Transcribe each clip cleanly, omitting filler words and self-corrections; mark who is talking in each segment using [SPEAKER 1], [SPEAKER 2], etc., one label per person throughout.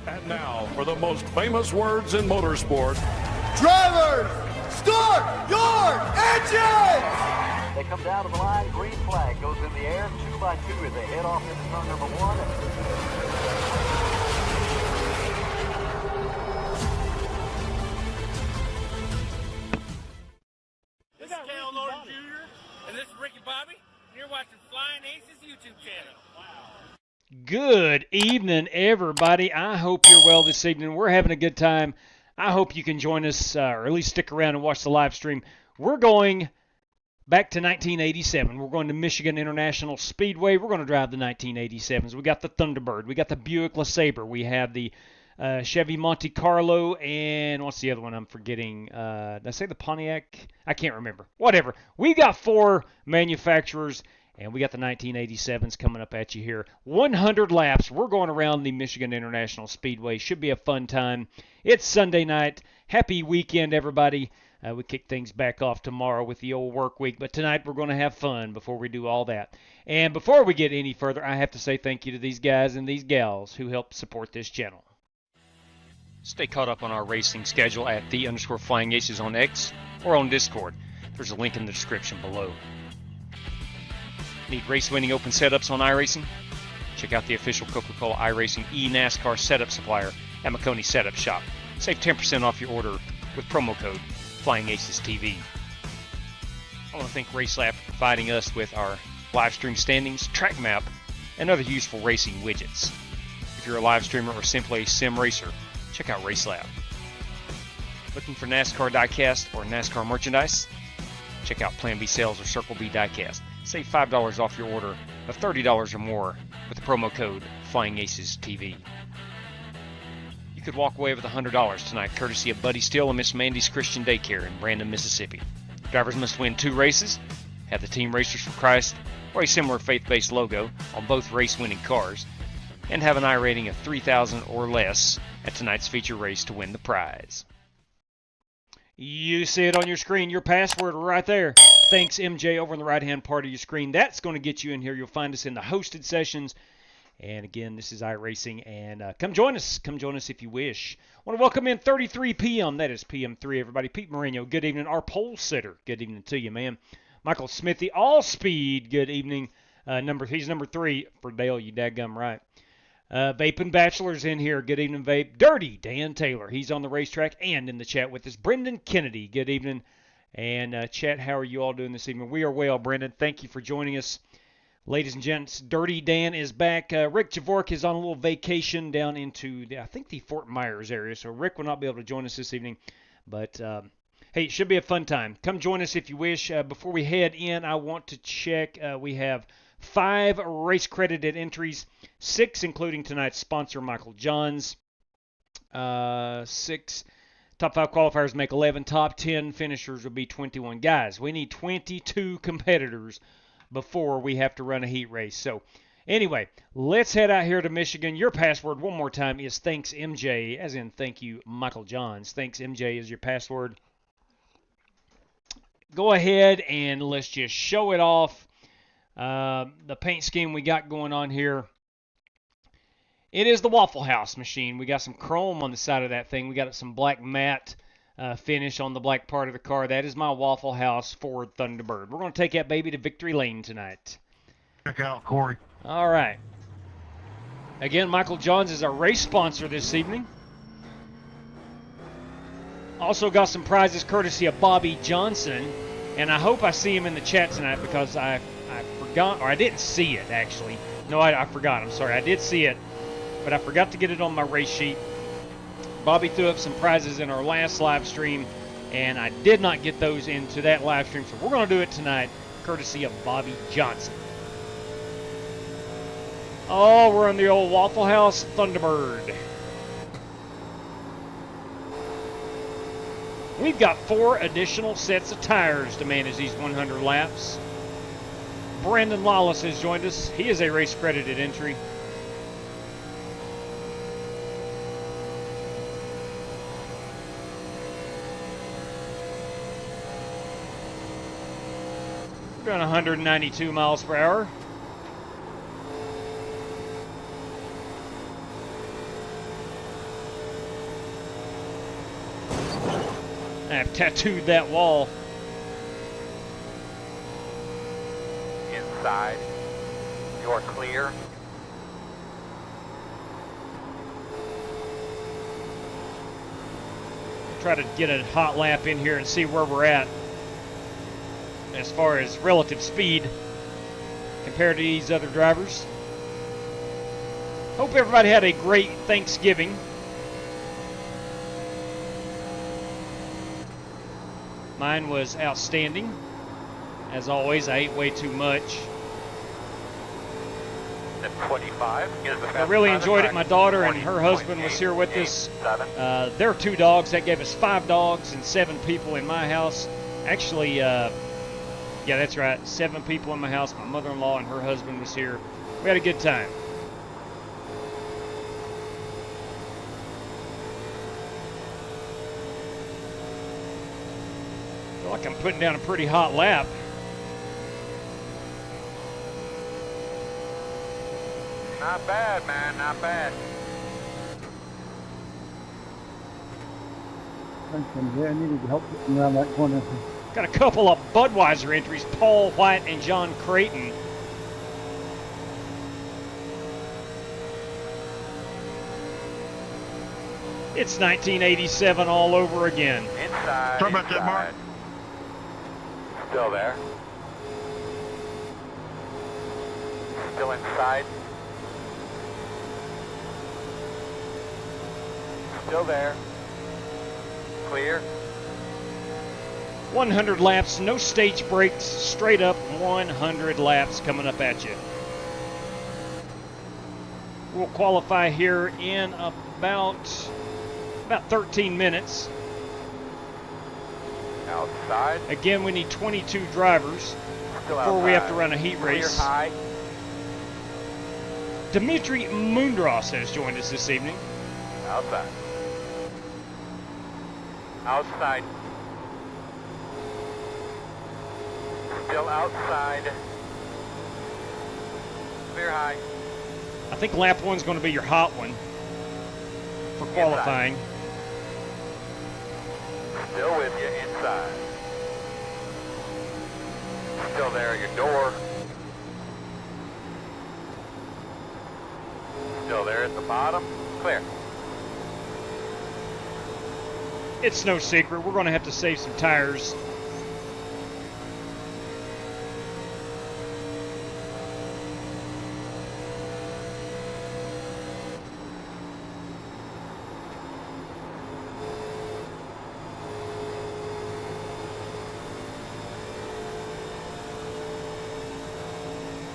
[SPEAKER 1] And now, for the most famous words in motorsport.
[SPEAKER 2] Drivers, start your engines!
[SPEAKER 3] They come down to the line, green flag goes in the air, 2 by 2 as they head off into turn number 1.
[SPEAKER 4] This is Cal Norton Jr. and this is Ricky Bobby, and you're watching Flying Aces YouTube channel.
[SPEAKER 5] Good evening, everybody. I hope you're well this evening. We're having a good time. I hope you can join us, or at least stick around and watch the live stream. We're going back to 1987. We're going to Michigan International Speedway. We're going to drive the 1987s. We got the Thunderbird. We got the Buick LeSabre. We have the Chevy Monte Carlo, and what's the other one I'm forgetting? Did I say the Pontiac? I can't remember. Whatever. We got 4 manufacturers, and we got the 1987s coming up at you here. 100 laps. We're going around the Michigan International Speedway. Should be a fun time. It's Sunday night. Happy weekend, everybody. We kick things back off tomorrow with the old work week, but tonight we're going to have fun before we do all that. And before we get any further, I have to say thank you to these guys and these gals who help support this channel. Stay caught up on our racing schedule at _FlyingAces on X or on Discord. There's a link in the description below. Need race-winning open setups on iRacing? Check out the official Coca-Cola iRacing NASCAR setup supplier at McConey Setup Shop. Save 10% off your order with promo code FlyingAcesTV. I want to thank RaceLab for providing us with our live stream standings, track map, and other useful racing widgets. If you're a live streamer or simply a sim racer, check out RaceLab. Looking for NASCAR diecast or NASCAR merchandise? Check out Plan B Sales or Circle B Diecast. Save $5 off your order of $30 or more with the promo code FlyingAcesTV. You could walk away with $100 tonight, courtesy of Buddy Steele and Miss Mandy's Christian Daycare in Brandon, Mississippi. Drivers must win 2 races, have the Team Racers for Christ or a similar faith-based logo on both race-winning cars, and have an I rating of 3,000 or less at tonight's feature race to win the prize. You see it on your screen, your password right there. Thanks, MJ, over in the right-hand part of your screen. That's going to get you in here. You'll find us in the hosted sessions. And again, this is iRacing, and come join us. Come join us if you wish. I want to welcome in 33 p.m. That is PM3, everybody. Pete Moreno, good evening. Our pole sitter, good evening to you, man. Michael Smithy, all speed, good evening. He's number 3 for Dale, you dadgum right. Vaping Bachelor's in here. Good evening, Vape. Dirty Dan Taylor. He's on the racetrack and in the chat with us. Brendan Kennedy. Good evening. And chat, how are you all doing this evening? We are well, Brendan. Thank you for joining us. Ladies and gents, Dirty Dan is back. Rick Javork is on a little vacation down into, I think, the Fort Myers area. So Rick will not be able to join us this evening. But, hey, it should be a fun time. Come join us if you wish. Before we head in, I want to check. We have 5 race-credited entries, 6 including tonight's sponsor, Michael Johns. 6 top 5 qualifiers make 11. Top 10 finishers will be 21. Guys, we need 22 competitors before we have to run a heat race. So, anyway, let's head out here to Michigan. Your password, one more time, is thanks MJ, as in thank you, Michael Johns. Thanks MJ is your password. Go ahead and let's just show it off. The paint scheme we got going on here. It is the Waffle House machine. We got some chrome on the side of that thing. We got some black matte finish on the black part of the car. That is my Waffle House Ford Thunderbird. We're going to take that baby to victory lane tonight.
[SPEAKER 6] Check out Corey.
[SPEAKER 5] All right. Again, Michael Johns is our race sponsor this evening. Also got some prizes courtesy of Bobby Johnson. And I hope I see him in the chat tonight because I forgot, or I didn't see it actually. No, I forgot. I'm sorry. I did see it, but I forgot to get it on my race sheet. Bobby threw up some prizes in our last live stream, and I did not get those into that live stream, so we're going to do it tonight, courtesy of Bobby Johnson. Oh, we're on the old Waffle House Thunderbird. We've got 4 additional sets of tires to manage these 100 laps. Brandon Lawless has joined us. He is a race-credited entry. We're doing 192 miles per hour. I've tattooed that wall.
[SPEAKER 3] Inside. You're clear.
[SPEAKER 5] Try to get a hot lap in here and see where we're at as far as relative speed compared to these other drivers. Hope everybody had a great Thanksgiving. Mine was outstanding. As always, I ate way too much.
[SPEAKER 3] At 25 is the
[SPEAKER 5] I really enjoyed it. My daughter and her husband was here with us. There are 2 dogs. That gave us 5 dogs and 7 people in my house. Actually, yeah, that's right. 7 people in my house. My mother-in-law and her husband was here. We had a good time. I feel like I'm putting down a pretty hot lap.
[SPEAKER 3] Not bad, man, not bad.
[SPEAKER 6] I needed help getting around that corner.
[SPEAKER 5] Got a couple of Budweiser entries, Paul White and John Creighton. It's 1987 all over again.
[SPEAKER 3] Inside.
[SPEAKER 2] Sorry about that, Mark.
[SPEAKER 3] Still there. Still inside. Still there. Clear.
[SPEAKER 5] 100 laps, no stage breaks, straight up 100 laps coming up at you. We'll qualify here in about 13 minutes.
[SPEAKER 3] Outside.
[SPEAKER 5] Again, we need 22 drivers
[SPEAKER 3] Still
[SPEAKER 5] before we have to
[SPEAKER 3] outside.
[SPEAKER 5] run a heat race.
[SPEAKER 3] Clear high.
[SPEAKER 5] Dimitri Mundros has joined us this evening.
[SPEAKER 3] Outside. Outside. Still outside. Clear high.
[SPEAKER 5] I think lap 1's going to be your hot one for qualifying.
[SPEAKER 3] Still with you inside. Still there at your door. Still there at the bottom. Clear.
[SPEAKER 5] It's no secret, we're going to have to save some tires.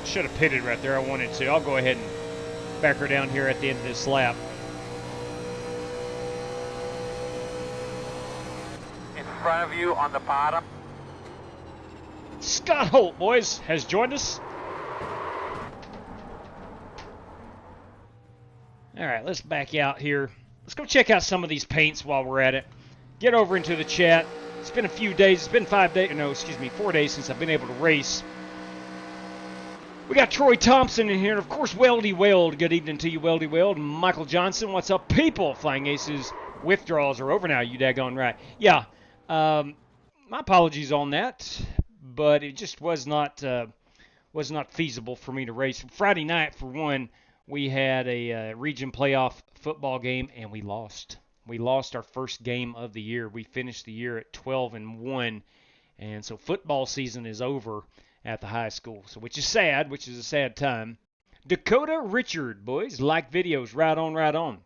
[SPEAKER 5] Should have pitted right there. I wanted to. I'll go ahead and back her down here at the end of this lap.
[SPEAKER 3] In front of you on the bottom.
[SPEAKER 5] Scott Holt, boys, has joined us. All right, let's back out here. Let's go check out some of these paints while we're at it. Get over into the chat. It's been a few days. It's been 4 days since I've been able to race. We got Troy Thompson in here, and of course, Weldy Weld. Good evening to you, Weldy Weld. Michael Johnson, what's up, people? Flying Aces withdrawals are over now. You daggone right. Yeah, my apologies on that, but it just was not feasible for me to race. Friday night, for one, we had a region playoff football game, and we lost. We lost our first game of the year. We finished the year at 12-1, and so football season is over at the high school, so which is sad, which is a sad time. Dakota Richard, boys, like videos, right on, right on.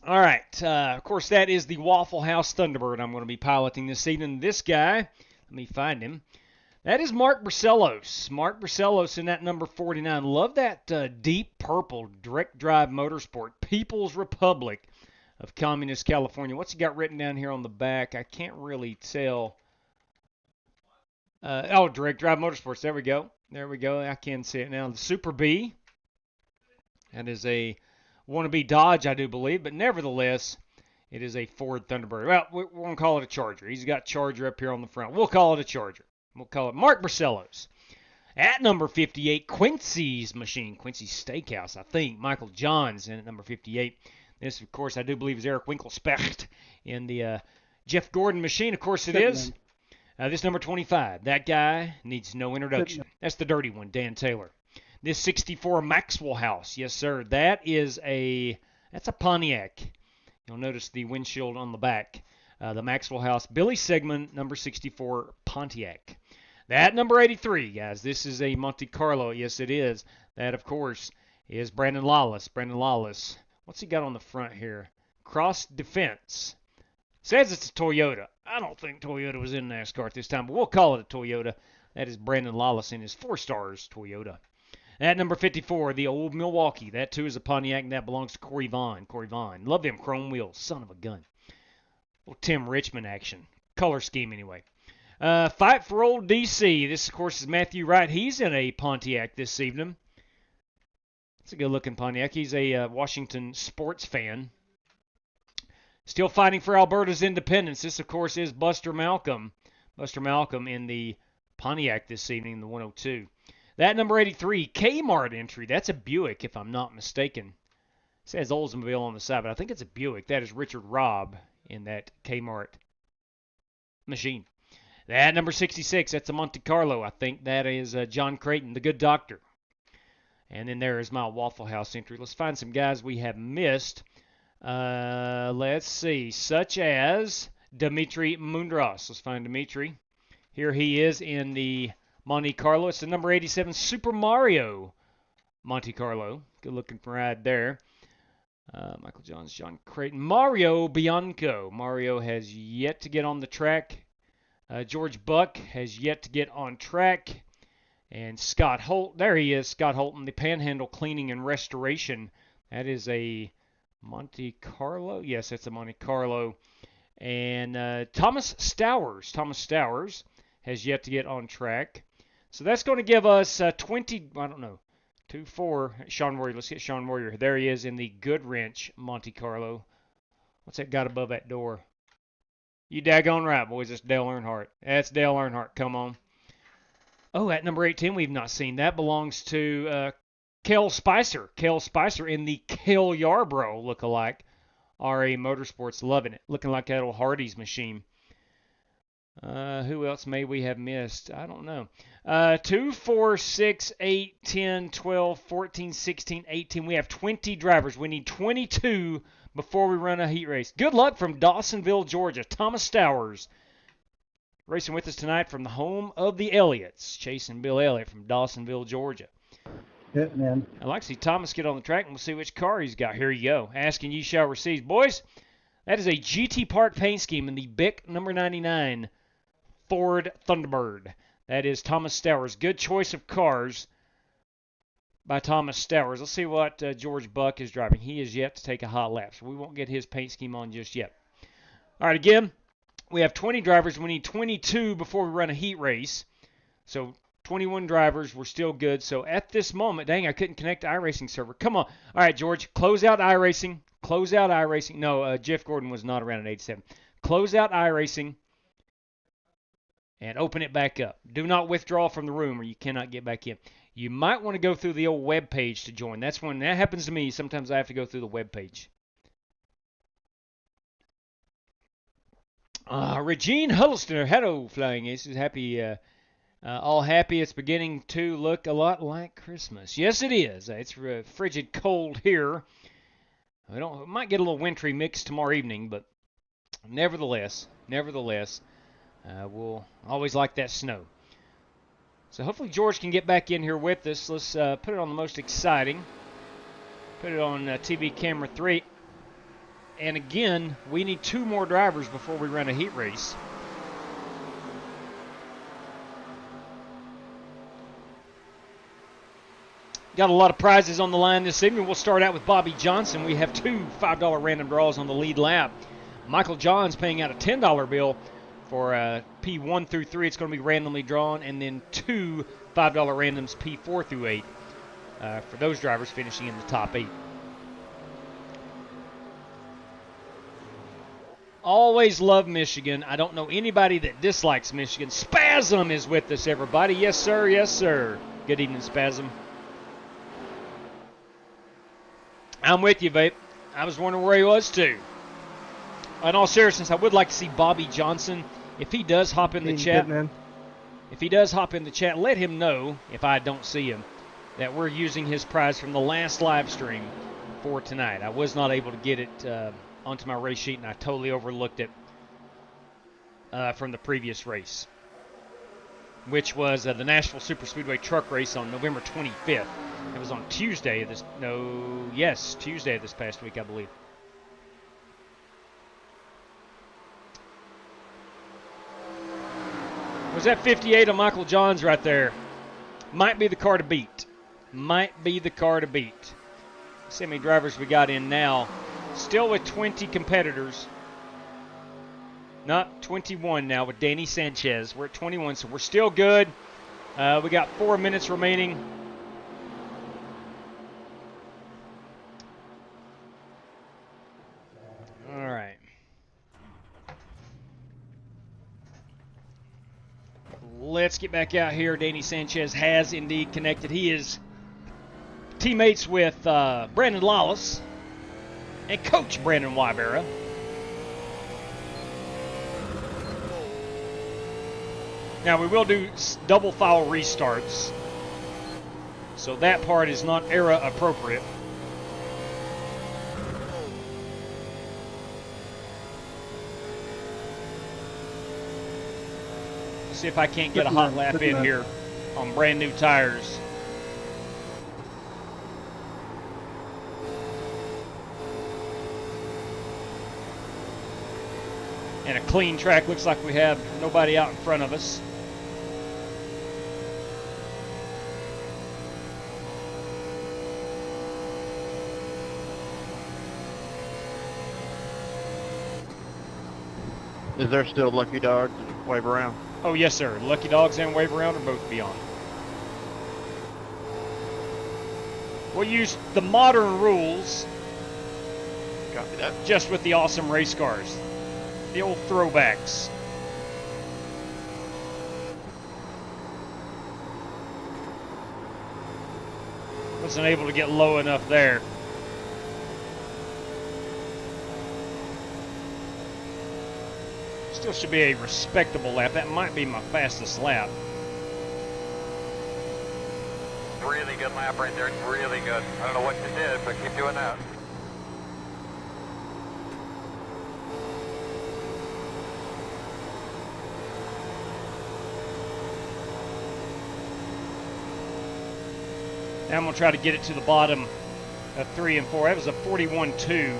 [SPEAKER 5] All right, of course, that is the Waffle House Thunderbird I'm going to be piloting this evening. This guy, let me find him. That is Mark Barcelos. Mark Barcelos in that number 49. Love that deep purple direct drive motorsport. People's Republic of Communist California. What's he got written down here on the back? I can't really tell. Direct Drive Motorsports. There we go. There we go. I can see it now. The Super B. That is a wannabe Dodge, I do believe, but nevertheless, it is a Ford Thunderbird. Well, we're going to call it a Charger. He's got Charger up here on the front. We'll call it a Charger. We'll call it Mark Barcelos. At number 58, Quincy's Machine. Quincy's Steakhouse, I think. Michael Johns in at number 58. This, of course, I do believe is Eric Winkelspecht in the Jeff Gordon machine. Of course it is. This number 25, that guy needs no introduction. That's the dirty one, Dan Taylor. This 64 Maxwell House, yes sir, that's a Pontiac. You'll notice the windshield on the back. The Maxwell House, Billy Sigmund, number 64 Pontiac. That number 83, guys, this is a Monte Carlo. Yes, it is. That, of course, is Brandon Lawless. Brandon Lawless. What's he got on the front here? Cross Defense. Says it's a Toyota. I don't think Toyota was in NASCAR at this time, but we'll call it a Toyota. That is Brandon Lawless in his 4 stars Toyota. At number 54, the old Milwaukee. That, too, is a Pontiac, and that belongs to Corey Vaughn. Corey Vaughn. Love them chrome wheels. Son of a gun. Little Tim Richmond action. Color scheme, anyway. Fight for Old DC. This, of course, is Matthew Wright. He's in a Pontiac this evening. It's a good-looking Pontiac. He's a Washington sports fan. Still fighting for Alberta's independence. This, of course, is Buster Malcolm. Buster Malcolm in the Pontiac this evening, the 102. That number 83, Kmart entry. That's a Buick, if I'm not mistaken. It says Oldsmobile on the side, but I think it's a Buick. That is Richard Robb in that Kmart machine. That number 66, that's a Monte Carlo. I think that is John Creighton, the good doctor. And then there is my Waffle House entry. Let's find some guys we have missed. Let's see, such as Dimitri Mundros. Let's find Dimitri. Here he is in the Monte Carlo. It's the number 87 Super Mario Monte Carlo. Good looking ride there. Michael Johns, John Creighton. Mario Bianco. Mario has yet to get on the track. George Buck has yet to get on track. And Scott Holt, there he is, Scott Holton, the Panhandle Cleaning and Restoration. That is a Monte Carlo. Yes, that's a Monte Carlo. And Thomas Stowers has yet to get on track. So that's going to give us 20, I don't know, 2, 4. Sean Warrior, let's get Sean Warrior. There he is in the Goodwrench Monte Carlo. What's that got above that door? You daggone right, boys, it's Dale Earnhardt. That's Dale Earnhardt, come on. Oh, at number 18, we've not seen. That belongs to Cale Spicer. Cale Spicer in the Cale Yarborough lookalike. RA Motorsports, loving it. Looking like that old Hardee's machine. Who else may we have missed? I don't know. 2, 4, 6, 8, 10, 12, 14, 16, 18. We have 20 drivers. We need 22 before we run a heat race. Good luck from Dawsonville, Georgia. Thomas Stowers racing with us tonight from the home of the Elliots. Chasing Bill Elliott from Dawsonville, Georgia.
[SPEAKER 6] Yeah, man.
[SPEAKER 5] I'd like to see Thomas get on the track, and we'll see which car he's got. Here you go. Asking you shall receive. Boys, that is a GT Park paint scheme in the Bic number 99 Ford Thunderbird. That is Thomas Stowers. Good choice of cars by Thomas Stowers. Let's see what George Buck is driving. He is yet to take a hot lap, so we won't get his paint scheme on just yet. All right, again, we have 20 drivers. We need 22 before we run a heat race. So 21 drivers. We're still good. So at this moment, dang, I couldn't connect the iRacing server. Come on. All right, George, close out iRacing. Close out iRacing. No, Jeff Gordon was not around at 87. Close out iRacing and open it back up. Do not withdraw from the room or you cannot get back in. You might want to go through the old web page to join. That's when that happens to me. Sometimes I have to go through the web page. Regine Huddleston, hello, Flying Aces. Happy, all happy. It's beginning to look a lot like Christmas. Yes, it is. It's frigid cold here. We might get a little wintry mix tomorrow evening, but nevertheless, we'll always like that snow. So hopefully George can get back in here with us. Let's put it on the most exciting. Put it on TV camera 3. And again, we need 2 more drivers before we run a heat race. Got a lot of prizes on the line this evening. We'll start out with Bobby Johnson. We have 2 $5 random draws on the lead lap. Michael Johns paying out a $10 bill for P1 through 3. It's going to be randomly drawn. And then 2 $5 randoms P4 through 8 for those drivers finishing in the top 8. Always love Michigan. I don't know anybody that dislikes Michigan. Spasm is with us, everybody. Yes, sir. Yes, sir. Good evening, Spasm. I'm with you, Vape. I was wondering where he was too. In all seriousness, I would like to see Bobby Johnson. If he does hop in the chat, let him know, if I don't see him, that we're using his prize from the last live stream for tonight. I was not able to get it onto my race sheet, and I totally overlooked it from the previous race, which was the Nashville Super Speedway truck race on November 25th. It was on Tuesday of this, Tuesday of this past week, I believe. Was that 58 on Michael Johns right there? Might be the car to beat. Might be the car to beat. Let's see how many drivers we got in now. Still with 20 competitors. Not 21 now with Danny Sanchez. We're at 21, so we're still good. We got 4 minutes remaining. All right. Let's get back out here. Danny Sanchez has indeed connected. He is teammates with Brandon Lawless and Coach Brandon Wybera. Now, we will do double file restarts, so that part is not era appropriate. Let's see if I can't get a hot lap in here on brand new tires. And a clean track. Looks like we have nobody out in front of us.
[SPEAKER 7] Is there still Lucky Dogs and Wave Around?
[SPEAKER 5] Oh, yes, sir. Lucky Dogs and Wave Around are both beyond. We'll use the modern rules.
[SPEAKER 7] Copy that.
[SPEAKER 5] Just with the awesome race cars. The old throwbacks. Wasn't able to get low enough there. Still should be a respectable lap. That might be my fastest lap.
[SPEAKER 3] Really good lap right there. Really good. I don't know what you did, but keep doing that.
[SPEAKER 5] Now I'm going to try to get it to the bottom of 3 and 4. That was a 41.2.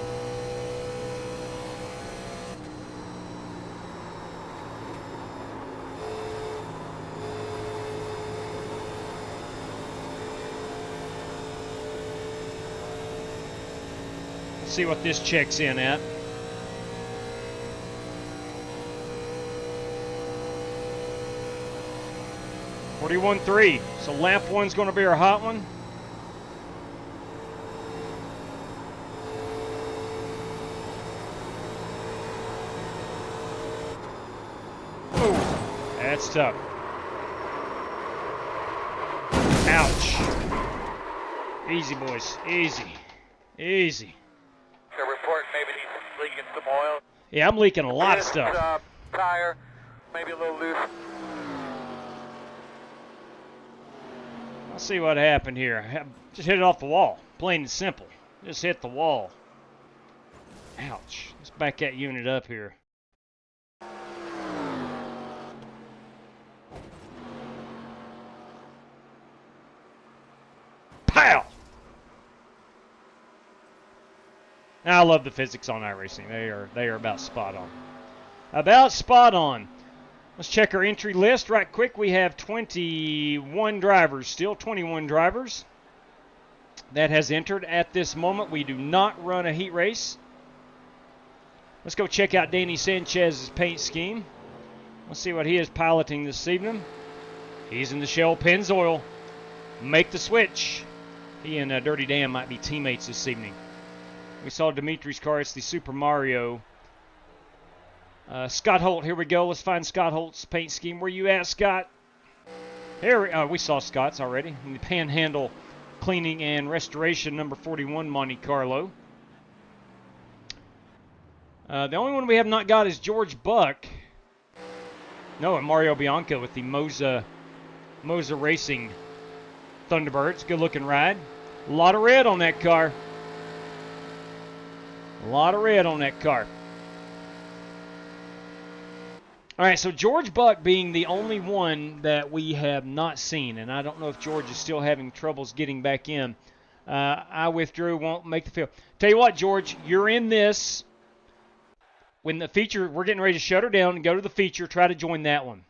[SPEAKER 5] Let's see what this checks in at. .41.3. So lap 1's going to be our hot one. That's tough. Ouch. Easy, boys. Easy. Easy.
[SPEAKER 3] The report maybe he's leaking some oil.
[SPEAKER 5] Yeah, I'm leaking a lot of stuff.
[SPEAKER 3] Tire, maybe a little loose.
[SPEAKER 5] Let's see what happened here. Just hit it off the wall. Plain and simple. Just hit the wall. Ouch. Let's back that unit up here. Pow! Now, I love the physics on iRacing. They are about spot on. About spot on. Let's check our entry list right quick. We have 21 drivers, still 21 drivers that has entered at this moment. We do not run a heat race. Let's go check out Danny Sanchez's paint scheme. Let's see what he is piloting this evening. He's in the Shell Pennzoil. Make the switch. He and Dirty Dan might be teammates this evening. We saw Dimitri's car. It's the Super Mario. Scott Holt, here we go. Let's find Scott Holt's paint scheme. Where you at, Scott? Here we saw Scott's already. In the Panhandle Cleaning and Restoration, number 41, Monte Carlo. The only one we have not got is George Buck. No, and Mario Bianco with the Moza Racing Thunderbirds. Good looking ride. A lot of red on that car. A lot of red on that car. All right, so George Buck being the only one that we have not seen, and I don't know if George is still having troubles getting back in. I withdrew, won't make the field. Tell you what, George, you're in this. When the feature, we're getting ready to shut her down and go to the feature, try to join that one.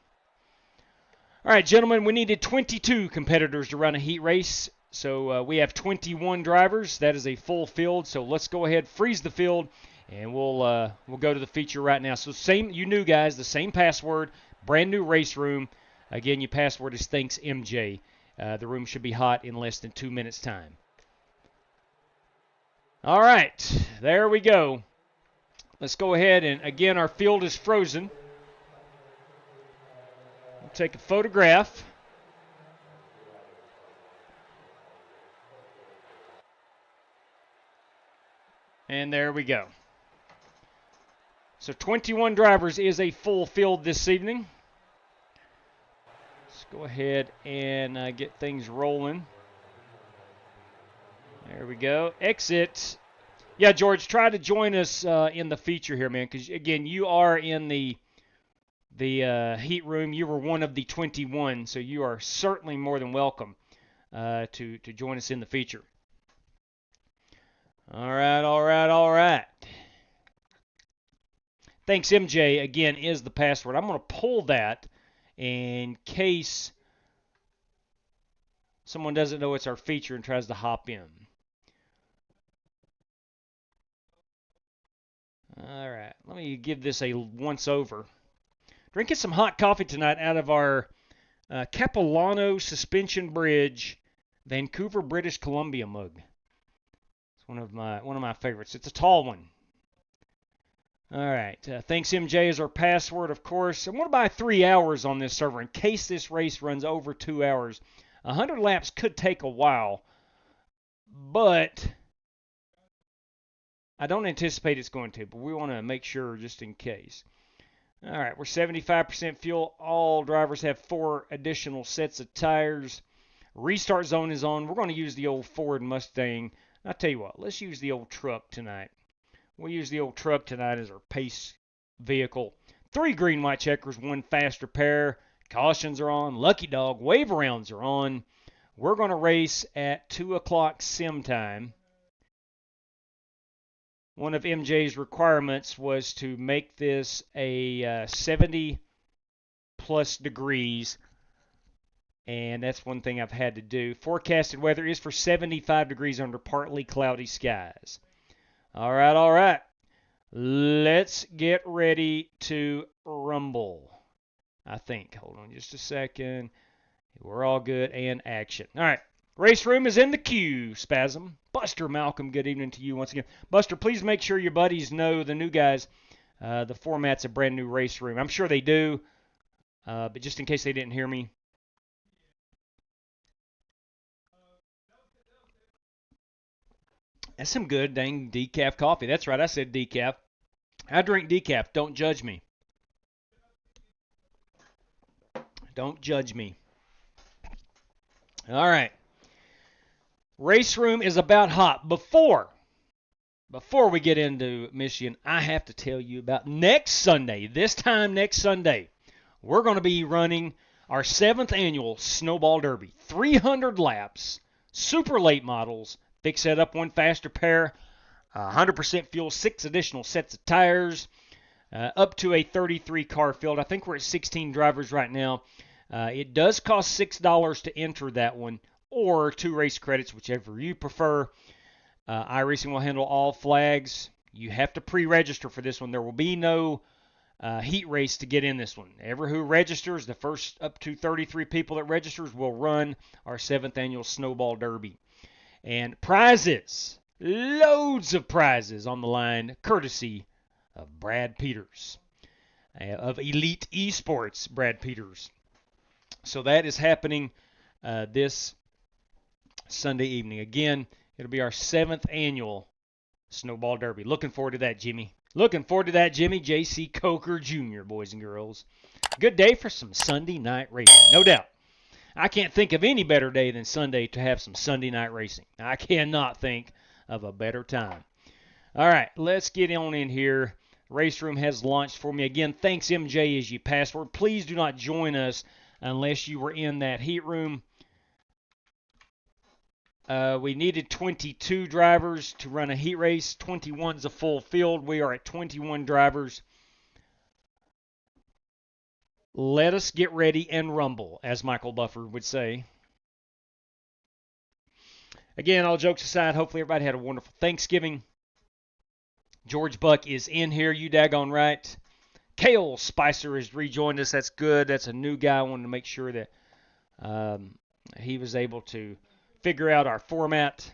[SPEAKER 5] All right, gentlemen, we needed 22 competitors to run a heat race. So we have 21 drivers. That is a full field. So let's go ahead, freeze the field, and we'll go to the feature right now. So same, you new guys, the same password, brand new race room. Again, your password is thanks MJ. The room should be hot in less than 2 minutes time. All right, there we go. Let's go ahead, and again, our field is frozen. We'll take a photograph. And there we go. So 21 drivers is a full field this evening. Let's go ahead and get things rolling. There we go. Exit. Yeah, George, try to join us in the feature here, man, because, again, you are in the heat room. You were one of the 21, so you are certainly more than welcome to join us in the feature. All right, all right, all right. Thanks, MJ, again, is the password. I'm going to pull that in case someone doesn't know it's our feature and tries to hop in. All right, let me give this a once-over. Drinking some hot coffee tonight out of our Capilano Suspension Bridge, Vancouver, British Columbia mug. It's one of my favorites. It's a tall one. All right, thanks MJ is our password, of course. I'm going to buy 3 hours on this server in case this race runs over 2 hours. 100 laps could take a while, but I don't anticipate it's going to, but we want to make sure just in case. All right, we're 75% fuel. All drivers have 4 additional sets of tires. Restart zone is on. We're going to use the old Ford Mustang. I'll tell you what, let's use the old truck tonight. We'll use the old truck tonight as our pace vehicle. 3 green, white checkers, 1 fast repair. Cautions are on. Lucky dog. Wave rounds are on. We're going to race at 2 o'clock sim time. One of MJ's requirements was to make this a 70 plus degrees, and that's one thing I've had to do. Forecasted weather is for 75 degrees under partly cloudy skies. All right, all right. Let's get ready to rumble, I think. Hold on just a second. We're all good, and action. All right. Race room is in the queue, Spasm. Buster Malcolm, good evening to you once again. Buster, please make sure your buddies know, the new guys, the format's a brand new race room. I'm sure they do, but just in case they didn't hear me. That's some good dang decaf coffee. That's right, I said decaf. I drink decaf. Don't judge me. Don't judge me. All right. Race room is about hot. Before we get into Michigan, I have to tell you about next Sunday. This time next Sunday, we're going to be running our 7th annual Snowball Derby. 300 laps, super late models, big setup, 1 fast repair, 100% fuel, 6 additional sets of tires, up to a 33 car field. I think we're at 16 drivers right now. It does cost $6 to enter that one, or 2 race credits, whichever you prefer. iRacing will handle all flags. You have to pre-register for this one. There will be no heat race to get in this one. Ever who registers, the first up to 33 people that registers will run our 7th annual Snowball Derby. And prizes, loads of prizes on the line, courtesy of Brad Peters, of Elite Esports, Brad Peters. So that is happening this Sunday evening. Again, it'll be our 7th annual Snowball Derby. Looking forward to that, Jimmy. Looking forward to that Jimmy J.C. Coker Jr., boys and girls. Good day for some Sunday night racing, no doubt. I can't think of any better day than Sunday to have some Sunday night racing. I cannot think of a better time. All right, let's get on in here. Race Room has launched for me. Again, thanks, MJ, as you password. Please do not join us unless you were in that heat room. We needed 22 drivers to run a heat race. 21's a full field. We are at 21 drivers. Let us get ready and rumble, as Michael Buffer would say. Again, all jokes aside, hopefully everybody had a wonderful Thanksgiving. George Buck is in here, you daggone right. Kale Spicer has rejoined us. That's good. That's a new guy. I wanted to make sure that he was able to figure out our format.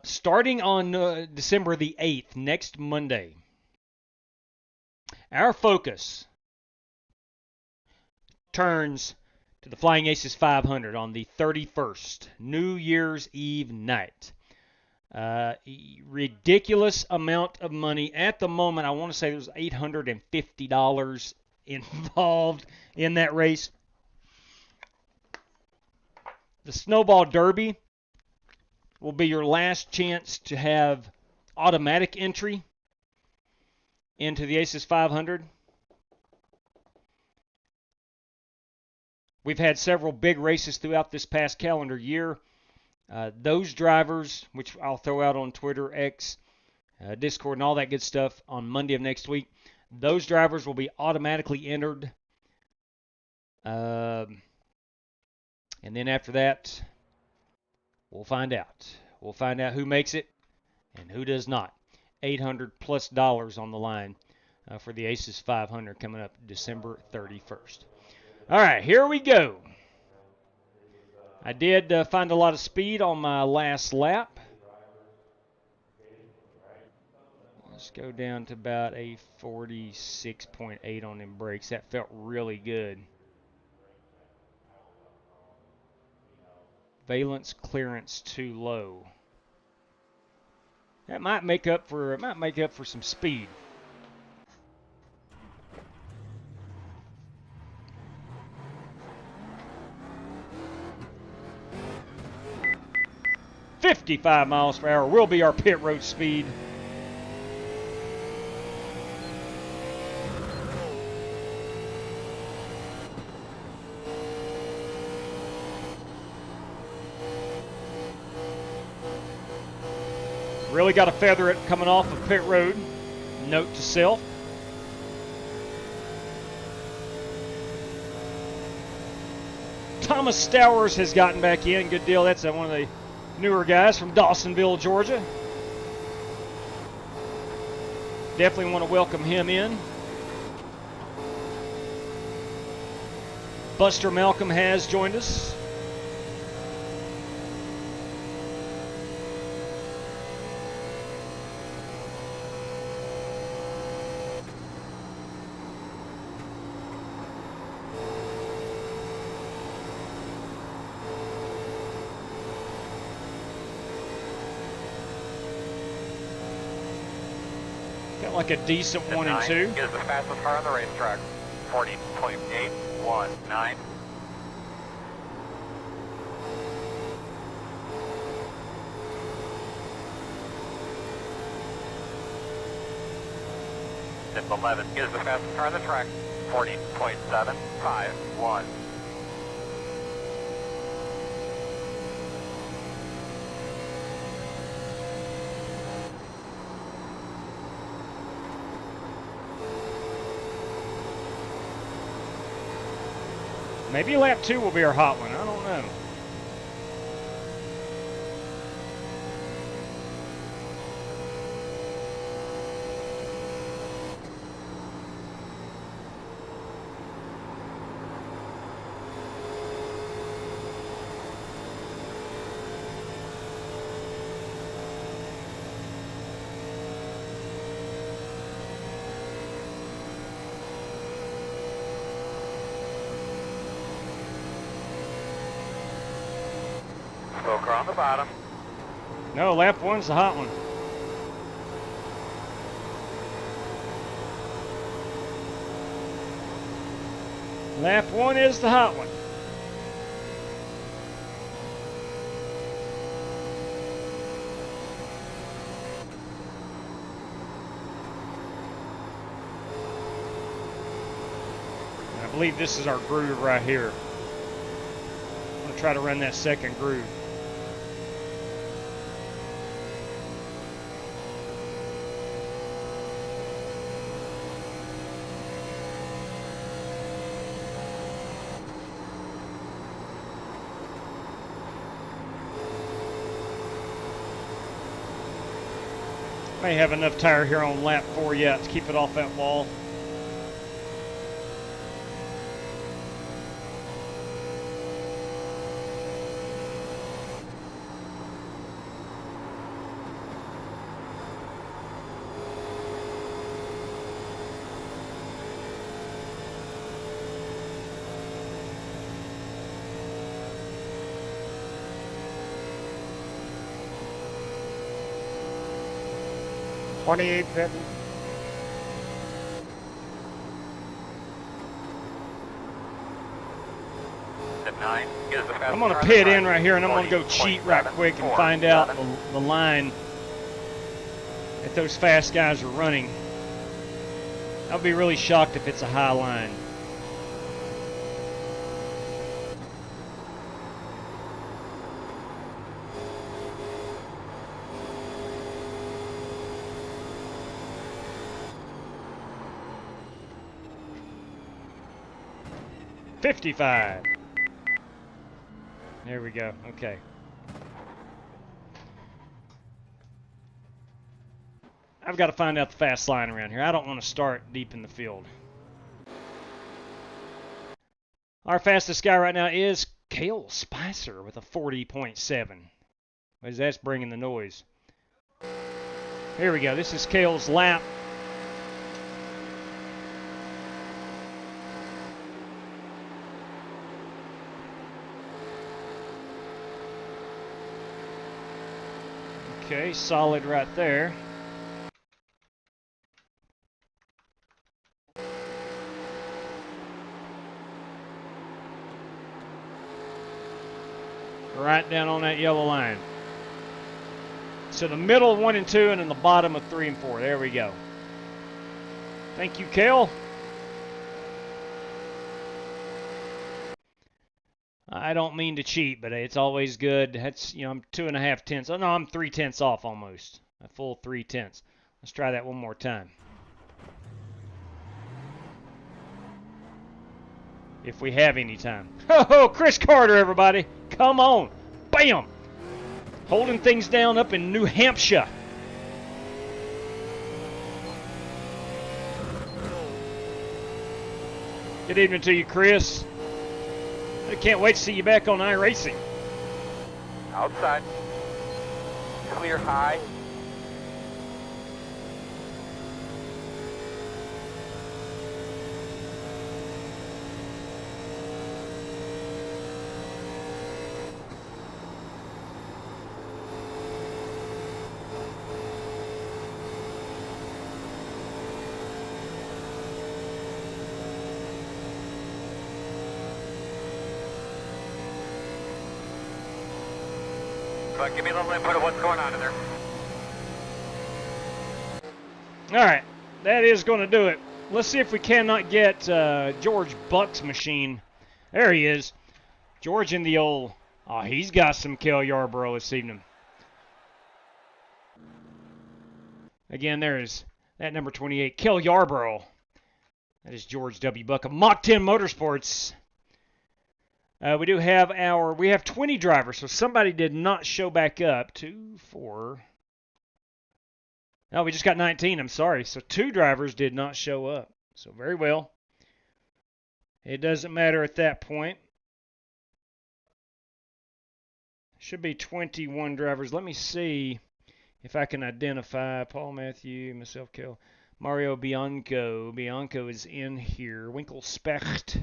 [SPEAKER 5] Starting on December the 8th, next Monday, our focus turns to the Flying Aces 500 on the 31st, New Year's Eve night. Ridiculous amount of money. At the moment, I want to say there's $850 involved in that race. The Snowball Derby will be your last chance to have automatic entry into the Aces 500. We've had several big races throughout this past calendar year. Those drivers, which I'll throw out on Twitter, X, Discord, and all that good stuff on Monday of next week, those drivers will be automatically entered. And then after that, we'll find out. We'll find out who makes it and who does not. $800+ on the line for the Aces 500 coming up December 31st. All right, here we go. I did find a lot of speed on my last lap. Let's go down to about a 46.8 on them brakes. That felt really good. Valence clearance too low. That might make up for some speed. .55 miles per hour will be our pit road speed. Really got to feather it coming off of pit road. Note to self. Thomas Stowers has gotten back in. Good deal. That's one of the newer guys from Dawsonville, Georgia. Definitely want to welcome him in. Buster Malcolm has joined us. Got like a decent 1 and 2.
[SPEAKER 3] Is the fastest car on the racetrack. 40.819. Tip 11 is the fastest car on the track. 40.751.
[SPEAKER 5] Maybe lap 2 will be our hot one. I don't know.
[SPEAKER 3] Smoker on the bottom.
[SPEAKER 5] No, lap 1's the hot one. Lap 1 is the hot one. I believe this is our groove right here. I'm going to try to run that second groove. May have enough tire here on lap 4 yet to keep it off that wall. I'm going to pit in right here, and I'm going to go cheat right quick and find out the line that those fast guys are running. I'll be really shocked if it's a high line. $55. There we go. Okay. I've got to find out the fast line around here. I don't want to start deep in the field. Our fastest guy right now is Cale Spicer with a 40.7. That's bringing the noise. Here we go. This is Cale's lap. Okay, solid right there. Right down on that yellow line. So the middle of 1 and 2 and then the bottom of 3 and 4. There we go. Thank you, Cale. I don't mean to cheat, but it's always good. That's, you know, I'm 2.5 tenths. Oh, no, I'm 3 tenths off almost. A full 3 tenths. Let's try that one more time. If we have any time. Oh, Chris Carter, everybody. Come on. Bam. Holding things down up in New Hampshire. Good evening to you, Chris. I can't wait to see you back on iRacing.
[SPEAKER 3] Outside. Clear high. But give me a little input of what's going on in there.
[SPEAKER 5] All right, that is going to do it. Let's see if we cannot get George Buck's machine. There he is. George in the old... Oh, he's got some Cale Yarborough this evening. Again, there is that number 28, Cale Yarborough. That is George W. Buck of Mach 10 Motorsports. We have 20 drivers, so somebody did not show back up. 2, 4. No, we just got 19, I'm sorry. So 2 drivers did not show up. So very well. It doesn't matter at that point. Should be 21 drivers. Let me see if I can identify Paul Matthew, myself, Cale, Mario Bianco. Bianco is in here. Winkle Specht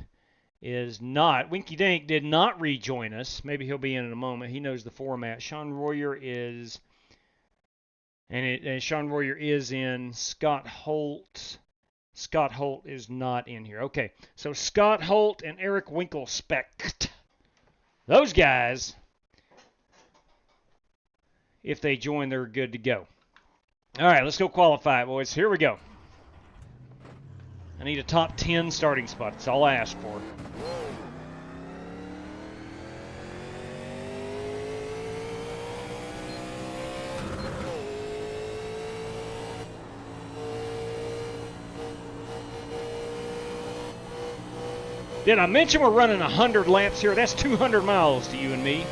[SPEAKER 5] is not. Winky Dink did not rejoin us. Maybe he'll be in a moment. He knows the format. Sean Royer is And Sean Warrior is in. Scott Holt. Scott Holt is not in here. Okay, so Scott Holt and Eric Winkelspect. Those guys, if they join, they're good to go. All right, let's go qualify it, boys. Here we go. I need a top 10 starting spot. That's all I ask for. Did I mention we're running 100 laps here? That's 200 miles to you and me.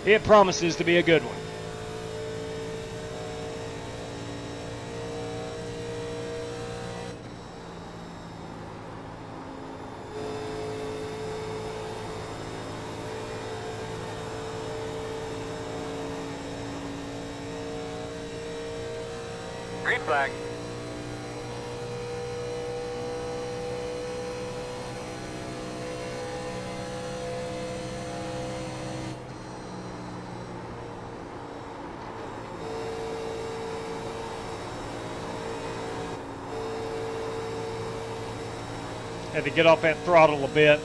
[SPEAKER 5] It promises to be a good one.
[SPEAKER 3] Green flag.
[SPEAKER 5] Had to get off that throttle a bit.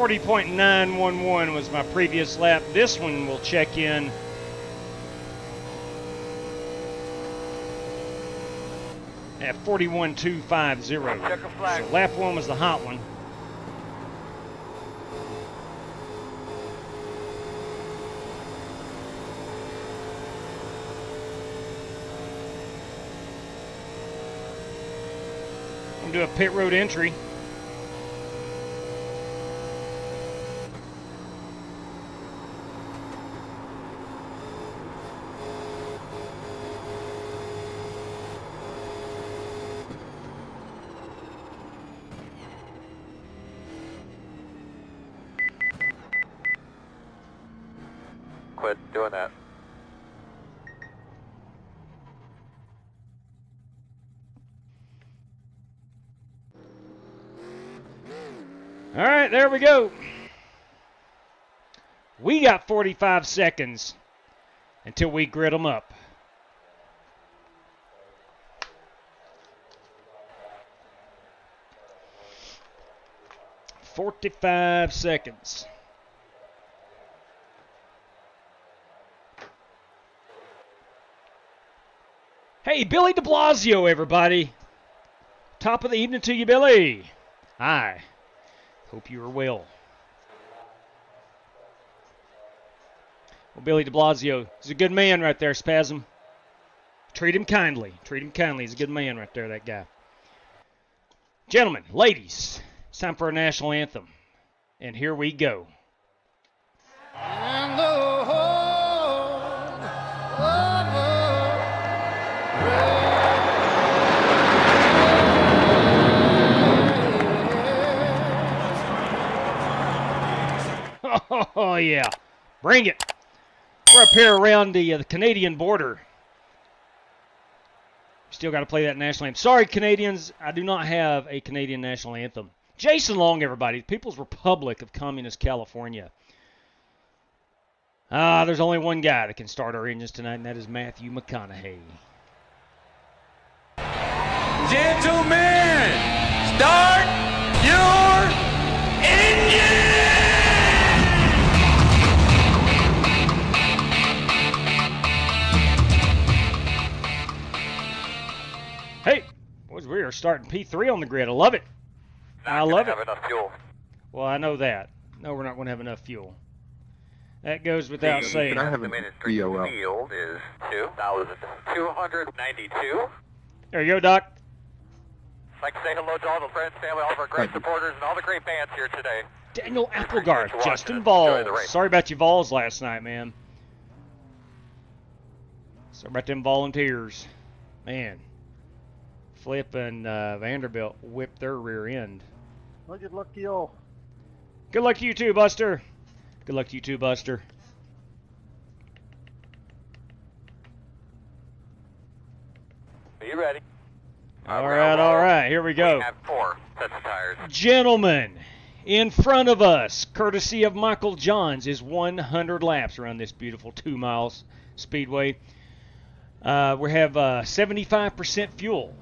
[SPEAKER 5] .911 was my previous lap. This one will check in at 41.250. So lap 1 was the hot one. I'm gonna do a pit road entry.
[SPEAKER 3] Quit doing that.
[SPEAKER 5] All right, there we go. We got 45 seconds until we grid them up. .45 seconds. Hey, Billy de Blasio, everybody. Top of the evening to you, Billy. Hi. Hope you are well. Well, Billy de Blasio is a good man right there, Spasm. Treat him kindly. Treat him kindly. He's a good man right there, that guy. Gentlemen, ladies, it's time for our national anthem. And here we go.
[SPEAKER 2] And the
[SPEAKER 5] Oh, yeah. Bring it. We're up here around the Canadian border. Still got to play that national anthem. Sorry, Canadians. I do not have a Canadian national anthem. Jason Long, everybody. People's Republic of Communist California. There's only one guy that can start our engines tonight, and that is Matthew McConaughey.
[SPEAKER 2] Gentlemen, start your engine!
[SPEAKER 5] starting P3 on the grid. I love it. I love it.
[SPEAKER 3] Have enough fuel.
[SPEAKER 5] Well, I know that. No, we're not going to have enough fuel. That goes without saying.
[SPEAKER 3] The ministry field is 2,292.
[SPEAKER 5] There you go, Doc.
[SPEAKER 3] I'd like to say hello to all the friends, family, all of our great supporters, and all the great bands here today.
[SPEAKER 5] Daniel Applegarth,
[SPEAKER 3] Appreciate you
[SPEAKER 5] Justin
[SPEAKER 3] watching. Enjoy the
[SPEAKER 5] Balls.
[SPEAKER 3] race.
[SPEAKER 5] Sorry about your Vols last night, man. Sorry about them volunteers. Man. Flip and Vanderbilt whipped their rear end.
[SPEAKER 6] Well, good luck to y'all.
[SPEAKER 5] Good luck to you too, Buster. Good luck to you too, Buster.
[SPEAKER 3] Are you ready?
[SPEAKER 5] All right, here we go.
[SPEAKER 3] We have 4 sets of tires.
[SPEAKER 5] Gentlemen, in front of us, courtesy of Michael Johns, is 100 laps around this beautiful 2 miles speedway. We have 75% fuel.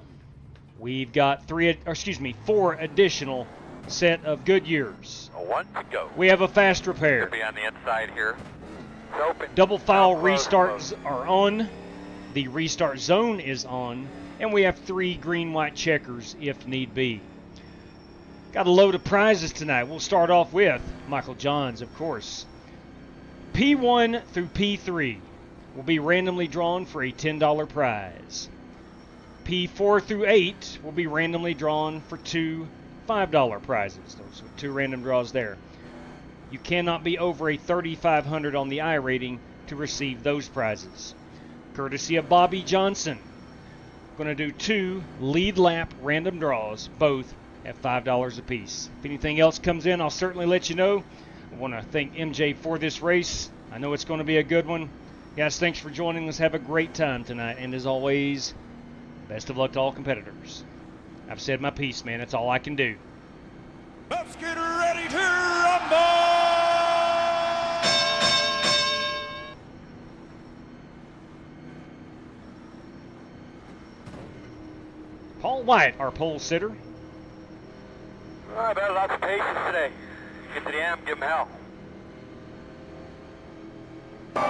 [SPEAKER 5] We've got 4 additional set of Goodyears.
[SPEAKER 3] 1 to go.
[SPEAKER 5] We have a fast repair.
[SPEAKER 3] Could be on the inside here. It's open.
[SPEAKER 5] Double file
[SPEAKER 3] Close,
[SPEAKER 5] restarts are on. The restart zone is on. And we have 3 green-white checkers if need be. Got a load of prizes tonight. We'll start off with Michael Johns, of course. P1 through P3 will be randomly drawn for a $10 prize. P4 through 8 will be randomly drawn for 2 $5 prizes. Those are 2 random draws there. You cannot be over a 3,500 on the iRating to receive those prizes. Courtesy of Bobby Johnson. Going to do 2 lead lap random draws, both at $5 a piece. If anything else comes in, I'll certainly let you know. I want to thank MJ for this race. I know it's going to be a good one. Guys, thanks for joining us. Have a great time tonight. And as always, best of luck to all competitors. I've said my piece, man. That's all I can do.
[SPEAKER 1] Let's get ready to rumble!
[SPEAKER 5] Paul White, our pole sitter.
[SPEAKER 3] All right, better lots of patience today. Get to the end, give them hell.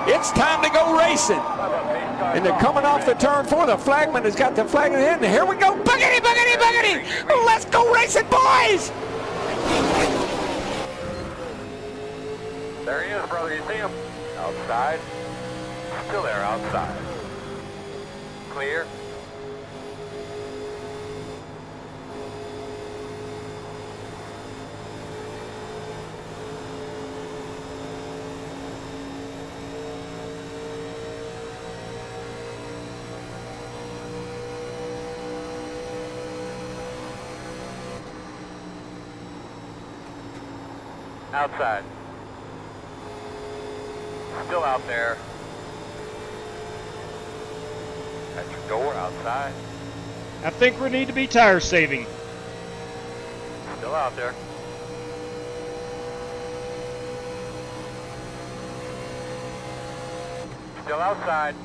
[SPEAKER 8] It's time to go racing. And they're coming off the turn 4. The flagman has got the flag in the end. And here we go. Boogity, boogity, boogity. Let's go racing, boys.
[SPEAKER 3] There he is, brother. You see him? Outside. Still there, outside. Clear. Outside. Still out there. At your door, outside.
[SPEAKER 5] I think we need to be tire saving.
[SPEAKER 3] Still out there. Still outside.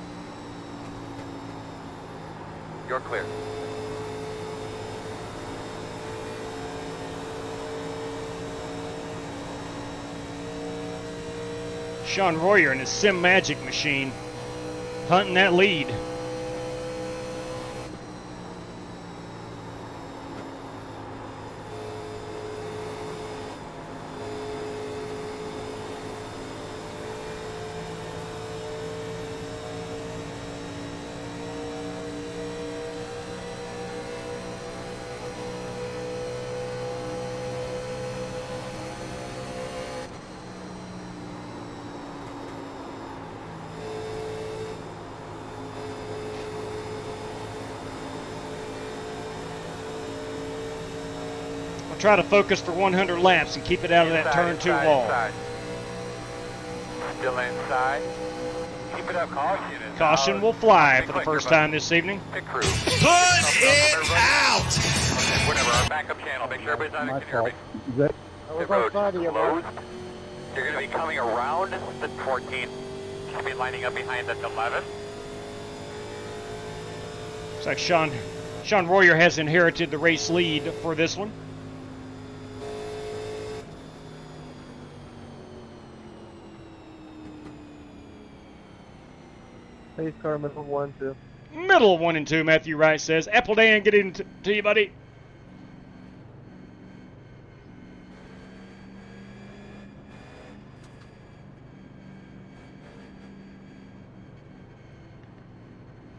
[SPEAKER 3] You're clear.
[SPEAKER 5] Sean Royer and his Sim Magic machine hunting that lead. Try to focus for 100 laps and keep it out of that turn 2 wall.
[SPEAKER 3] Inside. Still inside. Keep it up. Caution.
[SPEAKER 5] Caution will fly for the first time this evening.
[SPEAKER 3] Pit crew.
[SPEAKER 2] Put it out!
[SPEAKER 3] Whatever. Our backup channel. Make sure everybody's on
[SPEAKER 6] My
[SPEAKER 3] it. Can you hear me?
[SPEAKER 6] fault. Is that?
[SPEAKER 3] The road's closed. You're going to be coming around the 14th. Should be lining up behind the 11th.
[SPEAKER 5] Looks like Sean Royer has inherited the race lead for this one.
[SPEAKER 6] Pace car minimum 1, 2.
[SPEAKER 5] middle 1 and 2, Matthew Rice says. Apple Dan, get into you, buddy.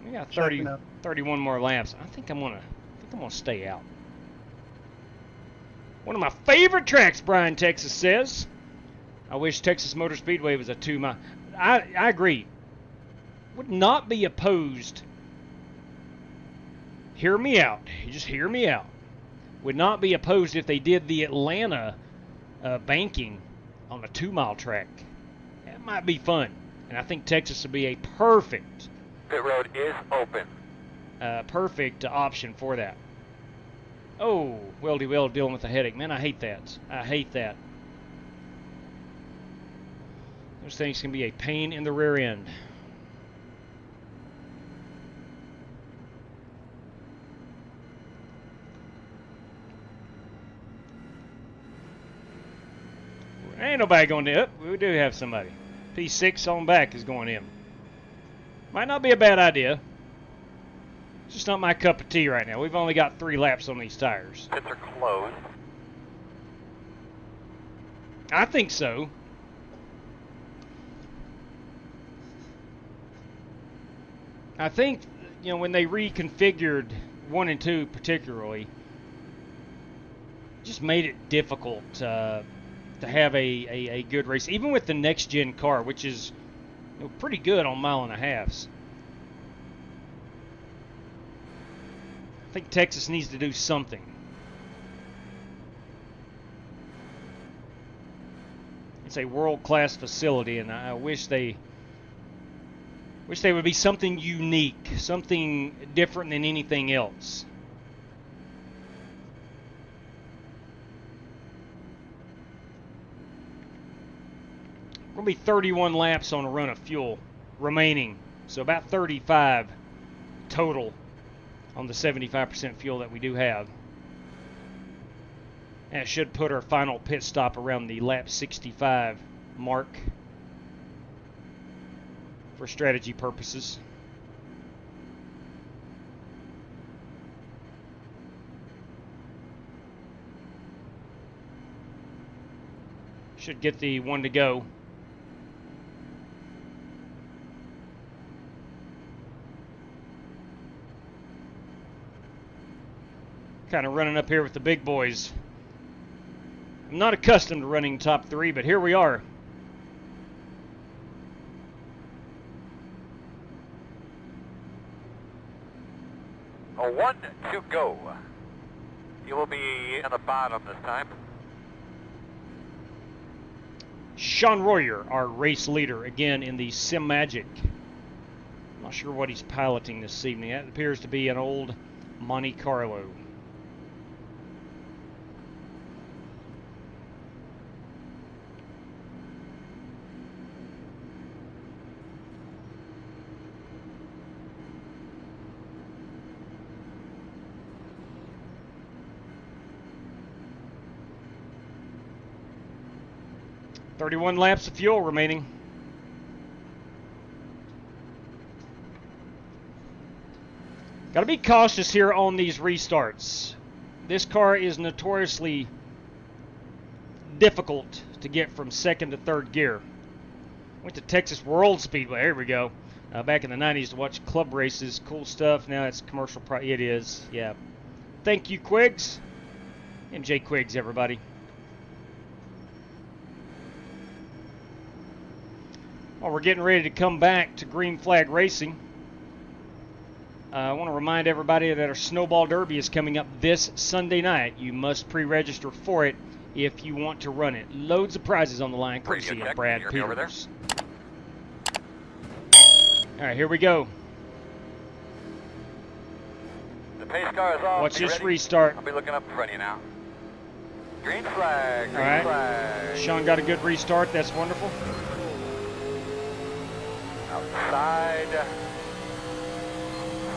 [SPEAKER 5] We got 31 more laps. I think I'm gonna stay out. One of my favorite tracks, Brian Texas says. I wish Texas Motor Speedway was a 2-mile. I agree. Would not be opposed. Hear me out. You just hear me out. Would not be opposed if they did the Atlanta banking on a 2-mile track. That might be fun. And I think Texas would be a perfect
[SPEAKER 3] Pit road is open.
[SPEAKER 5] perfect option for that. Oh, Weldy Well dealing with a headache. Man, I hate that. I hate that. Those things can be a pain in the rear end. Ain't nobody going to. We do have somebody. P6 on back is going in. Might not be a bad idea. It's just not my cup of tea right now. We've only got 3 laps on these tires.
[SPEAKER 3] Pits are closed.
[SPEAKER 5] I think so. I think, you know, when they reconfigured 1 and 2 particularly, just made it difficult to have a good race. Even with the next-gen car, which is, you know, pretty good on 1.5 miles. I think Texas needs to do something. It's a world-class facility, and I wish they would be something unique, something different than anything else. We'll be 31 laps on a run of fuel remaining, so about 35 total on the 75% fuel that we do have. And it should put our final pit stop around the lap 65 mark for strategy purposes. Should get the 1 to go. Kind of running up here with the big boys. I'm not accustomed to running top 3, but here we are.
[SPEAKER 3] A 1 to go. You will be in the bottom this time.
[SPEAKER 5] Sean Royer, our race leader, again in the Sim Magic. I'm not sure what he's piloting this evening. That appears to be an old Monte Carlo. .31 laps of fuel remaining. Got to be cautious here on these restarts. This car is notoriously difficult to get from 2nd to 3rd gear. Went to Texas World Speedway. Here we go. Back in the 90s to watch club races. Cool stuff. Now it's commercial. It is. Yeah. Thank you, Quiggs. MJ Quiggs, everybody. Well, we're getting ready to come back to Green Flag Racing. I want to remind everybody that our Snowball Derby is coming up this Sunday night. You must pre-register for it if you want to run it. Loads of prizes on the line, courtesy of Brad Peters. All right, here we go.
[SPEAKER 3] The pace car is off.
[SPEAKER 5] Watch this restart.
[SPEAKER 3] I'll be looking up in front of you now. Green flag, green
[SPEAKER 5] All right.
[SPEAKER 3] flag.
[SPEAKER 5] Sean got a good restart. That's wonderful.
[SPEAKER 3] Outside.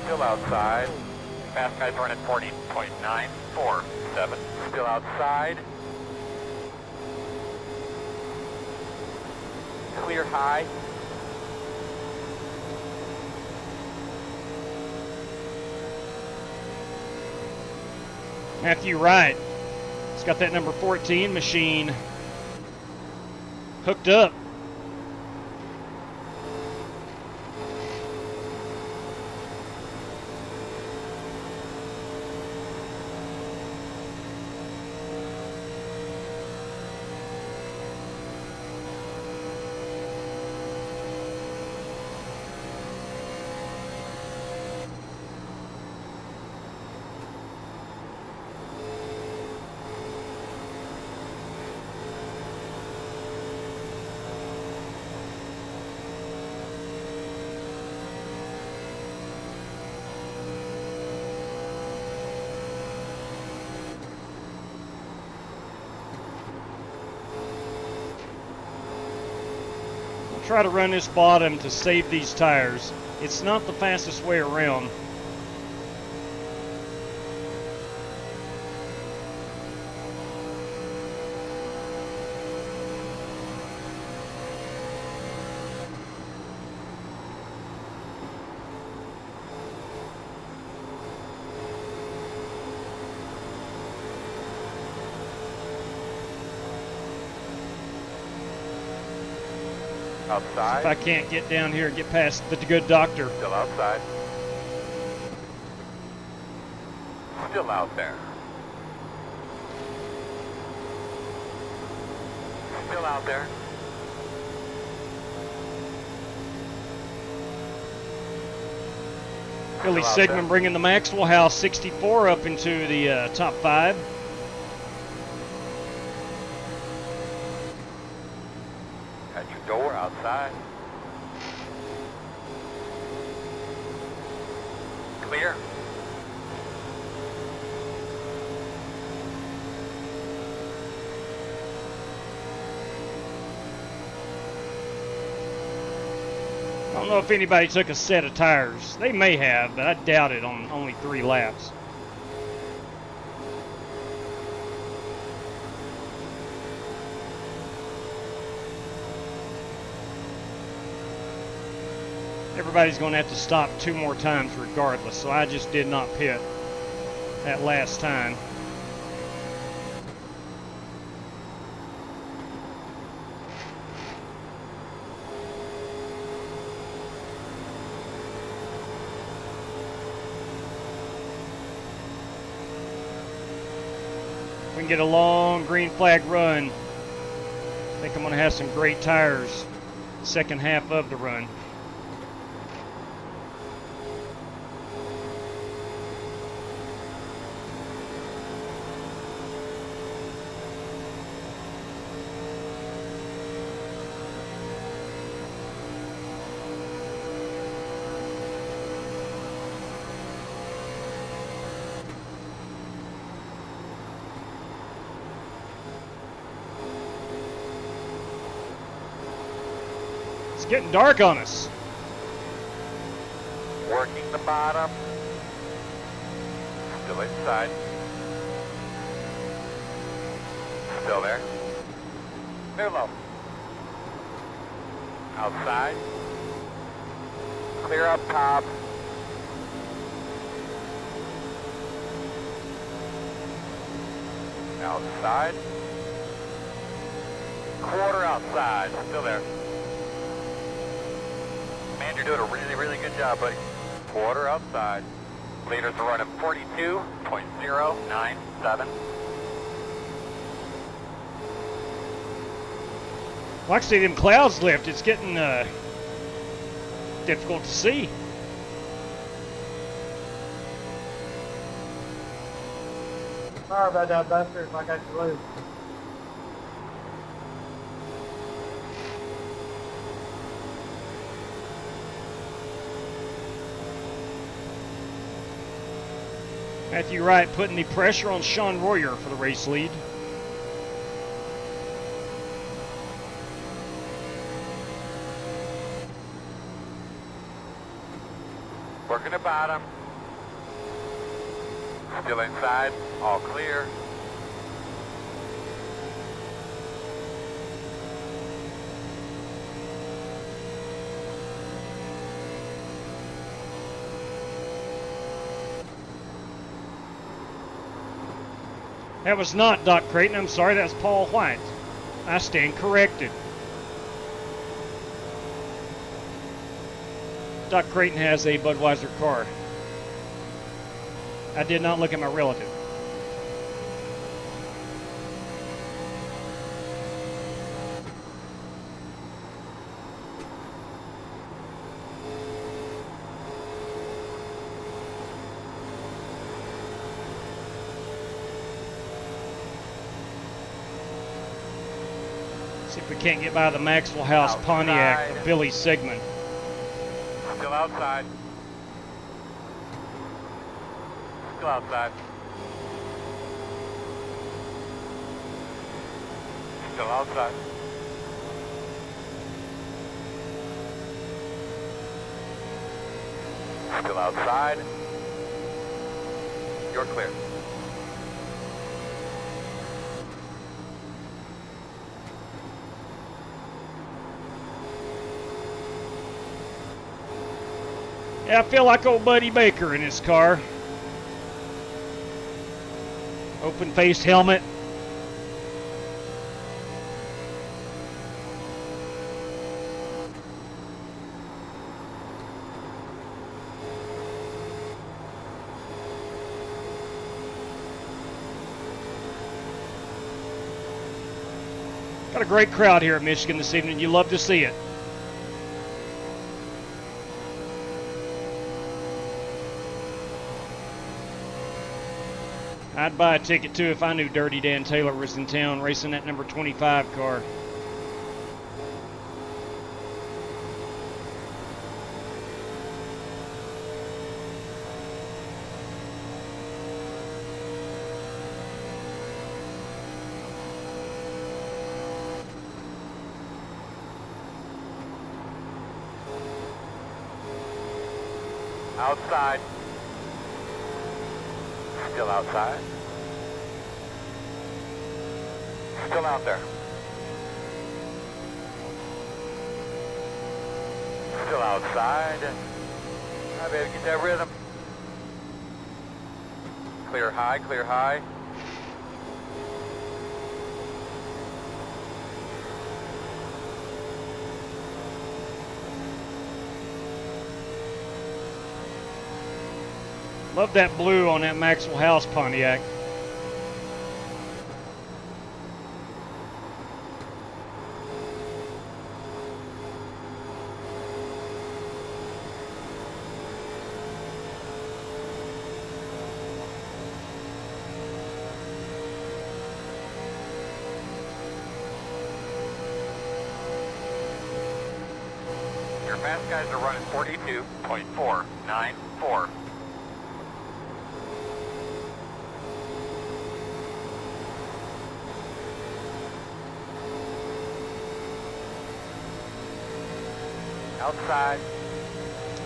[SPEAKER 3] Still outside. Fast guys running 14.947. Still outside. Clear high.
[SPEAKER 5] Matthew Wright. It's got that number 14 machine hooked up. Try to run this bottom to save these tires. It's not the fastest way around.
[SPEAKER 3] Outside.
[SPEAKER 5] If I can't get down here and get past the good doctor.
[SPEAKER 3] Still outside. Still out there. Still out there.
[SPEAKER 5] Billy
[SPEAKER 3] Still out
[SPEAKER 5] Sigmund
[SPEAKER 3] there.
[SPEAKER 5] bringing the Maxwell House 64 up into the top 5.
[SPEAKER 3] At your door outside. Clear.
[SPEAKER 5] I don't know if anybody took a set of tires. They may have, but I doubt it on only 3 laps. Everybody's going to have to stop 2 more times regardless, so I just did not pit that last time. We can get a long green flag run. I think I'm going to have some great tires the second half of the run. It's getting dark on us.
[SPEAKER 3] Working the bottom. Still inside. Still there. Clear low. Outside. Clear up top. Outside. Quarter outside. Still there. Man, you're doing a really, really good job, buddy. Quarter outside. Leaders are running 42.097.
[SPEAKER 5] Well, I see them clouds lift. It's getting difficult to see.
[SPEAKER 6] Sorry about that, Buster, if I got you loose.
[SPEAKER 5] Matthew Wright putting the pressure on Sean Royer for the race lead.
[SPEAKER 3] Working the bottom. Still inside. All clear.
[SPEAKER 5] That was not Doc Creighton. I'm sorry, that's Paul White. I stand corrected. Doc Creighton has a Budweiser car. I did not look at my relative. See if we can't get by the Maxwell House Pontiac of Billy Sigmund.
[SPEAKER 3] Still outside. Still outside. Still outside. Still outside. You're clear.
[SPEAKER 5] Yeah, I feel like old Buddy Baker in his car. Open-faced helmet. Got a great crowd here at Michigan this evening. You love to see it. I'd buy a ticket too if I knew Dirty Dan Taylor was in town racing that number 25 car.
[SPEAKER 3] Outside. Still outside. Still out there. Still outside. I better get that rhythm. Clear high, clear high.
[SPEAKER 5] Love that blue on that Maxwell House Pontiac.
[SPEAKER 3] Your fast guys are running 42.494. Outside.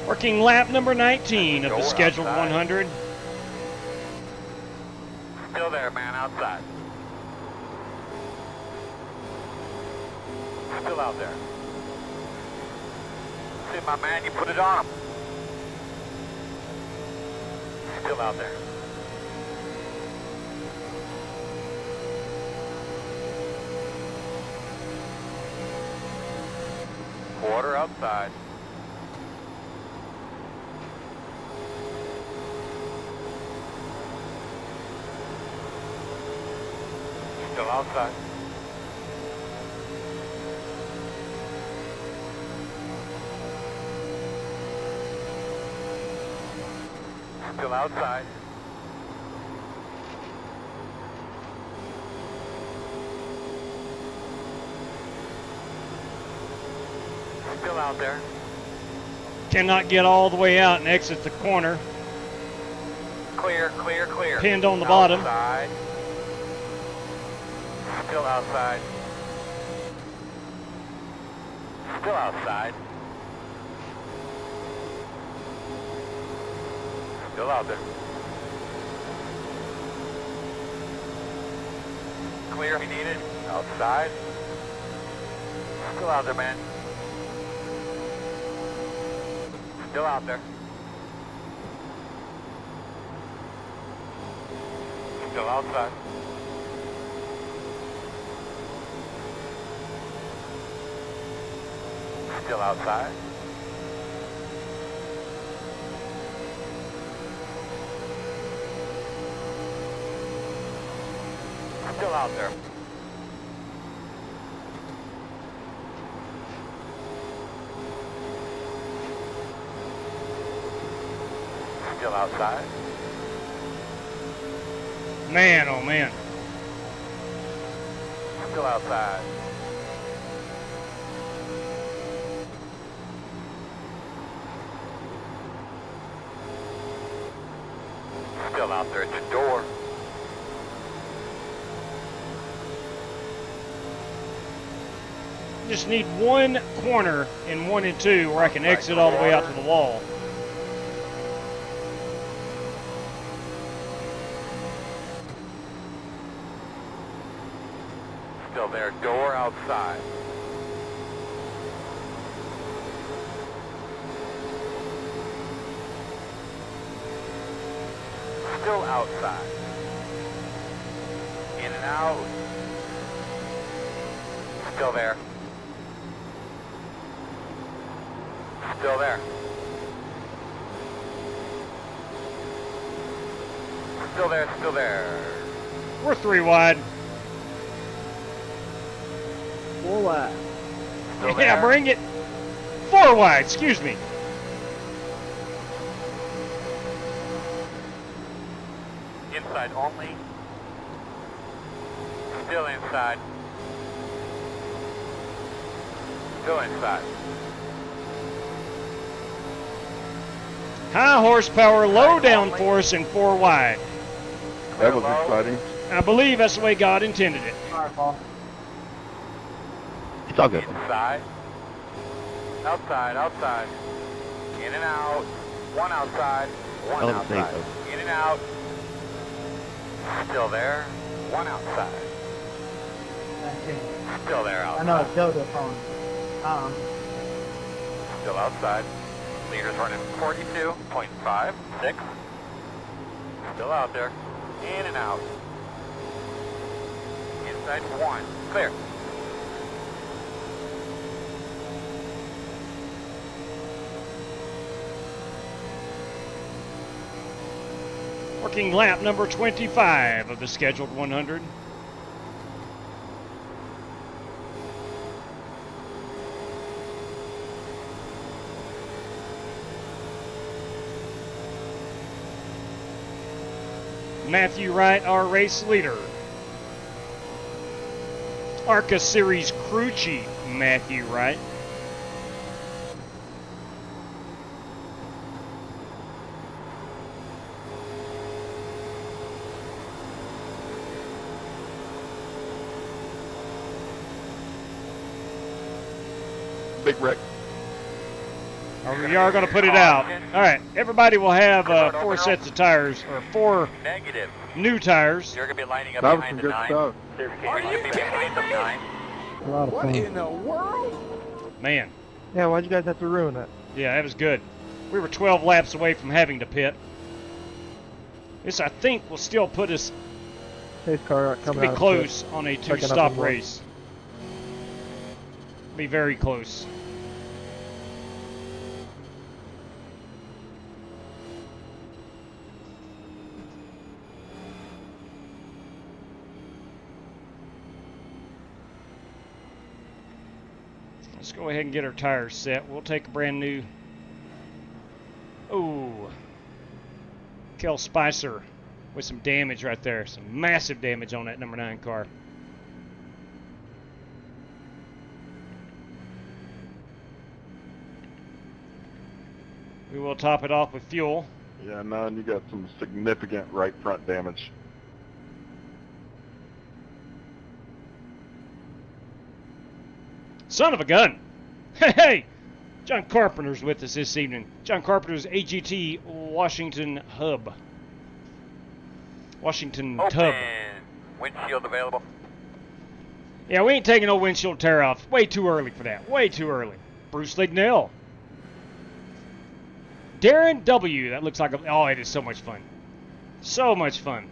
[SPEAKER 5] Working lap number 19 of the scheduled 100.
[SPEAKER 3] Still there, man, outside. Still out there. See, my man, you put it on him. Still out there. Quarter outside. Still outside. Still outside. Still out there.
[SPEAKER 5] Cannot get all the way out and exit the corner.
[SPEAKER 3] Clear, clear, clear.
[SPEAKER 5] Pinned on the bottom.
[SPEAKER 3] Outside. Still outside. Still outside. Still out there. Clear if you need it. Outside. Still out there, man. Still out there. Still outside. Still outside. Still out there. Still outside.
[SPEAKER 5] Man, oh man.
[SPEAKER 3] Still outside. Still out there at the door.
[SPEAKER 5] Just need one corner in 1 and 2 where I can exit all the way out to the wall.
[SPEAKER 3] Still there, door outside. Still outside. In and out. Still there. Still there. Still there, still there.
[SPEAKER 5] We're 3 wide.
[SPEAKER 6] 4 wide.
[SPEAKER 3] Still
[SPEAKER 5] Yeah,
[SPEAKER 3] there.
[SPEAKER 5] bring it. 4 wide, excuse me.
[SPEAKER 3] Inside only. Still inside. Still inside.
[SPEAKER 5] High horsepower, low downforce, and 4 wide.
[SPEAKER 7] That was
[SPEAKER 3] Hello?
[SPEAKER 7] exciting.
[SPEAKER 5] I believe that's the way God intended it.
[SPEAKER 6] Sorry, Paul.
[SPEAKER 7] It's all good.
[SPEAKER 3] Inside. Outside, outside. In and out. One outside. One
[SPEAKER 7] I love the
[SPEAKER 3] outside.
[SPEAKER 7] thing,
[SPEAKER 3] In and out. Still there. One outside. Still there
[SPEAKER 6] I know
[SPEAKER 3] outside.
[SPEAKER 6] it's Yoda phone.
[SPEAKER 3] Still outside. Leaders running 42.56. Still out there. In and out. Inside 1. Clear.
[SPEAKER 5] Working lap number 25 of the scheduled 100. Matthew Wright, our race leader. ARCA Series crew chief, Matthew Wright.
[SPEAKER 7] Big wreck.
[SPEAKER 5] We are going to put it out. All right, everybody will have 4 sets of tires, or 4
[SPEAKER 3] Negative.
[SPEAKER 5] new tires.
[SPEAKER 3] You're going to be lining up
[SPEAKER 7] That was
[SPEAKER 3] behind
[SPEAKER 7] some
[SPEAKER 3] the
[SPEAKER 7] good
[SPEAKER 3] 9.
[SPEAKER 7] stuff.
[SPEAKER 3] Are you behind the 9?
[SPEAKER 6] A lot of
[SPEAKER 8] What
[SPEAKER 6] fun.
[SPEAKER 8] in the world?
[SPEAKER 5] Man,
[SPEAKER 6] Yeah, why'd you guys have to ruin it?
[SPEAKER 5] yeah, that was good. We were 12 laps away from having to pit. This, I think, will still put us
[SPEAKER 6] Chase car coming
[SPEAKER 5] be
[SPEAKER 6] out of
[SPEAKER 5] close on a
[SPEAKER 6] Picking up
[SPEAKER 5] 2-stop
[SPEAKER 6] on one.
[SPEAKER 5] race. Be very close. Let's go ahead and get our tires set. We'll take a brand new. Ooh. Kel Spicer with some damage right there. Some massive damage on that number 9 car. We will top it off with fuel.
[SPEAKER 7] Yeah, man, you got some significant right front damage.
[SPEAKER 5] Son of a gun! Hey, hey! John Carpenter's with us this evening. John Carpenter's AGT Washington Hub. Washington
[SPEAKER 3] Open.
[SPEAKER 5] Tub.
[SPEAKER 3] Windshield available.
[SPEAKER 5] Yeah, we ain't taking no windshield tear off. Way too early for that. Way too early. Bruce Lignell. Darren W. That looks like a... Oh, it is so much fun. So much fun.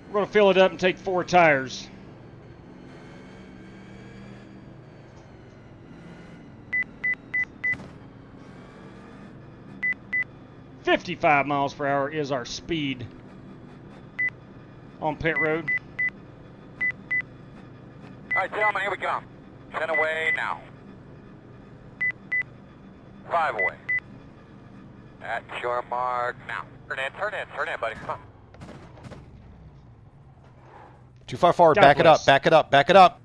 [SPEAKER 5] We're going to fill it up and take 4 tires. 55 miles per hour is our speed on pit road.
[SPEAKER 3] All right, gentlemen, here we go. 10 away now. 5 away. At your mark now. Turn in, buddy. Come on.
[SPEAKER 9] Too far forward.
[SPEAKER 5] God
[SPEAKER 9] Back it up.
[SPEAKER 5] bless.
[SPEAKER 9] Back it up. Back it up.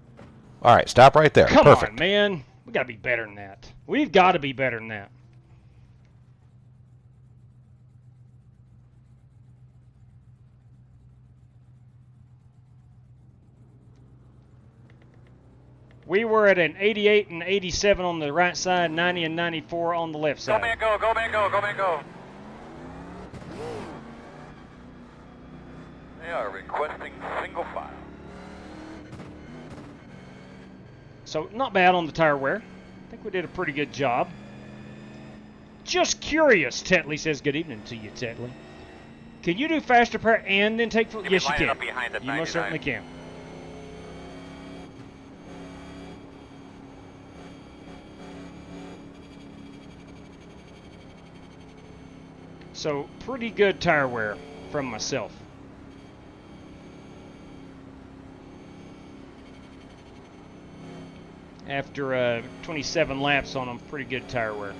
[SPEAKER 9] All right, stop right there.
[SPEAKER 5] Come
[SPEAKER 9] Perfect.
[SPEAKER 5] on, man. We got to be better than that. We've got to be better than that. We were at an 88 and 87 on the right side, 90 and 94 on the left side.
[SPEAKER 3] Go, man, go, go, man, go, go, man, go. They are requesting single file.
[SPEAKER 5] So not bad on the tire wear. I think we did a pretty good job. Just curious, Tetley says good evening to you, Tetley. Can you do faster repair and then take full? Yes, you can. You most certainly can. So pretty good tire wear from myself. After 27 laps on them, pretty good tire wear.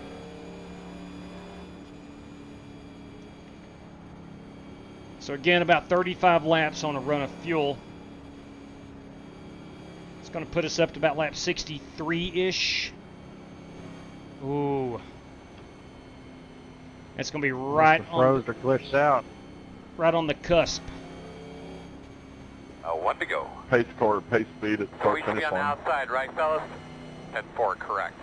[SPEAKER 5] So again, about 35 laps on a run of fuel. It's going to put us up to about lap 63-ish. Ooh. That's going to be right on
[SPEAKER 7] or glitched out.
[SPEAKER 5] right on the cusp.
[SPEAKER 3] 1 to go.
[SPEAKER 7] Pace car, pace speed at
[SPEAKER 3] So
[SPEAKER 7] start
[SPEAKER 3] we should be
[SPEAKER 7] finish
[SPEAKER 3] on the
[SPEAKER 7] line.
[SPEAKER 3] outside, right, fellas? 10-4, correct.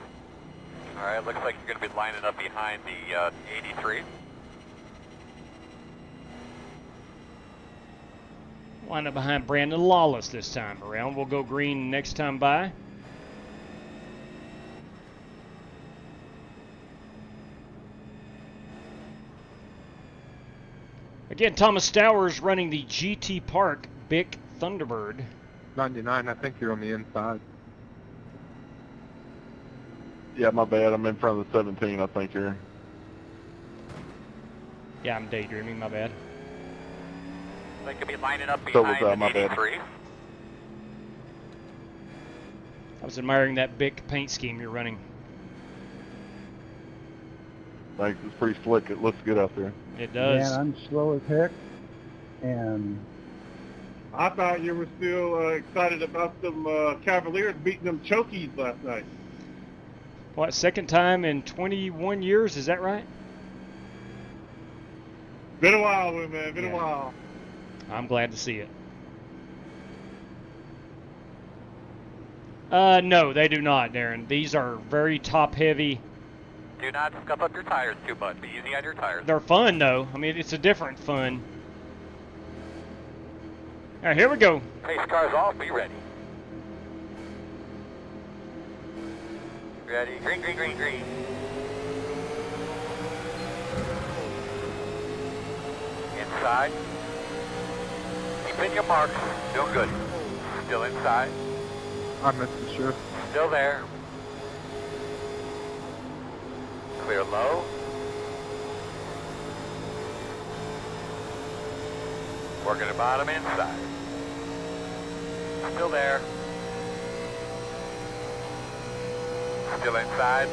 [SPEAKER 3] All right, looks like you're going to be lining up behind the 83.
[SPEAKER 5] Line up behind Brandon Lawless this time around. We'll go green next time by. Again, Thomas Stowers running the GT Park Bic Thunderbird.
[SPEAKER 7] 99, I think you're on the inside. Yeah, my bad. I'm in front of the 17, I think here.
[SPEAKER 5] Yeah, I'm daydreaming, my bad.
[SPEAKER 3] They could be lining up
[SPEAKER 7] So was
[SPEAKER 3] behind
[SPEAKER 7] my
[SPEAKER 3] the
[SPEAKER 7] bad.
[SPEAKER 3] 83.
[SPEAKER 5] I was admiring that Bic paint scheme you're running.
[SPEAKER 7] Thanks. It's pretty slick. It looks good out there.
[SPEAKER 5] It does.
[SPEAKER 6] Man, I'm slow as heck, and I thought you were still excited about them Cavaliers beating them Chokies last night.
[SPEAKER 5] What, second time in 21 years? Is that right?
[SPEAKER 6] Been a while, man. Been a while.
[SPEAKER 5] I'm glad to see it. No, they do not, Darren. These are very top-heavy.
[SPEAKER 3] Do not scuff up your tires too much. Be easy on your tires.
[SPEAKER 5] They're fun, though. I mean, it's a different fun. All right, here we go.
[SPEAKER 3] Pace cars off. Be ready. Ready. Green, green, green, green. Inside. Keep in your marks. Doing good. Still inside.
[SPEAKER 7] I missed the shift.
[SPEAKER 3] Still there. Clear low. Working the bottom inside. Still there. Still inside.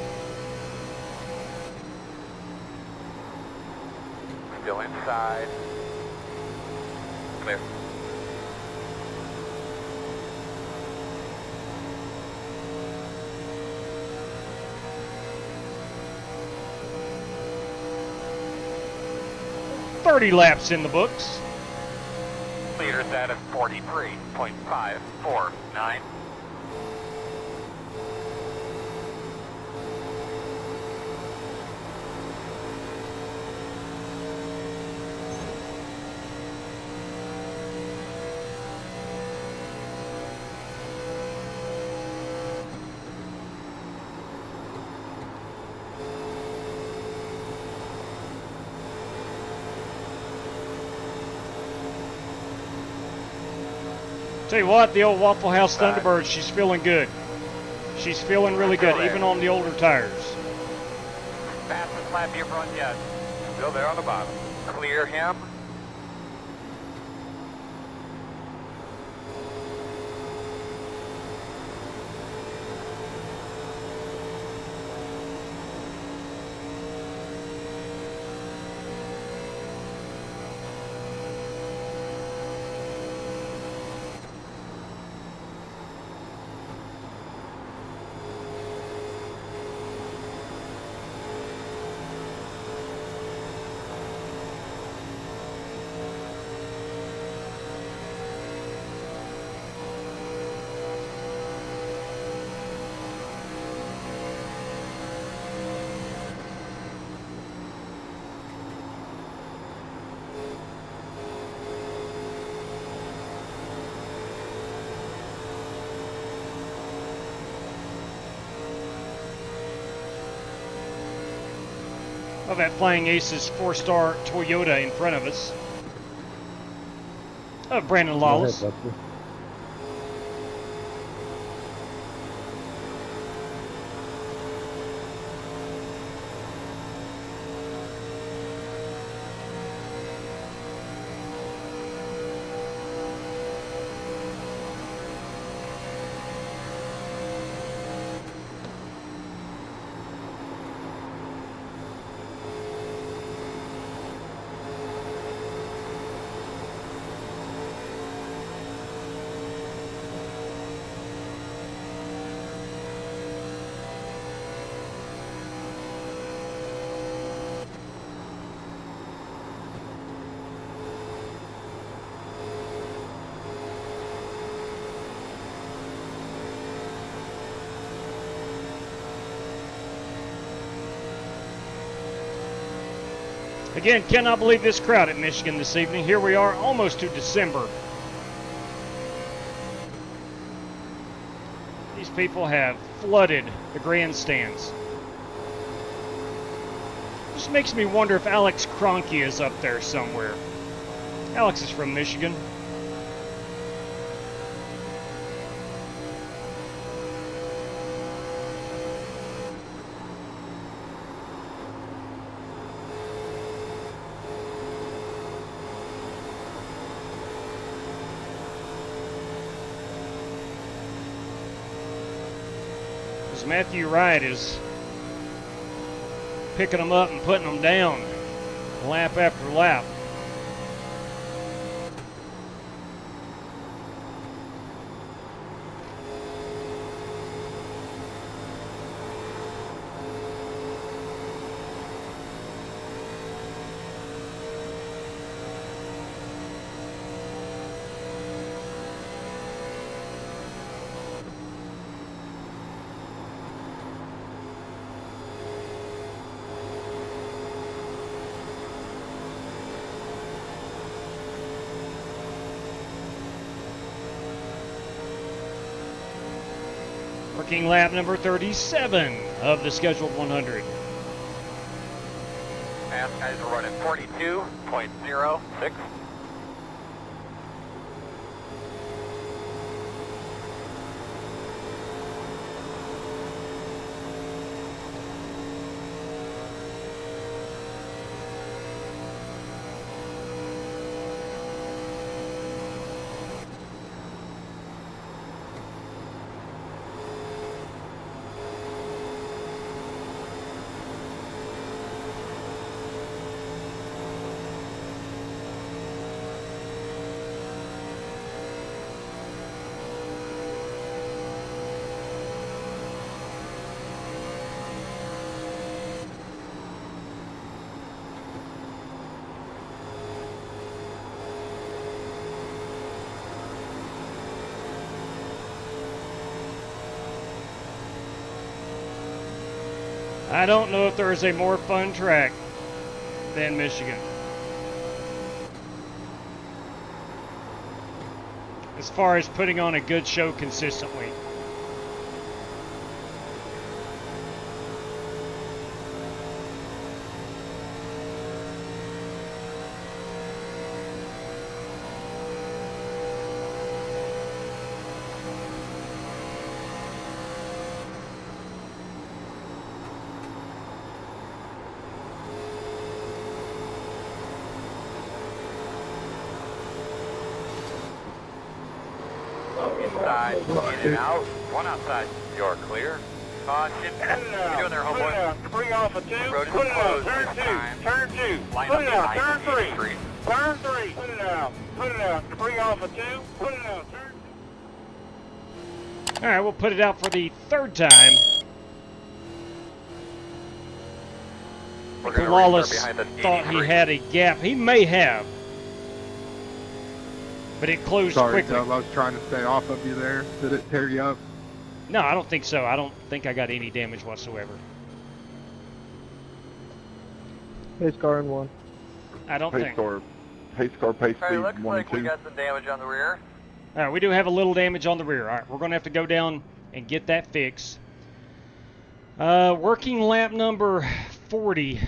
[SPEAKER 3] Still inside. Clear.
[SPEAKER 5] .30 laps in the books.
[SPEAKER 3] Leader's at 43.549.
[SPEAKER 5] Tell you what, the old Waffle House Thunderbird, she's feeling good. She's feeling really good, even on the older tires.
[SPEAKER 3] Fastest lap to your front yet. Still there on the bottom. Clear him.
[SPEAKER 5] Of that Flying Aces 4-star Toyota in front of us. Of Brandon Lawless.
[SPEAKER 6] Go ahead, Buster.
[SPEAKER 5] Again, cannot believe this crowd at Michigan this evening. Here we are, almost to December. These people have flooded the grandstands. Just makes me wonder if Alex Kroenke is up there somewhere. Alex is from Michigan. Matthew Wright is picking them up and putting them down lap after lap. Working lap number 37 of the scheduled 100.
[SPEAKER 3] Fast guys are running 42.06.
[SPEAKER 5] I don't know if there is a more fun track than Michigan. As far as putting on a good show consistently.
[SPEAKER 3] inside, in and out. One outside. You're clear. Caution. What are you doing there, homeboy?
[SPEAKER 6] Bring off a 2.
[SPEAKER 3] Road is
[SPEAKER 6] Put it out.
[SPEAKER 3] closed
[SPEAKER 6] Turn
[SPEAKER 3] this
[SPEAKER 6] 2.
[SPEAKER 3] time.
[SPEAKER 6] Turn 2.
[SPEAKER 3] Line
[SPEAKER 6] Put
[SPEAKER 3] up
[SPEAKER 6] it out.
[SPEAKER 3] behind
[SPEAKER 6] Turn
[SPEAKER 3] the
[SPEAKER 6] 3.
[SPEAKER 3] street.
[SPEAKER 6] Turn 3. Put it out. Put it out. Bring off a 2. Put it out. Turn 2.
[SPEAKER 5] All right, we'll put it out for the third time.
[SPEAKER 3] We're going to
[SPEAKER 5] Lawless
[SPEAKER 3] restart behind the
[SPEAKER 5] thought he
[SPEAKER 3] 83.
[SPEAKER 5] had a gap. He may have. But it closed quickly.
[SPEAKER 10] I was trying to stay off of you there. Did it tear you up?
[SPEAKER 5] No, I don't think so. I don't think I got any damage whatsoever.
[SPEAKER 6] Pace car in 1.
[SPEAKER 5] I don't
[SPEAKER 7] Pace
[SPEAKER 5] think.
[SPEAKER 7] car, pace speed
[SPEAKER 3] Alright, looks
[SPEAKER 7] 1
[SPEAKER 3] like
[SPEAKER 7] and 2.
[SPEAKER 3] we got some damage on the rear.
[SPEAKER 5] All right, we do have a little damage on the rear. All right, we're going to have to go down and get that fixed. Working lap number 40.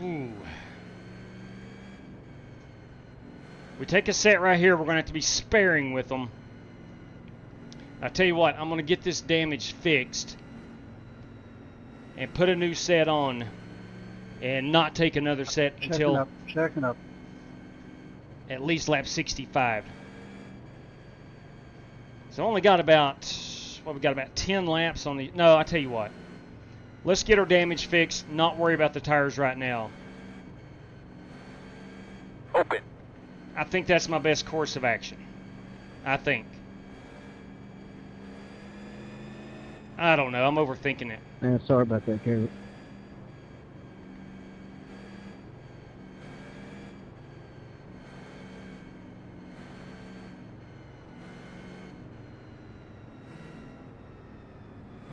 [SPEAKER 5] Ooh. We take a set right here. We're going to have to be sparing with them. I tell you what, I'm going to get this damage fixed and put a new set on and not take another set until
[SPEAKER 6] Checking up.
[SPEAKER 5] at least lap 65. So only got about, well, we got about 10 laps on the, no, I tell you what. Let's get our damage fixed, not worry about the tires right now.
[SPEAKER 3] Open.
[SPEAKER 5] I think that's my best course of action. I think. I don't know, I'm overthinking it.
[SPEAKER 6] Man, sorry about that, Caleb.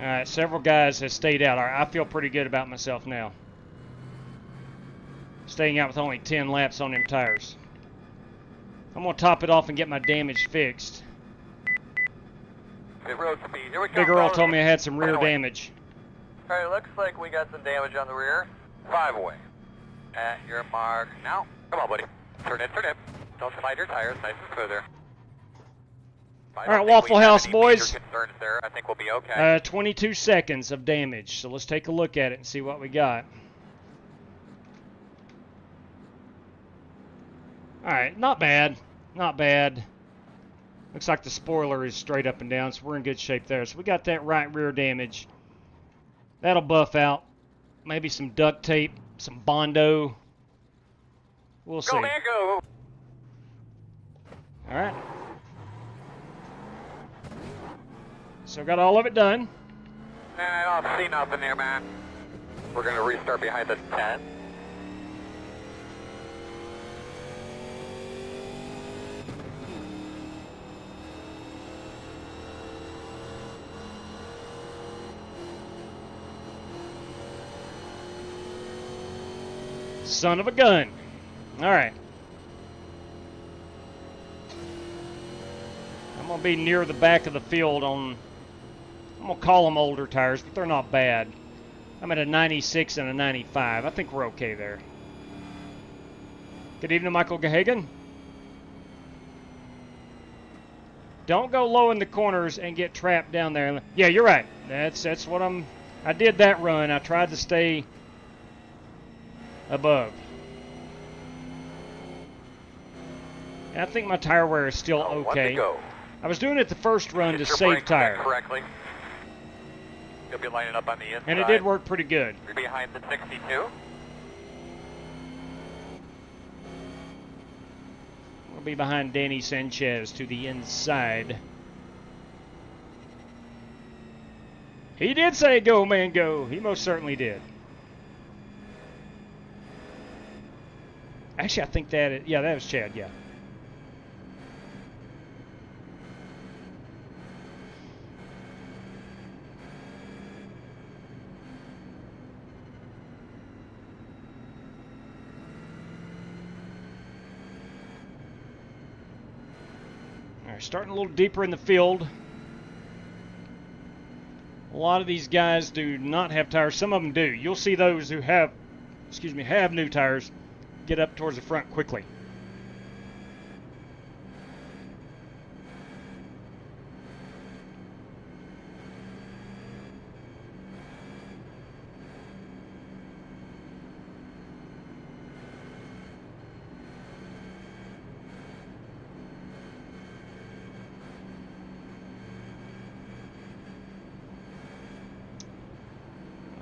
[SPEAKER 5] All right, several guys have stayed out. All right, I feel pretty good about myself now. Staying out with only 10 laps on them tires. I'm going to top it off and get my damage fixed.
[SPEAKER 3] Good road speed. Here we go.
[SPEAKER 5] Big Earl told me I had some rear damage.
[SPEAKER 3] Alright, looks like we got some damage on the rear. 5 away. At your mark. Now, come on, buddy. Turn it, turn it. Don't slide your tires. Nice and smooth there.
[SPEAKER 5] All right, Waffle House boys.
[SPEAKER 3] There. I think we'll be okay.
[SPEAKER 5] 22 seconds of damage. So let's take a look at it and see what we got. All right, not bad. Not bad. Looks like the spoiler is straight up and down, so we're in good shape there. So we got that right rear damage. That'll buff out. Maybe some duct tape, some Bondo. We'll see.
[SPEAKER 3] Go, man, go!
[SPEAKER 5] All right. So got all of it done.
[SPEAKER 3] I don't see nothing there, man. We're going to restart behind the 10.
[SPEAKER 5] Son of a gun. All right. I'm going to be near the back of the field on, I'm going to call them older tires, but they're not bad. I'm at a 96 and a 95. I think we're okay there. Good evening, Michael Gahagan. Don't go low in the corners and get trapped down there. Yeah, you're right. That's what I did that run. I tried to stay above. And I think my tire wear is still okay. I was doing it the first run to save tire.
[SPEAKER 3] Correctly. You'll be lining up on the inside.
[SPEAKER 5] And it did work pretty good.
[SPEAKER 3] You're behind the 62.
[SPEAKER 5] We'll be behind Danny Sanchez to the inside. He did say go, man, go. He most certainly did. Actually, I think that, yeah, that was Chad, yeah. All right, starting a little deeper in the field. A lot of these guys do not have tires. Some of them do. You'll see those who have, have new tires get up towards the front quickly.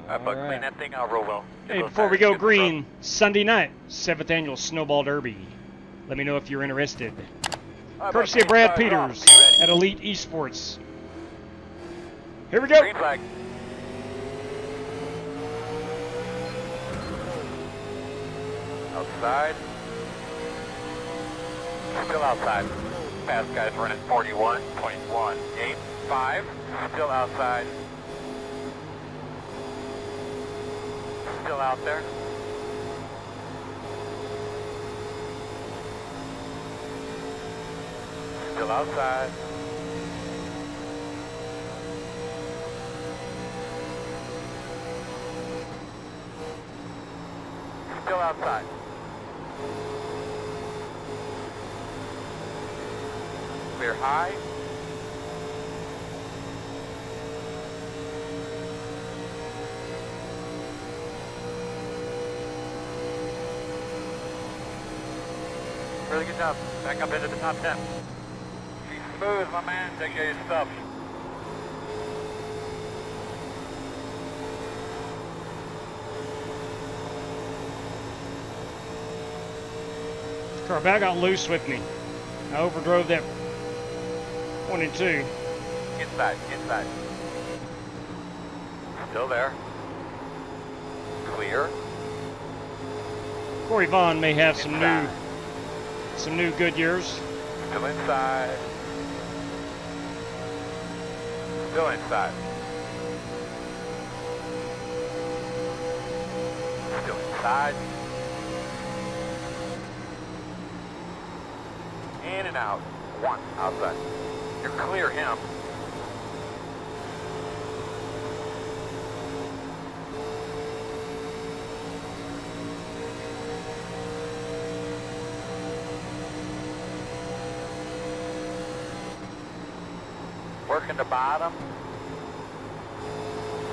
[SPEAKER 3] Alright, bud, clean that thing out real well. Get
[SPEAKER 5] Hey,
[SPEAKER 3] those
[SPEAKER 5] before we
[SPEAKER 3] tires,
[SPEAKER 5] go
[SPEAKER 3] get the
[SPEAKER 5] green, Sunday night, 7th Annual Snowball Derby. Let me know if you're interested.
[SPEAKER 3] Alright,
[SPEAKER 5] Courtesy
[SPEAKER 3] bud,
[SPEAKER 5] of Brad
[SPEAKER 3] clean tires
[SPEAKER 5] Peters
[SPEAKER 3] off. Be ready.
[SPEAKER 5] at Elite Esports. Here we go.
[SPEAKER 3] Green flag. Outside. Still outside. Fast guys running 41.185. Still outside. Still out there. Still outside. Still outside. Clear high. Really good job. Back up into the top 10. She's smooth, my man. Take care of your stuff.
[SPEAKER 5] Car back got loose with me. I overdrove that 22.
[SPEAKER 3] Inside, inside. Still there. Clear.
[SPEAKER 5] Corey Vaughn may have some
[SPEAKER 3] Inside.
[SPEAKER 5] new Goodyears.
[SPEAKER 3] Still inside. Still inside. Still inside. In and out. One outside. You're clear him. Working the bottom.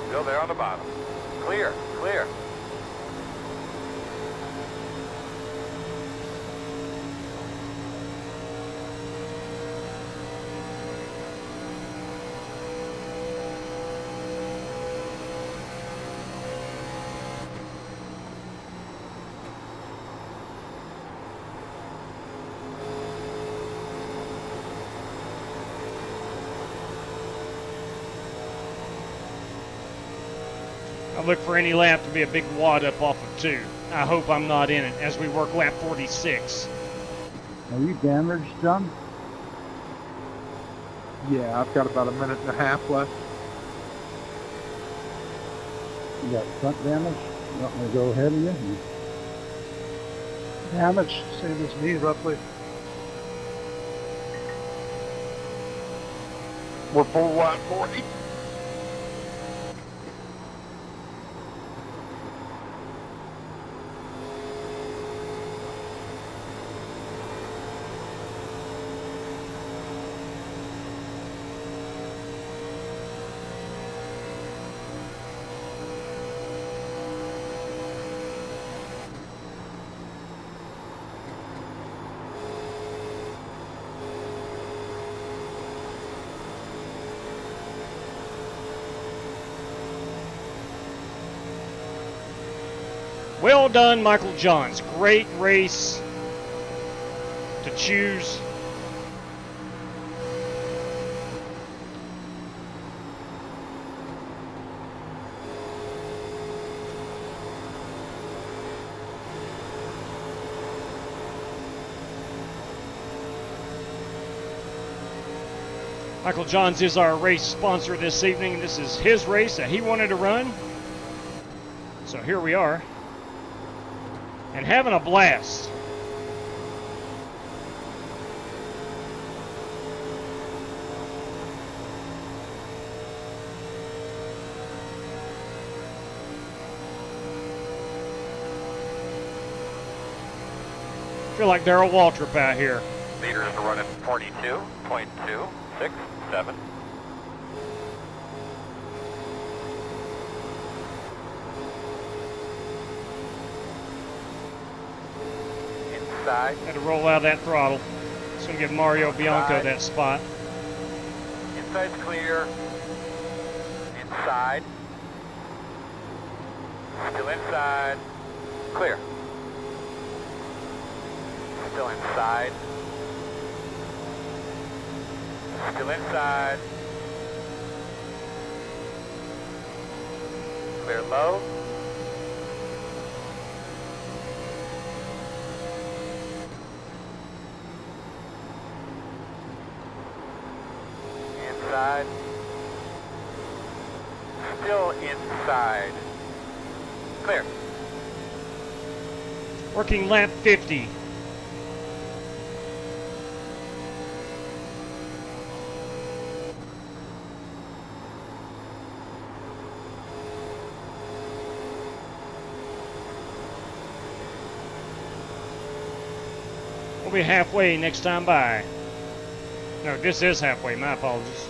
[SPEAKER 3] Still there on the bottom. Clear, clear.
[SPEAKER 5] I look for any lap to be a big wad up off of 2. I hope I'm not in it as we work lap 46.
[SPEAKER 6] Are you damaged, John?
[SPEAKER 10] Yeah, I've got about a minute and a half left.
[SPEAKER 6] You got front damage? You want me to go ahead of you? Damage, same as me, roughly.
[SPEAKER 7] We're full wide 40.
[SPEAKER 5] Well done, Michael Johns. Great race to choose. Michael Johns is our race sponsor this evening. This is his race that he wanted to run. So here we are. And having a blast. Feel like Darrell Waltrip out here.
[SPEAKER 3] Leaders are running 42.267. Inside.
[SPEAKER 5] Had to roll out that throttle. It's going to give Mario Bianco that spot.
[SPEAKER 3] Inside's clear. Inside. Still inside. Clear. Still inside. Still inside. Clear low. Inside. Still inside. Clear.
[SPEAKER 5] Working lap 50. We'll be halfway next time by. No, this is halfway. My apologies.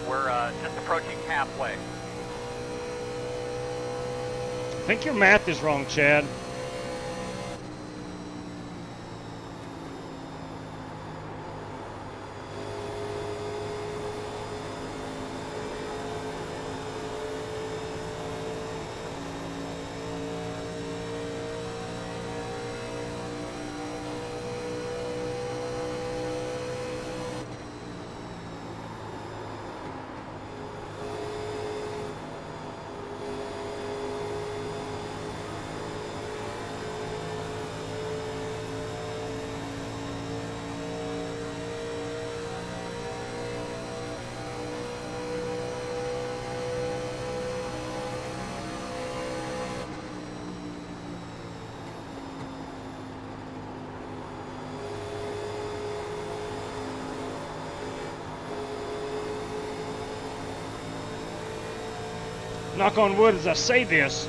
[SPEAKER 3] We're just approaching halfway.
[SPEAKER 5] I think your math is wrong, Chad. Knock on wood as I say this,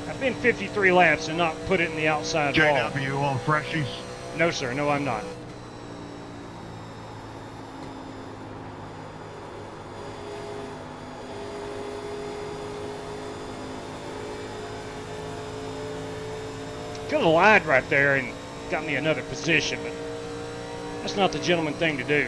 [SPEAKER 5] I've been 53 laps and not put it in the outside wall.
[SPEAKER 1] JW on freshies.
[SPEAKER 5] No, sir. No, I'm not. Could have lied right there and got me another position, but that's not the gentleman thing to do.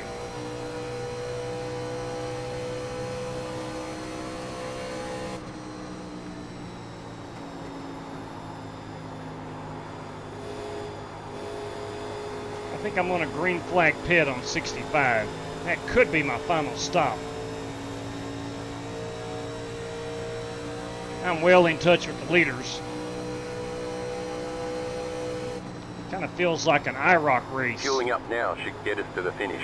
[SPEAKER 5] I think I'm on a green flag pit on 65. That could be my final stop. I'm well in touch with the leaders. Kind of feels like an IROC race.
[SPEAKER 3] Fueling up now should get us to the finish.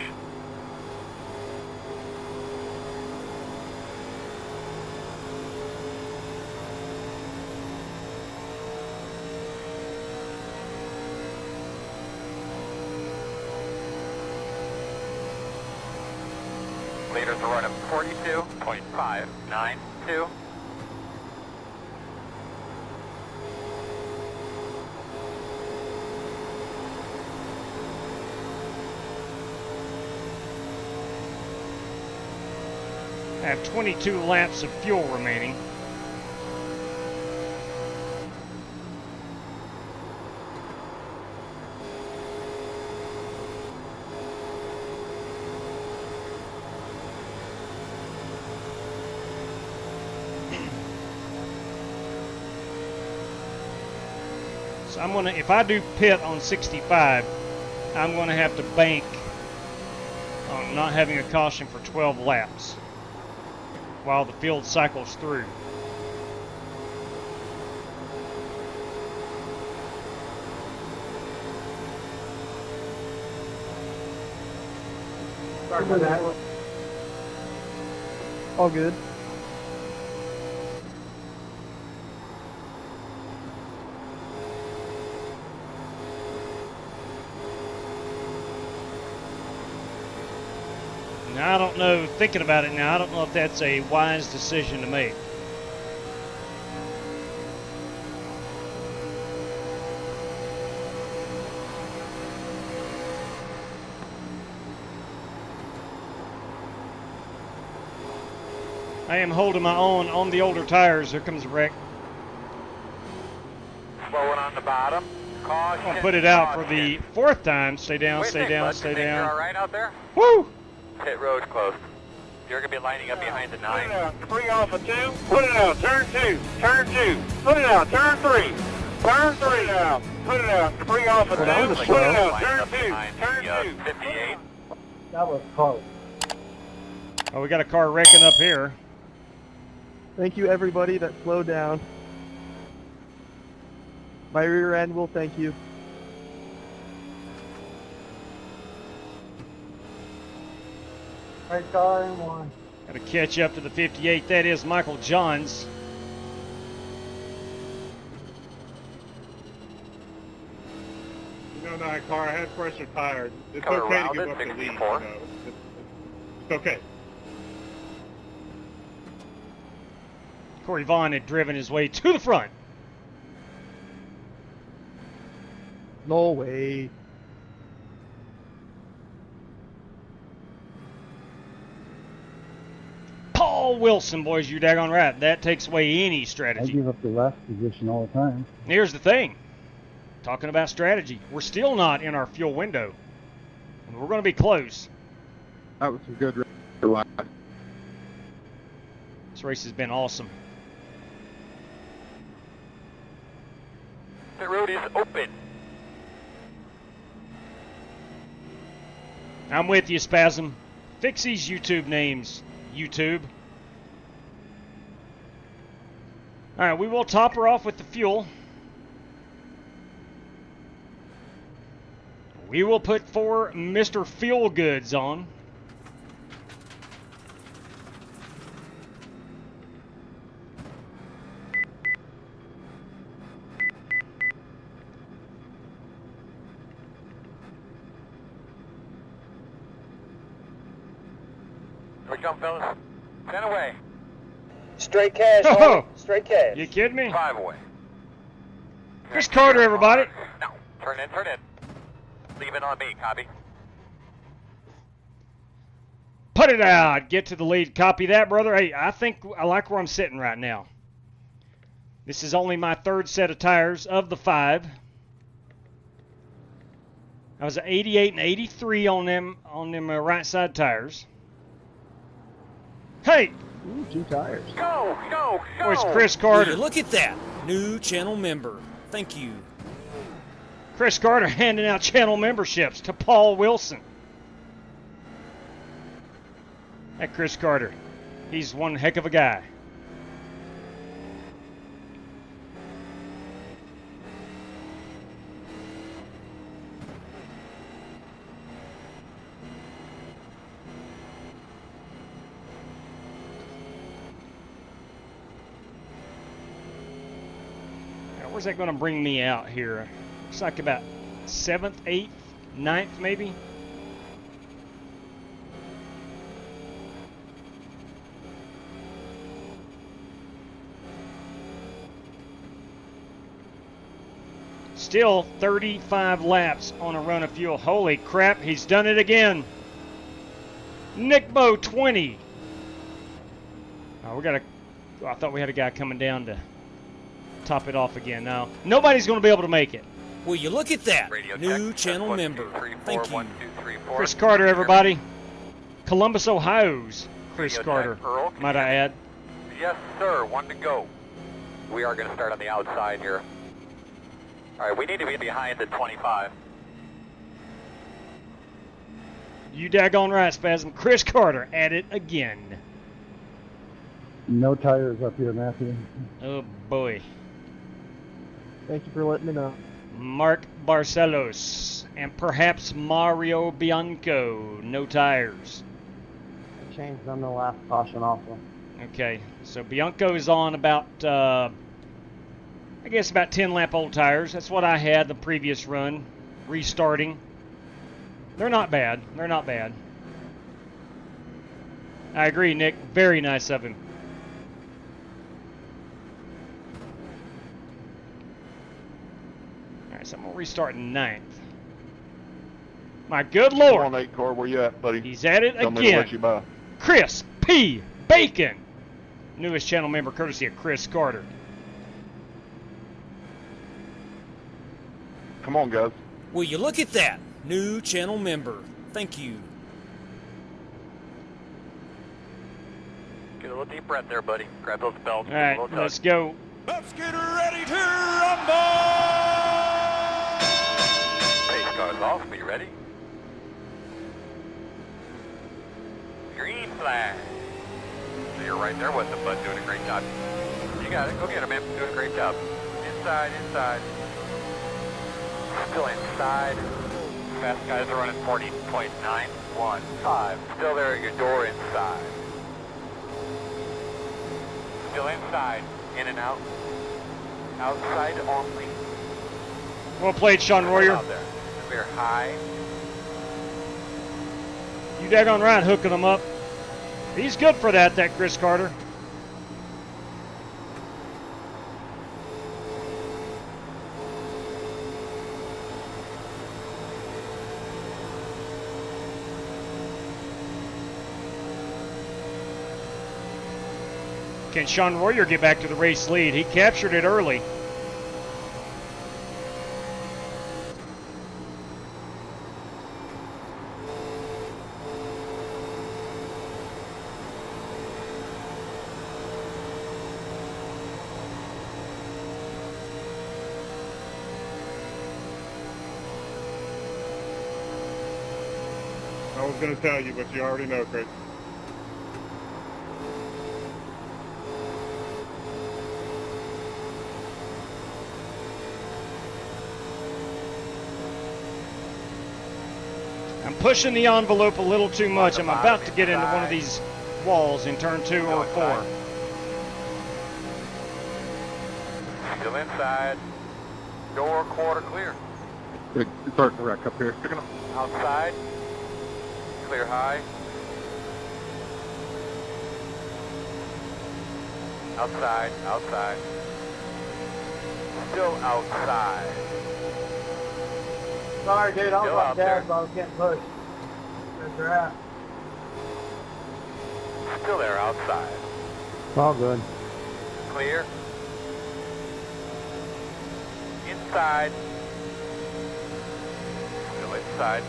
[SPEAKER 3] Leaders are running 42.592.
[SPEAKER 5] I have 22 laps of fuel remaining. So I'm gonna, if I do pit on 65, I'm gonna have to bank on not having a caution for 12 laps while the field cycles through.
[SPEAKER 10] Sorry for that. All good.
[SPEAKER 5] Now, I don't know, thinking about it now, I don't know if that's a wise decision to make. I am holding my own on the older tires. Here comes a wreck.
[SPEAKER 3] Slowing on the bottom. Caution.
[SPEAKER 5] I'll put it out for the fourth time. Stay down, stay down, stay
[SPEAKER 3] You're
[SPEAKER 5] down.
[SPEAKER 3] all right out there?
[SPEAKER 5] Woo!
[SPEAKER 3] Pit road close. You're going to be lining up behind the 9.
[SPEAKER 6] Put it out. 3 off of 2. Put it out. Turn 2. Turn 2. Put it out. Turn 3. Turn 3 out. Put it out. 3 off of 2. Put it out. Turn 2. Turn 2.
[SPEAKER 3] 58.
[SPEAKER 10] That was close.
[SPEAKER 5] Oh, we got a car wrecking up here.
[SPEAKER 11] Thank you, everybody that slowed down. My rear end will thank you.
[SPEAKER 10] Right car in one.
[SPEAKER 5] Got to catch up to the 58. That is Michael Johns.
[SPEAKER 6] No, car. I had fresher tires. It's
[SPEAKER 3] Color
[SPEAKER 6] okay to
[SPEAKER 3] rounded,
[SPEAKER 6] give up the lead.
[SPEAKER 3] 64.
[SPEAKER 6] It's okay.
[SPEAKER 5] Corey Vaughn had driven his way to the front.
[SPEAKER 11] No way.
[SPEAKER 5] Paul Wilson, boys, you're daggone right. That takes away any
[SPEAKER 10] I
[SPEAKER 5] strategy.
[SPEAKER 10] give up the last position all the time.
[SPEAKER 5] Here's the thing. Talking about strategy. We're still not in our fuel window. And we're going to be close.
[SPEAKER 10] That was a good race.
[SPEAKER 5] This race has been awesome.
[SPEAKER 3] The road is open.
[SPEAKER 5] I'm with you, Spasm. Fix these YouTube names, YouTube. All right, we will top her off with the fuel. We will put 4 Mr. Feel Goods on.
[SPEAKER 3] Here we come, fellas. 10 away.
[SPEAKER 11] Straight cash,
[SPEAKER 5] Oh,
[SPEAKER 11] straight cash.
[SPEAKER 5] you kidding me?
[SPEAKER 3] 5 away.
[SPEAKER 5] Chris Carter, everybody.
[SPEAKER 3] No. Turn in, turn in. Leave it on me, copy.
[SPEAKER 5] Put it out. Get to the lead. Copy that, brother. Hey, I think I like where I'm sitting right now. This is only my 3rd set of tires of the 5. I was at 88 and 83 on them right side tires. Hey,
[SPEAKER 11] Ooh, 2 tires.
[SPEAKER 3] Go, go, go!
[SPEAKER 5] where's Chris Carter?
[SPEAKER 2] Look at that. New channel member. Thank you.
[SPEAKER 5] Chris Carter handing out channel memberships to Paul Wilson. That Chris Carter, he's one heck of a guy. Now, where's that going to bring me out here? Looks like about 7th, 8th, 9th maybe. Still 35 laps on a run of fuel. Holy crap, he's done it again. Nick Bo 20. Oh, I thought we had a guy coming down to top it off again. Now, nobody's going to be able to make it.
[SPEAKER 2] Will you look at that?
[SPEAKER 3] Radio
[SPEAKER 2] New
[SPEAKER 3] check.
[SPEAKER 2] channel
[SPEAKER 3] One,
[SPEAKER 2] member.
[SPEAKER 3] two, three, four,
[SPEAKER 2] Thank you.
[SPEAKER 3] 1, 2, 3, 4.
[SPEAKER 5] Chris Carter, everybody. Columbus, Ohio's Chris
[SPEAKER 3] Radio
[SPEAKER 5] Carter,
[SPEAKER 3] check. Earl, can
[SPEAKER 5] might
[SPEAKER 3] you
[SPEAKER 5] I
[SPEAKER 3] hear
[SPEAKER 5] add.
[SPEAKER 3] me? Yes, sir. 1 to go. We are going to start on the outside here. All right, we need to be behind the 25.
[SPEAKER 5] You daggone right, Spasm. Chris Carter at it again.
[SPEAKER 10] No tires up here, Matthew.
[SPEAKER 5] Oh, boy.
[SPEAKER 11] Thank you for letting me know.
[SPEAKER 5] Mark Barcelos and perhaps Mario Bianco. No tires.
[SPEAKER 11] I changed on the last caution also.
[SPEAKER 5] Okay, so Bianco is on about, I guess about 10 lap old tires. That's what I had the previous run, restarting. They're not bad. They're not bad. I agree, Nick. Very nice of him. All right, so I'm going to restart in 9th. My good
[SPEAKER 7] Come
[SPEAKER 5] Lord.
[SPEAKER 7] on, 8 car, where you at, buddy?
[SPEAKER 5] He's at it
[SPEAKER 7] Tell me to let
[SPEAKER 5] again.
[SPEAKER 7] you by.
[SPEAKER 5] Chris P. Bacon. Newest channel member courtesy of Chris Carter.
[SPEAKER 7] Come on, guys.
[SPEAKER 2] Will you look at that? New channel member. Thank you.
[SPEAKER 3] Get a little deep breath there, buddy. Grab those belts.
[SPEAKER 5] All right, let's go.
[SPEAKER 1] Let's get ready to rumble!
[SPEAKER 3] Pace cars off. Be ready. Green flag. So you're right there with them, bud. Doing a great job. You got it. Go get him, man. Doing a great job. Inside, inside. Still inside. Fast guys are running 40.915. Still there at your door inside. Still inside. In and out. Outside only.
[SPEAKER 5] Well played, Sean Royer.
[SPEAKER 3] Out there. Clear high.
[SPEAKER 5] You daggone right hooking him up. He's good for that Chris Carter. Can Sean Royer get back to the race lead? He captured it early.
[SPEAKER 10] I was going to tell you, but you already know, Chris.
[SPEAKER 5] I'm pushing the envelope a little too much. I'm about to get into one of these walls in turn 2 or 4.
[SPEAKER 3] Still inside. Door quarter clear.
[SPEAKER 10] It's starting to wreck up here.
[SPEAKER 3] Outside. Clear high. Outside, outside. Still outside.
[SPEAKER 11] Sorry, dude. I was
[SPEAKER 3] Still
[SPEAKER 11] on
[SPEAKER 3] out there.
[SPEAKER 11] gas, but I was getting pushed. Where's your at?
[SPEAKER 3] Still there outside.
[SPEAKER 10] All good.
[SPEAKER 3] Clear. Inside. Still inside.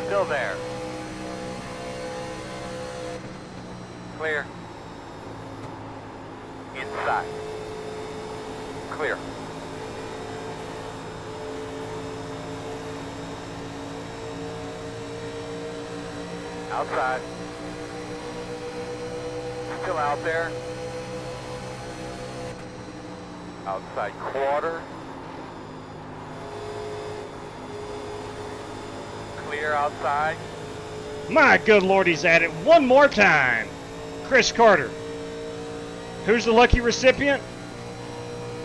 [SPEAKER 3] Still there. Clear. Inside. Clear. Outside. Still out there. Outside quarter. Clear outside.
[SPEAKER 5] My good Lord, he's at it one more time. Chris Carter. Who's the lucky recipient?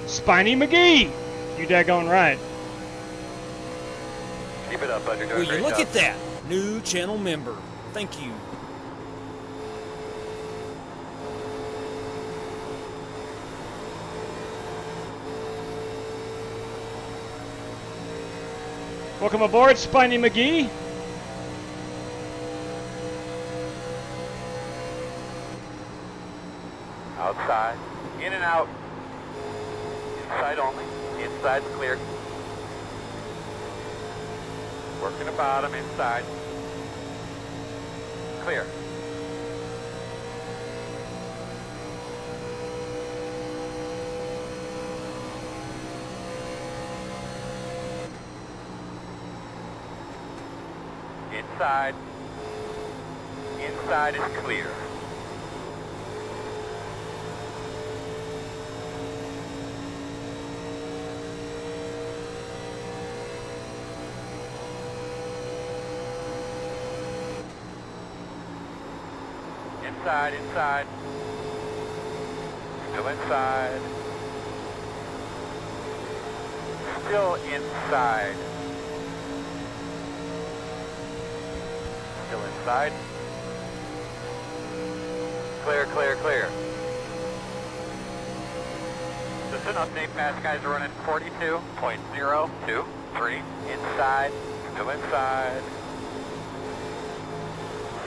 [SPEAKER 5] Spiny McGee. You daggone right.
[SPEAKER 3] Keep it up, bud. You're doing
[SPEAKER 2] Will
[SPEAKER 3] a great
[SPEAKER 2] you look
[SPEAKER 3] job.
[SPEAKER 2] at that? New channel member. Thank you.
[SPEAKER 5] Welcome aboard, Spiny McGee.
[SPEAKER 3] Outside. In and out. Inside only. Inside's clear. Working the bottom, inside. Clear. Inside. Inside is clear. Inside, inside. Still inside. Still inside. Still inside. Clear, clear, clear. Just an update, fast guys are running 42.023. Inside, still inside.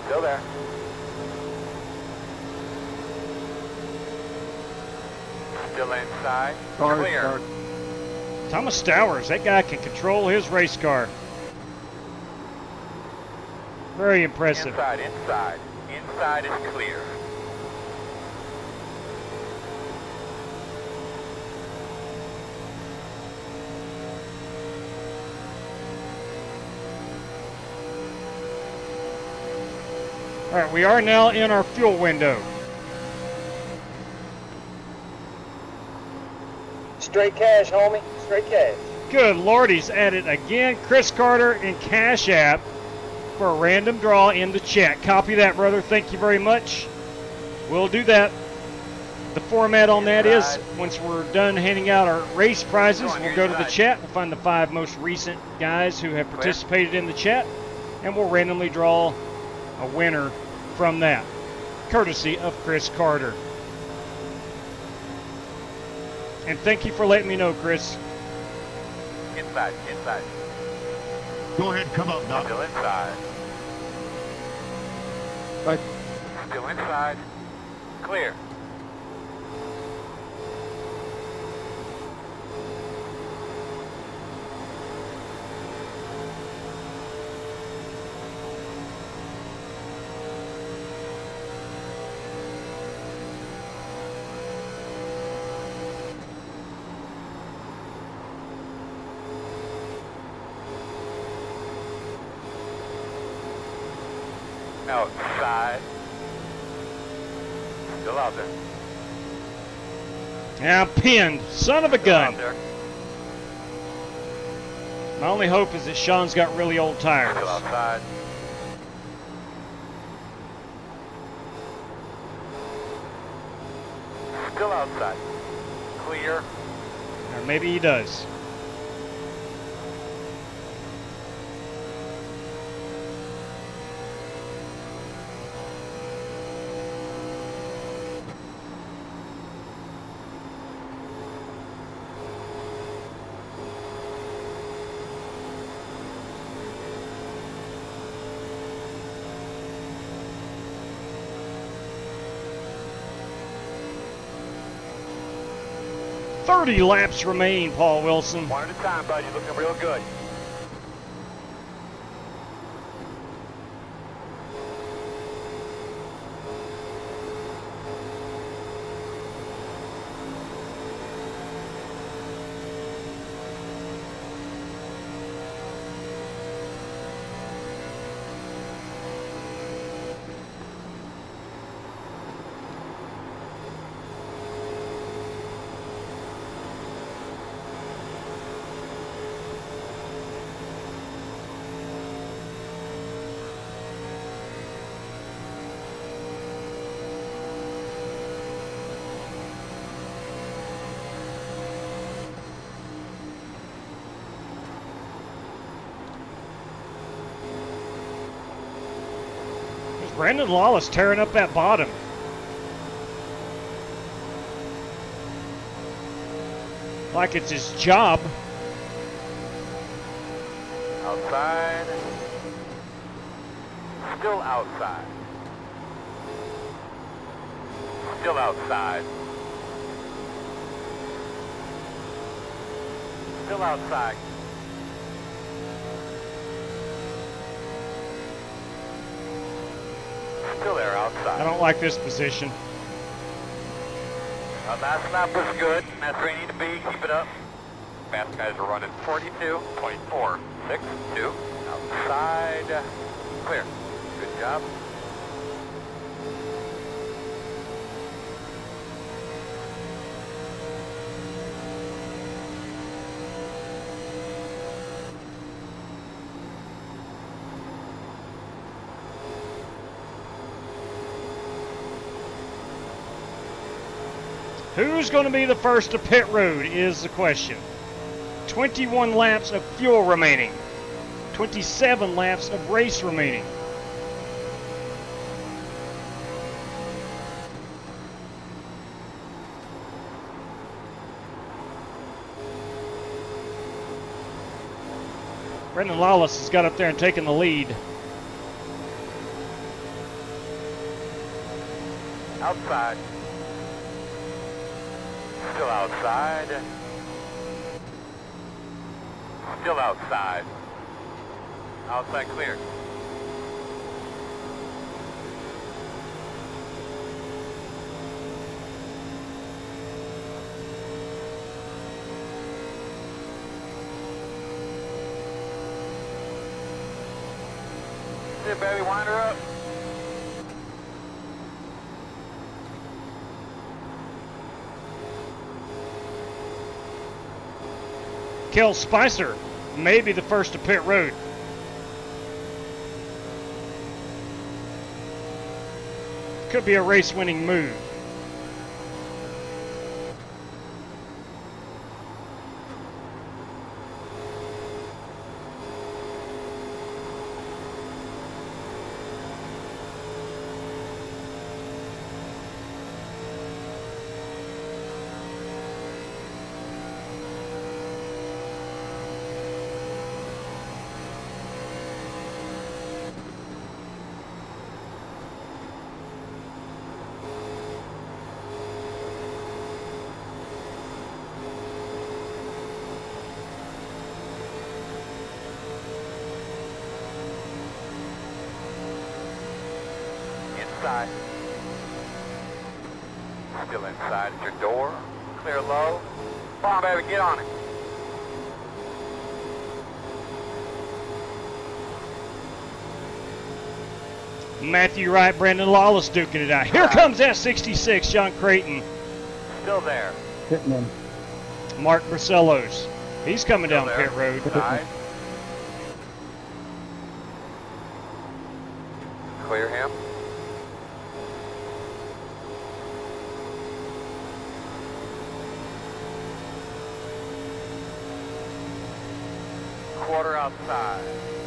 [SPEAKER 3] Still there. Still inside. Clear.
[SPEAKER 5] Thomas Stowers, that guy can control his race car. Very impressive.
[SPEAKER 3] Inside, inside. Inside is clear.
[SPEAKER 5] All right, we are now in our fuel window.
[SPEAKER 4] Straight cash, homie. Straight cash.
[SPEAKER 5] Good Lord, he's at it again. Chris Carter and CashApp for a random draw in the chat. Copy that, brother. Thank you very much. We'll do that. The format on that is, once we're done handing out our race prizes, we'll go to the chat. We'll find the 5 most recent guys who have participated in the chat, and we'll randomly draw a winner from that, courtesy of Chris Carter. And thank you for letting me know, Chris.
[SPEAKER 3] Inside, inside.
[SPEAKER 1] Go ahead, come up, Doc.
[SPEAKER 3] Still inside.
[SPEAKER 8] Right.
[SPEAKER 3] Still inside. Clear. Outside. Still out there.
[SPEAKER 5] Now pinned. Son of a gun.
[SPEAKER 3] Still out there.
[SPEAKER 5] My only hope is that Sean's got really old tires.
[SPEAKER 3] Still outside. Still outside. Clear.
[SPEAKER 5] Or maybe he does. .30 laps remain, Paul Wilson.
[SPEAKER 3] One at a time, bud. You're looking real good.
[SPEAKER 5] Brandon Lawless tearing up that bottom. Like it's his job.
[SPEAKER 3] Outside. Still outside. Still outside. Still outside. Still there outside.
[SPEAKER 5] I don't like this position.
[SPEAKER 3] Last lap was good. That's where you need to be. Keep it up. Fast guys are running 42.462. Outside. Clear. Good job.
[SPEAKER 5] Who's going to be the first to pit road is the question. 21 laps of fuel remaining. 27 laps of race remaining. Brendan Lawless has got up there and taken the lead.
[SPEAKER 3] Outside. Still outside. Still outside. Outside clear. Sit, baby, wind her up.
[SPEAKER 5] Kel Spicer may be the first to pit road. Could be a race-winning move.
[SPEAKER 3] Inside. Still inside at your door. Clear low. Come on, baby, get on it.
[SPEAKER 5] Matthew Wright, Brandon Lawless duking it out. Here comes that 66, John Creighton.
[SPEAKER 3] Still there.
[SPEAKER 11] Hitman.
[SPEAKER 5] Mark Barcelos. He's coming
[SPEAKER 3] Still
[SPEAKER 5] down
[SPEAKER 3] there.
[SPEAKER 5] pit road.
[SPEAKER 3] Side. Clear him. Quarter outside.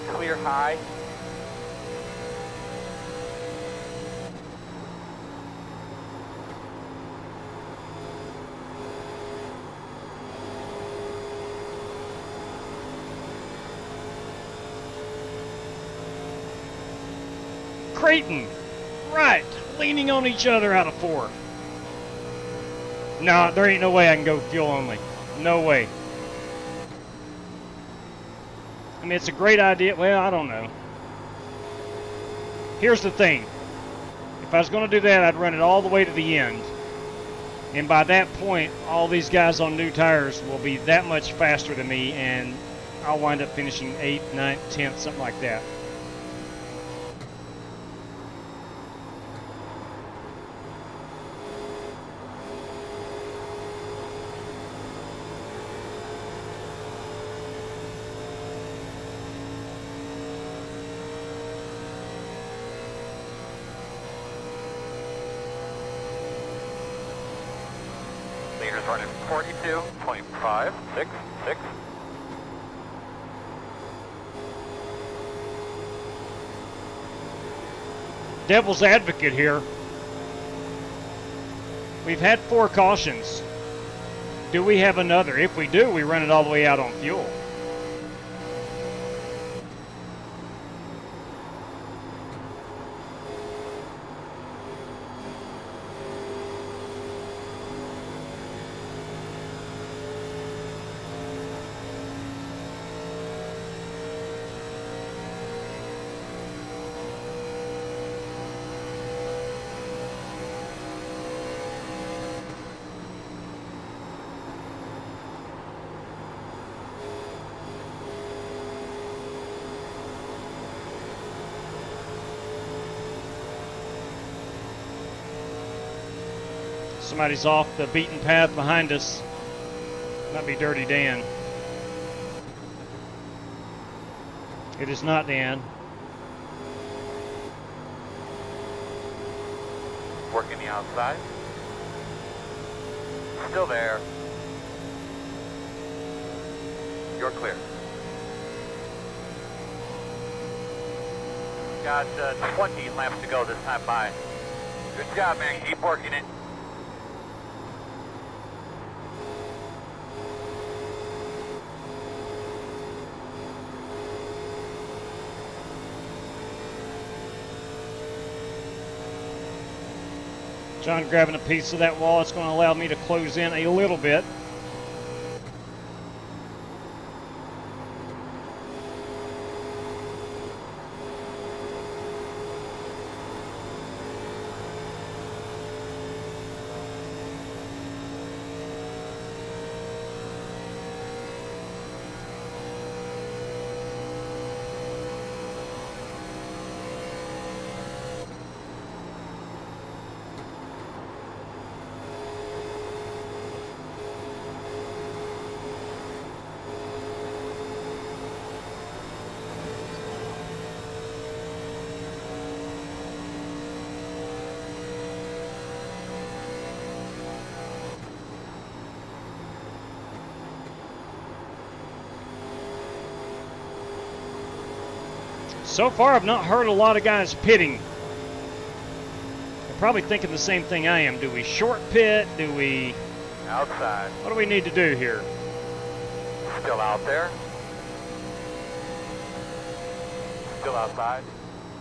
[SPEAKER 3] Clear high.
[SPEAKER 5] Creighton, right, leaning on each other out of 4. No, there ain't no way I can go fuel only. No way. I mean, it's a great idea. Well, I don't know. Here's the thing. If I was going to do that, I'd run it all the way to the end. And by that point, all these guys on new tires will be that much faster than me, and I'll wind up finishing 8th, 9th, 10th, something like that.
[SPEAKER 3] Leaders running 42.566.
[SPEAKER 5] Devil's advocate here. We've had 4 cautions. Do we have another? If we do, we run it all the way out on fuel. Somebody's off the beaten path behind us. Might be Dirty Dan. It is not Dan.
[SPEAKER 3] Working the outside. Still there. You're clear. Got 20 laps to go this time by. Good job, man. Keep working it.
[SPEAKER 5] John grabbing a piece of that wall. It's going to allow me to close in a little bit. So far, I've not heard a lot of guys pitting. They're probably thinking the same thing I am. Do we short pit? Do we...
[SPEAKER 3] Outside.
[SPEAKER 5] What do we need to do here?
[SPEAKER 3] Still out there. Still outside.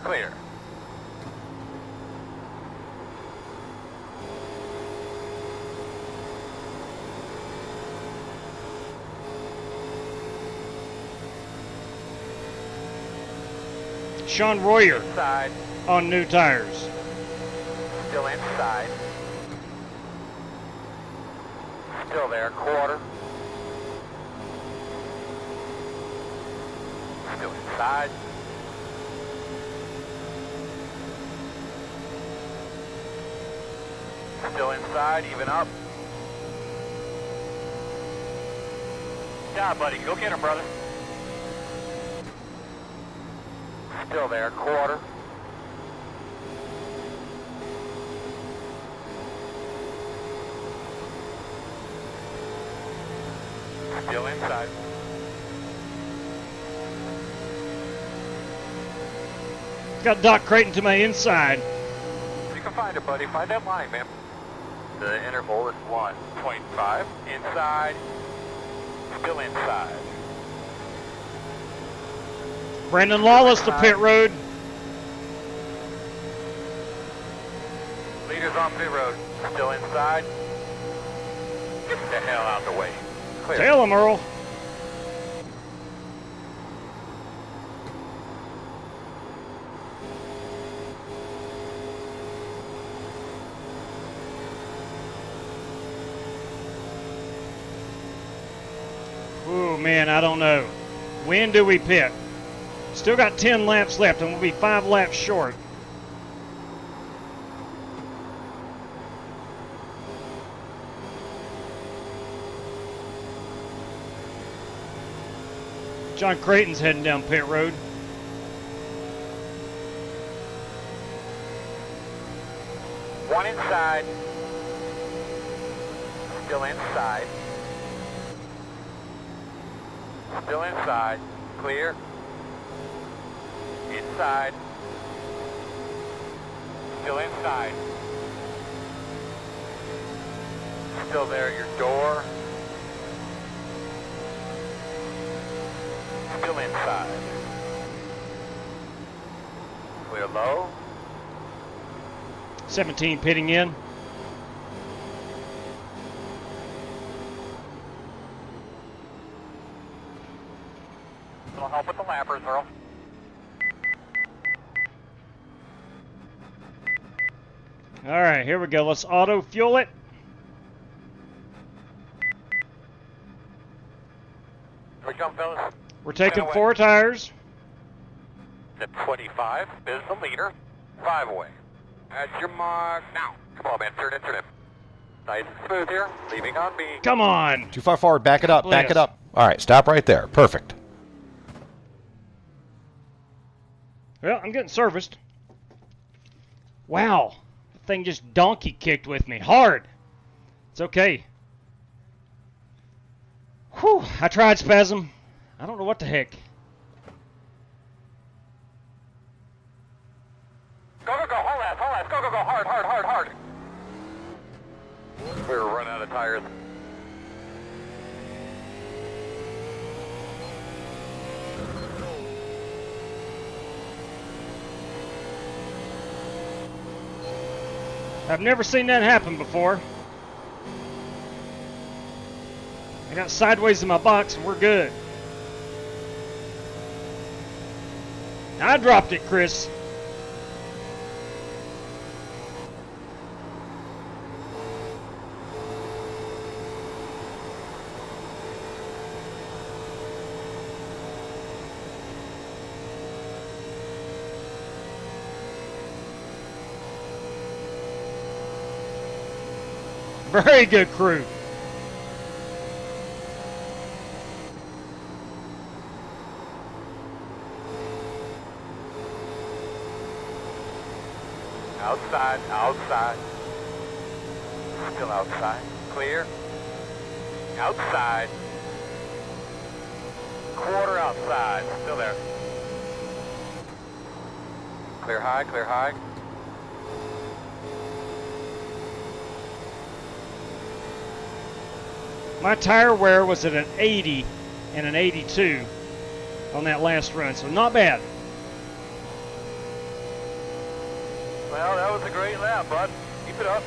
[SPEAKER 3] Clear.
[SPEAKER 5] Sean Royer
[SPEAKER 3] Inside.
[SPEAKER 5] on new tires.
[SPEAKER 3] Still inside. Still there, quarter. Still inside. Still inside, even up. Yeah, buddy, go get him, brother. Still there, quarter. Still inside.
[SPEAKER 5] Got Doc Creighton to my inside.
[SPEAKER 3] You can find it, buddy. Find that line, man. The interval is 1.5. Inside. Still inside.
[SPEAKER 5] Brandon Lawless to pit road.
[SPEAKER 3] Leaders on pit road. Still inside. Get the hell out the way. Clear.
[SPEAKER 5] Tail him, Earl. Ooh, man, I don't know. When do we pit? Still got 10 laps left, and we'll be 5 laps short. John Creighton's heading down pit road.
[SPEAKER 3] One inside. Still inside. Still inside. Clear. Inside. Still inside. Still there at your door. Still inside. Clear low.
[SPEAKER 5] 17 pitting in.
[SPEAKER 3] It'll help with the lappers, Earl.
[SPEAKER 5] All right, here we go. Let's auto fuel it.
[SPEAKER 3] Here we come, fellas.
[SPEAKER 5] We're taking 4 tires.
[SPEAKER 3] At 25 is the leader. 5 away. At your mark now. Come on, man. Turn it, turn it. Nice and smooth here. Leaving on me.
[SPEAKER 5] Come on.
[SPEAKER 9] Too far forward. Back it up. Back
[SPEAKER 5] Bliss.
[SPEAKER 9] it up. All right, stop right there. Perfect.
[SPEAKER 5] Well, I'm getting serviced. Wow. The thing just donkey kicked with me. Hard. It's okay. Whew. I tried, Spasm. I don't know what the heck.
[SPEAKER 3] Go, go, go. Haul ass, haul ass. Go, go, go. Hard, hard, hard, hard. We were running out of tires.
[SPEAKER 5] I've never seen that happen before. I got sideways in my box and we're good. I dropped it, Chris. Very good crew.
[SPEAKER 3] Outside, outside. Still outside. Clear. Outside. Quarter outside. Still there. Clear high, clear high.
[SPEAKER 5] My tire wear was at an 80 and an 82 on that last run, so not bad.
[SPEAKER 3] Well, that was a great lap, bud. Keep it up.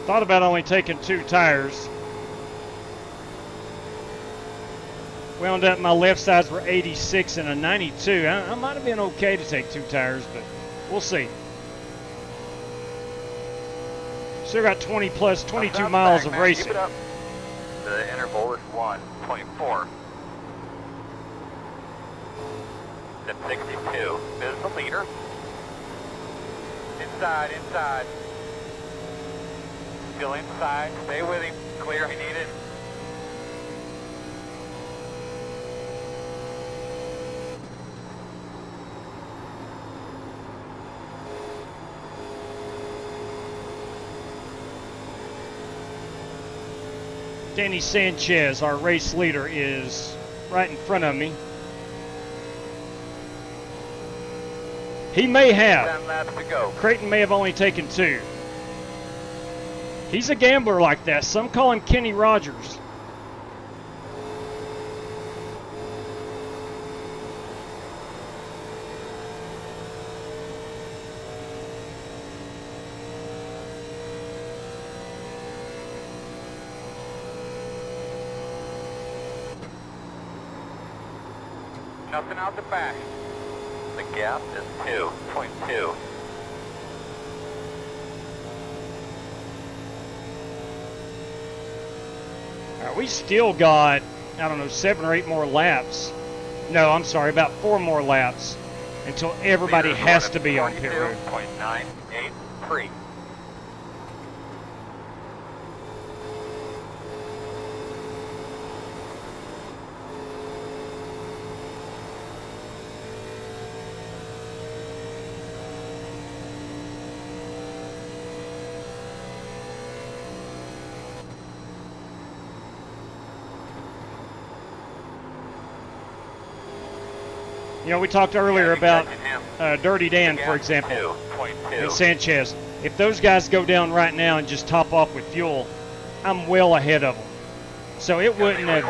[SPEAKER 5] Thought about only taking 2 tires. Wound up my left sides were 86 and a 92. I might have been okay to take 2 tires, but we'll see. Still got 22 miles of racing.
[SPEAKER 3] Keep it up. The interval is 1.4. Then 62 is the leader. Inside, inside. Still inside. Stay with him. Clear if you need it.
[SPEAKER 5] Danny Sanchez, our race leader, is right in front of me. He may have.
[SPEAKER 3] 10 laps to go.
[SPEAKER 5] Creighton may have only taken 2. He's a gambler like that. Some call him Kenny Rogers.
[SPEAKER 3] Nothing out the back. The gap is 2.2.
[SPEAKER 5] We still got, I don't know, 7 or 8 more laps. No, I'm sorry, about 4 more laps until everybody has to be on pit road.
[SPEAKER 3] 22.983.
[SPEAKER 5] You know, we talked earlier about Dirty Dan, for example, and Sanchez. If those guys go down right now and just top off with fuel, I'm well ahead of them. So it wouldn't have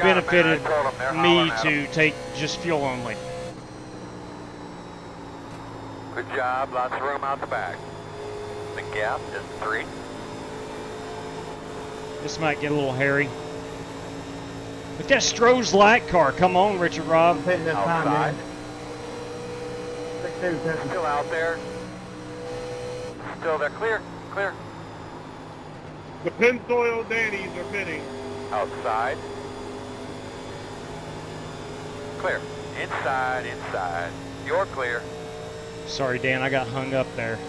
[SPEAKER 5] benefited me to take just fuel only.
[SPEAKER 3] Good job. Lots of room out the back. The gap is 3.
[SPEAKER 5] This might get a little hairy. Look at that Stroh's light car. Come on, Richard Robb.
[SPEAKER 3] Outside. Still out there. Still there. Clear. Clear.
[SPEAKER 10] The Pennzoil Dannies are pitting.
[SPEAKER 3] Outside. Clear. Inside, inside. You're clear.
[SPEAKER 5] Sorry, Dan, I got hung up there.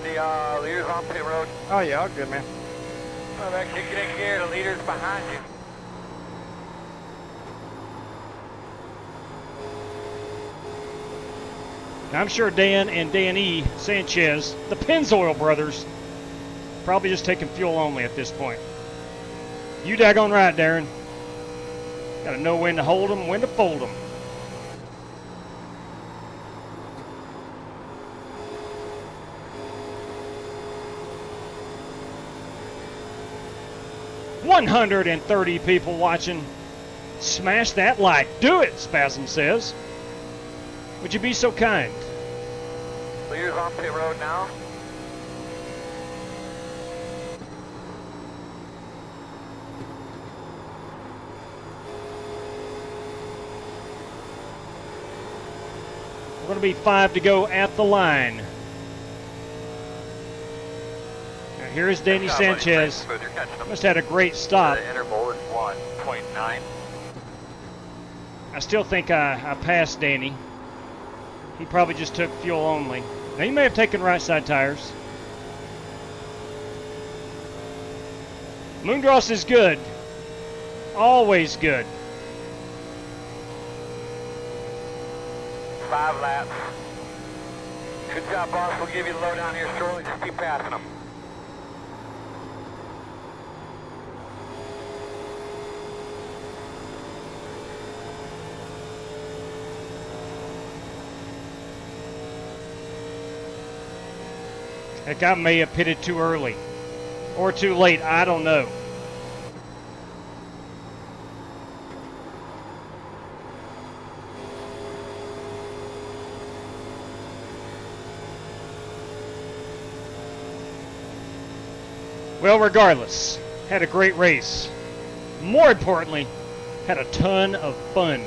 [SPEAKER 3] The leader's on pit road.
[SPEAKER 11] Oh yeah, all good, man.
[SPEAKER 3] Well, that kick it in gear. The leader's behind you.
[SPEAKER 5] I'm sure Dan and Danny Sanchez, the Pennzoil brothers, Probably just taking fuel only at this point. You daggone right, Darren. Got to know when to hold them, when to fold them. $130 people watching. Smash that like. Do it, Spasm says. Would you be so kind?
[SPEAKER 3] Leaders on pit road now.
[SPEAKER 5] We're going to be 5 to go at the line. Now here is Danny Sanchez. Must have had a great stop.
[SPEAKER 3] The interval is 1.9.
[SPEAKER 5] I still think I passed Danny. He probably just took fuel only. Now he may have taken right side tires. Moondross is good. Always good.
[SPEAKER 3] 5 laps. Good job, boss. We'll give you the lowdown here shortly. Just keep passing them.
[SPEAKER 5] Heck, I may have pitted too early or too late. I don't know. Well, regardless, had a great race. More importantly, had a ton of fun.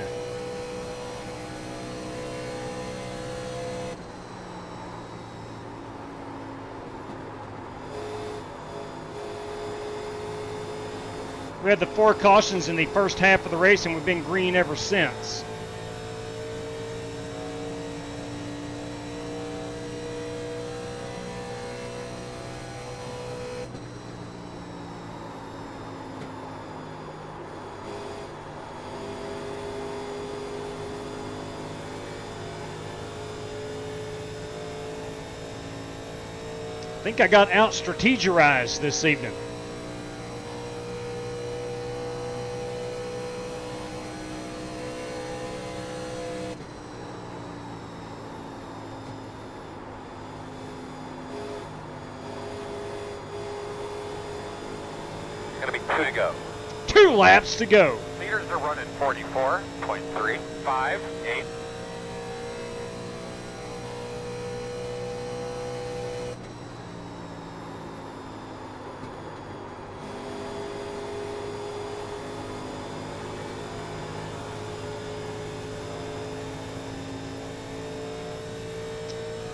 [SPEAKER 5] We had the 4 cautions in the first half of the race, and we've been green ever since. I think I got out-strategized this evening.
[SPEAKER 3] Gonna be 2 to go.
[SPEAKER 5] 2 laps to go.
[SPEAKER 3] Leaders are running 44.358.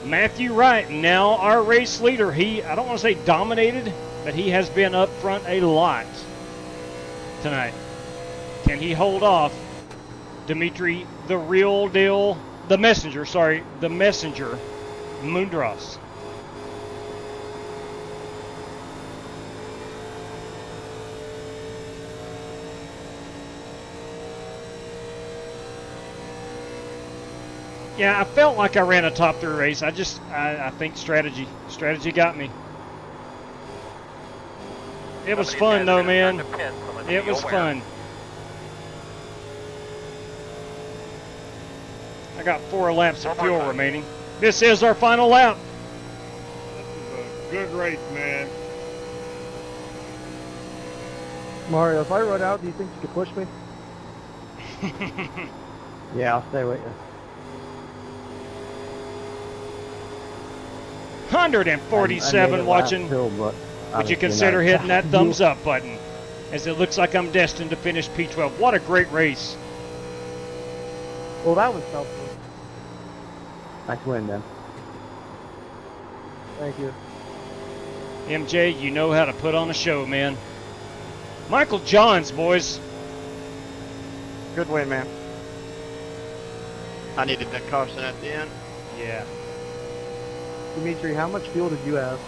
[SPEAKER 5] Matthew Wright, now our race leader. I don't want to say dominated, but he has been up front a lot tonight. Can he hold off Dimitri, the real deal, the messenger Moondross? Yeah, I felt like I ran a top 3 race. I think strategy got me. It was fun though, man. It was fun. I got 4 laps of fuel remaining. This is our final lap.
[SPEAKER 10] This is a good race, man.
[SPEAKER 11] Mario, if I run out, do you think you could push me? Yeah, I'll stay with you.
[SPEAKER 5] 147 watching. Would you consider hitting that thumbs up button, as it looks like I'm destined to finish P12. What a great race.
[SPEAKER 11] Well, that was helpful. Nice win, then. Thank you.
[SPEAKER 5] MJ, you know how to put on a show, man. Michael Johns, boys.
[SPEAKER 12] Good win, man. I needed that caution at the end.
[SPEAKER 5] Yeah.
[SPEAKER 11] Dimitri, how much fuel did you have?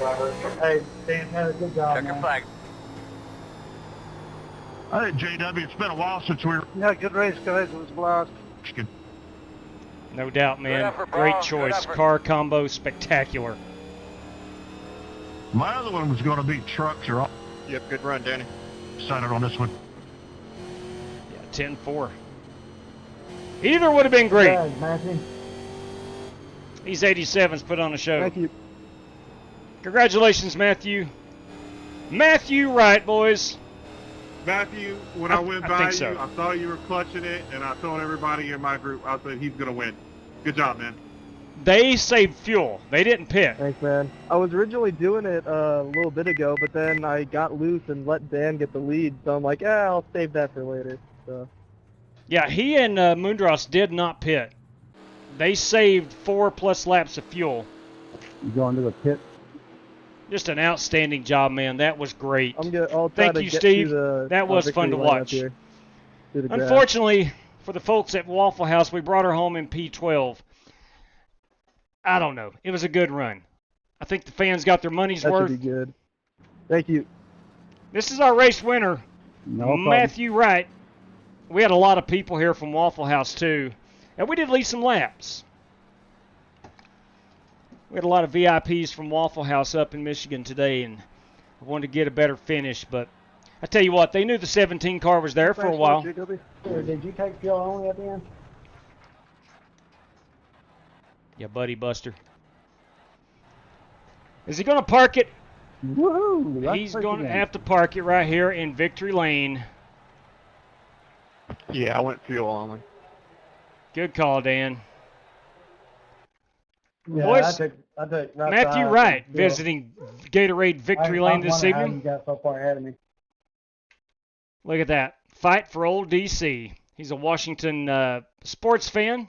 [SPEAKER 11] Robert. Hey, Dan had a good job,
[SPEAKER 3] Check your flag.
[SPEAKER 10] Hey, JW, it's been a while since we were...
[SPEAKER 11] Yeah, good race, guys. It was a blast.
[SPEAKER 5] No doubt, man.
[SPEAKER 3] Good effort,
[SPEAKER 5] Great
[SPEAKER 3] bro.
[SPEAKER 5] choice.
[SPEAKER 3] Good effort.
[SPEAKER 5] Car combo, spectacular.
[SPEAKER 6] My other one was going to be trucks or all.
[SPEAKER 12] Yep, good run, Danny.
[SPEAKER 6] Decided on this one.
[SPEAKER 5] Yeah, 10-4. Either would have been great.
[SPEAKER 11] Yeah, Matthew.
[SPEAKER 5] These 87s put on a show.
[SPEAKER 11] Thank you.
[SPEAKER 5] Congratulations, Matthew. Matthew Wright, boys.
[SPEAKER 10] Matthew, when I went by
[SPEAKER 5] think
[SPEAKER 10] you,
[SPEAKER 5] so.
[SPEAKER 10] I saw you were clutching it, and I told everybody in my group, I said, he's going to win. Good job, man.
[SPEAKER 5] They saved fuel. They didn't pit.
[SPEAKER 11] Thanks, man. I was originally doing it a little bit ago, but then I got loose and let Dan get the lead, so I'm like, I'll save that for later. So.
[SPEAKER 5] Yeah, he and Mundros did not pit. They saved 4+ laps of fuel.
[SPEAKER 11] You going to the pit?
[SPEAKER 5] Just an outstanding job, man. That was great.
[SPEAKER 11] I'll try
[SPEAKER 5] Thank
[SPEAKER 11] to
[SPEAKER 5] you,
[SPEAKER 11] get
[SPEAKER 5] Steve.
[SPEAKER 11] to the
[SPEAKER 5] That was fun to
[SPEAKER 11] victory line up
[SPEAKER 5] watch.
[SPEAKER 11] here. To the grass.
[SPEAKER 5] Unfortunately, for the folks at Waffle House, we brought her home in P12. I don't know. It was a good run. I think the fans got their money's
[SPEAKER 11] That
[SPEAKER 5] worth.
[SPEAKER 11] should be good. Thank you.
[SPEAKER 5] This is our race winner, Matthew Wright. We had a lot of people here from Waffle House, too. And we did leave some laps. We had a lot of VIPs from Waffle House up in Michigan today, and I wanted to get a better finish. But I tell you what, they knew the 17 car was there for a while.
[SPEAKER 11] Did you take fuel only at the end?
[SPEAKER 5] Yeah, buddy Buster. Is he going to park it?
[SPEAKER 11] Woohoo!
[SPEAKER 5] He's going to have to park it right here in Victory Lane.
[SPEAKER 12] Yeah, I went fuel only.
[SPEAKER 5] Good call, Dan.
[SPEAKER 11] Yeah,
[SPEAKER 5] Boys,
[SPEAKER 11] I took
[SPEAKER 5] Matthew Wright visiting Gatorade Victory Lane this evening.
[SPEAKER 11] You got so far ahead of me.
[SPEAKER 5] Look at that. Fight for old DC. He's a Washington sports fan.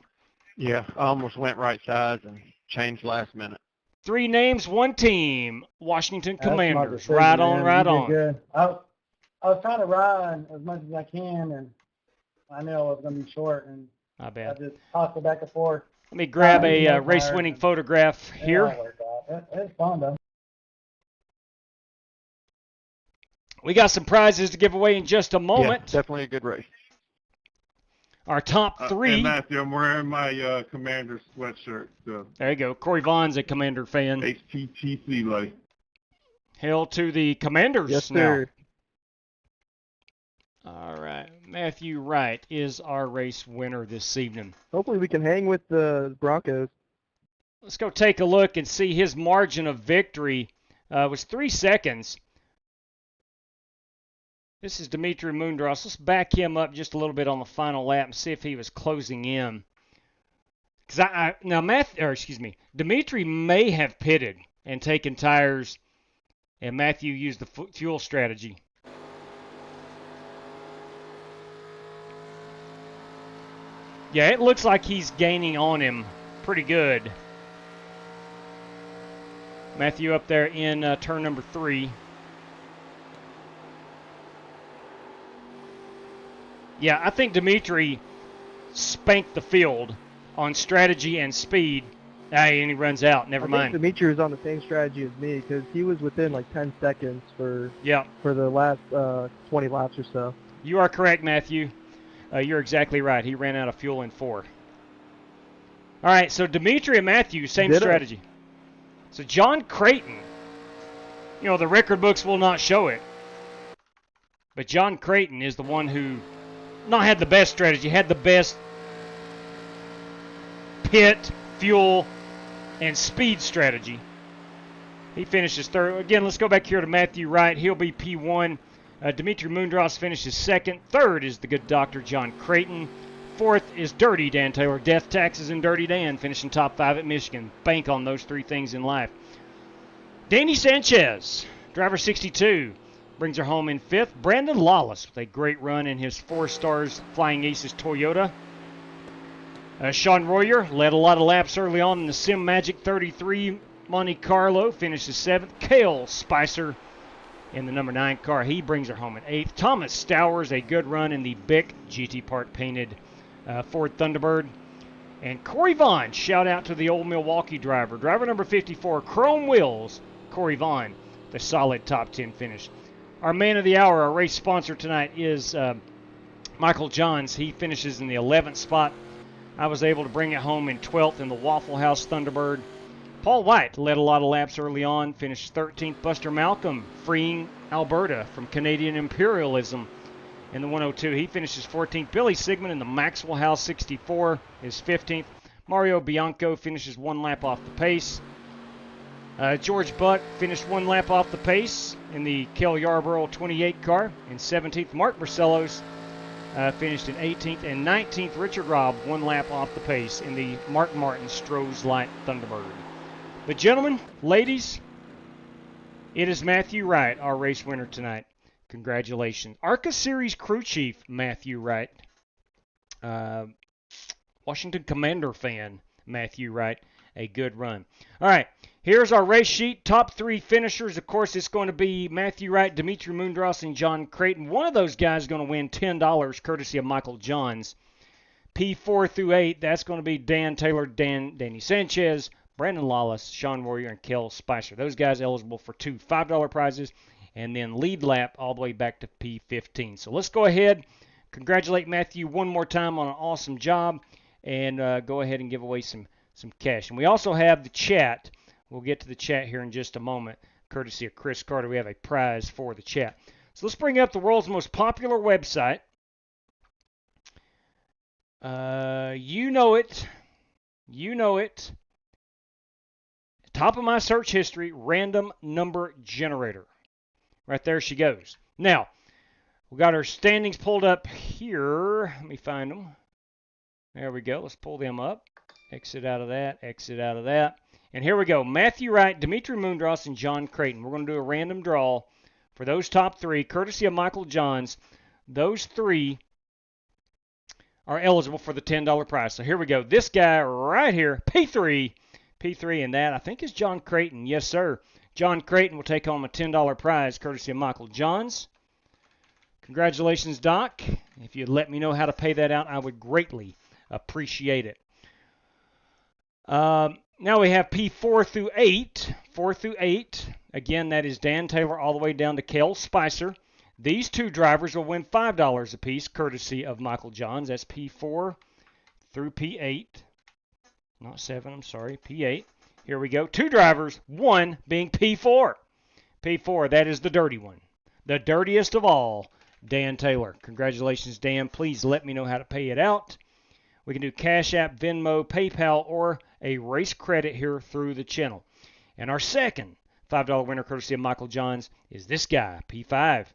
[SPEAKER 12] Yeah, I almost went right sides and changed last minute.
[SPEAKER 5] 3 names, 1 team. Washington
[SPEAKER 11] That's my
[SPEAKER 5] Commanders.
[SPEAKER 11] decision,
[SPEAKER 5] Right on,
[SPEAKER 11] man.
[SPEAKER 5] right
[SPEAKER 11] You did
[SPEAKER 5] on.
[SPEAKER 11] good. I was trying to ride as much as I can, and I knew I was going to be short, and
[SPEAKER 5] Not
[SPEAKER 11] I
[SPEAKER 5] bad.
[SPEAKER 11] just tossed it back and forth.
[SPEAKER 5] Let me grab
[SPEAKER 11] you
[SPEAKER 5] a
[SPEAKER 11] know,
[SPEAKER 5] race-winning photograph here.
[SPEAKER 11] Yeah, it worked out. It's fun, though.
[SPEAKER 5] We got some prizes to give away in just a moment.
[SPEAKER 12] Yeah, definitely a good race.
[SPEAKER 5] Our top 3.
[SPEAKER 10] And Matthew, I'm wearing my Commander sweatshirt. So.
[SPEAKER 5] There you go. Corey Vaughn's a Commander fan.
[SPEAKER 10] HTTC, buddy.
[SPEAKER 5] Hail to the Commanders
[SPEAKER 11] Yes,
[SPEAKER 5] now.
[SPEAKER 11] sir.
[SPEAKER 5] All right. Matthew Wright is our race winner this evening.
[SPEAKER 11] Hopefully we can hang with the Broncos.
[SPEAKER 5] Let's go take a look and see his margin of victory was 3 seconds. This is Dimitri Mundros. Let's back him up just a little bit on the final lap and see if he was closing in. Because Dimitri may have pitted and taken tires, and Matthew used the fuel strategy. Yeah, it looks like he's gaining on him pretty good. Matthew up there in turn number 3. Yeah, I think Dimitri spanked the field on strategy and speed. And he runs out. Never mind.
[SPEAKER 11] I think Dimitri was on the same strategy as me because he was within like 10 seconds for the last 20 laps or so.
[SPEAKER 5] You are correct, Matthew. You're exactly right. He ran out of fuel in 4. All right, so Dimitri and Matthew, same strategy. So John Creighton, you know, the record books will not show it, but John Creighton is the one who not had the best strategy, had the best pit, fuel, and speed strategy. He finishes 3rd. Again, let's go back here to Matthew Wright. He'll be P1. Dimitri Mundros finishes 2nd. 3rd is the good Dr. John Creighton. 4th is Dirty Dan Taylor. Death, Taxes, and Dirty Dan finishing top 5 at Michigan. Bank on those 3 things in life. Danny Sanchez, driver 62, brings her home in 5th. Brandon Lawless with a great run in his 4 stars Flying Aces Toyota. Sean Royer led a lot of laps early on in the Sim Magic 33 Monte Carlo. Finishes 7th. Cale Spicer in the number 9 car. He brings her home in 8th. Thomas Stowers, a good run in the Bic GT Park painted Ford Thunderbird. And Corey Vaughn, shout out to the old Milwaukee driver. Driver number 54, Chrome Wheels, Corey Vaughn, the solid top 10 finish. Our man of the hour, our race sponsor tonight is Michael Johns. He finishes in the 11th spot. I was able to bring it home in 12th in the Waffle House Thunderbird. Paul White led a lot of laps early on, finished 13th. Buster Malcolm, freeing Alberta from Canadian imperialism in the 102. He finishes 14th. Billy Sigmund in the Maxwell House 64 is 15th. Mario Bianco finishes 1 lap off the pace. George Buck finished 1 lap off the pace in the Kel Yarborough 28 car in 17th. Mark Marcellos finished in 18th, and 19th Richard Robb 1 lap off the pace in the Mark Martin Stroh's Light Thunderbird. But gentlemen, ladies, it is Matthew Wright, our race winner tonight. Congratulations. ARCA Series crew chief Matthew Wright. Washington Commander fan Matthew Wright. A good run. All right, here's our race sheet. Top 3 finishers. Of course, it's going to be Matthew Wright, Dimitri Mundros, and John Creighton. One of those guys is going to win $10 courtesy of Michael Johns. P4 through 8, that's going to be Dan Taylor, Danny Sanchez, Brandon Lawless, Sean Warrior, and Kel Spicer. Those guys eligible for 2 $5 prizes, and then lead lap all the way back to P15. So let's go ahead, congratulate Matthew one more time on an awesome job, and go ahead and give away some cash. And we also have the chat. We'll get to the chat here in just a moment, courtesy of Chris Carter. We have a prize for the chat. So let's bring up the world's most popular website. You know it. You know it. Top of my search history, random number generator. Right there she goes. Now, we got our standings pulled up here. Let me find them. There we go. Let's pull them up. Exit out of that. Exit out of that. And here we go. Matthew Wright, Dimitri Mundros, and John Creighton. We're going to do a random draw for those top 3, courtesy of Michael Johns. Those 3 are eligible for the $10 prize. So here we go. This guy right here, P3, and that I think is John Creighton. Yes, sir. John Creighton will take home a $10 prize, courtesy of Michael Johns. Congratulations, Doc. If you'd let me know how to pay that out, I would greatly appreciate it. Now we have P4 through 8. 4 through 8. Again, that is Dan Taylor all the way down to Kel Spicer. These 2 drivers will win $5 apiece, courtesy of Michael Johns. That's P4 through P8. Not 7, I'm sorry. P8. Here we go. 2 drivers, 1 being P4. P4, that is the dirty one. The dirtiest of all, Dan Taylor. Congratulations, Dan. Please let me know how to pay it out. We can do Cash App, Venmo, PayPal, or a race credit here through the channel. And our second $5 winner, courtesy of Michael Johns, is this guy, P5.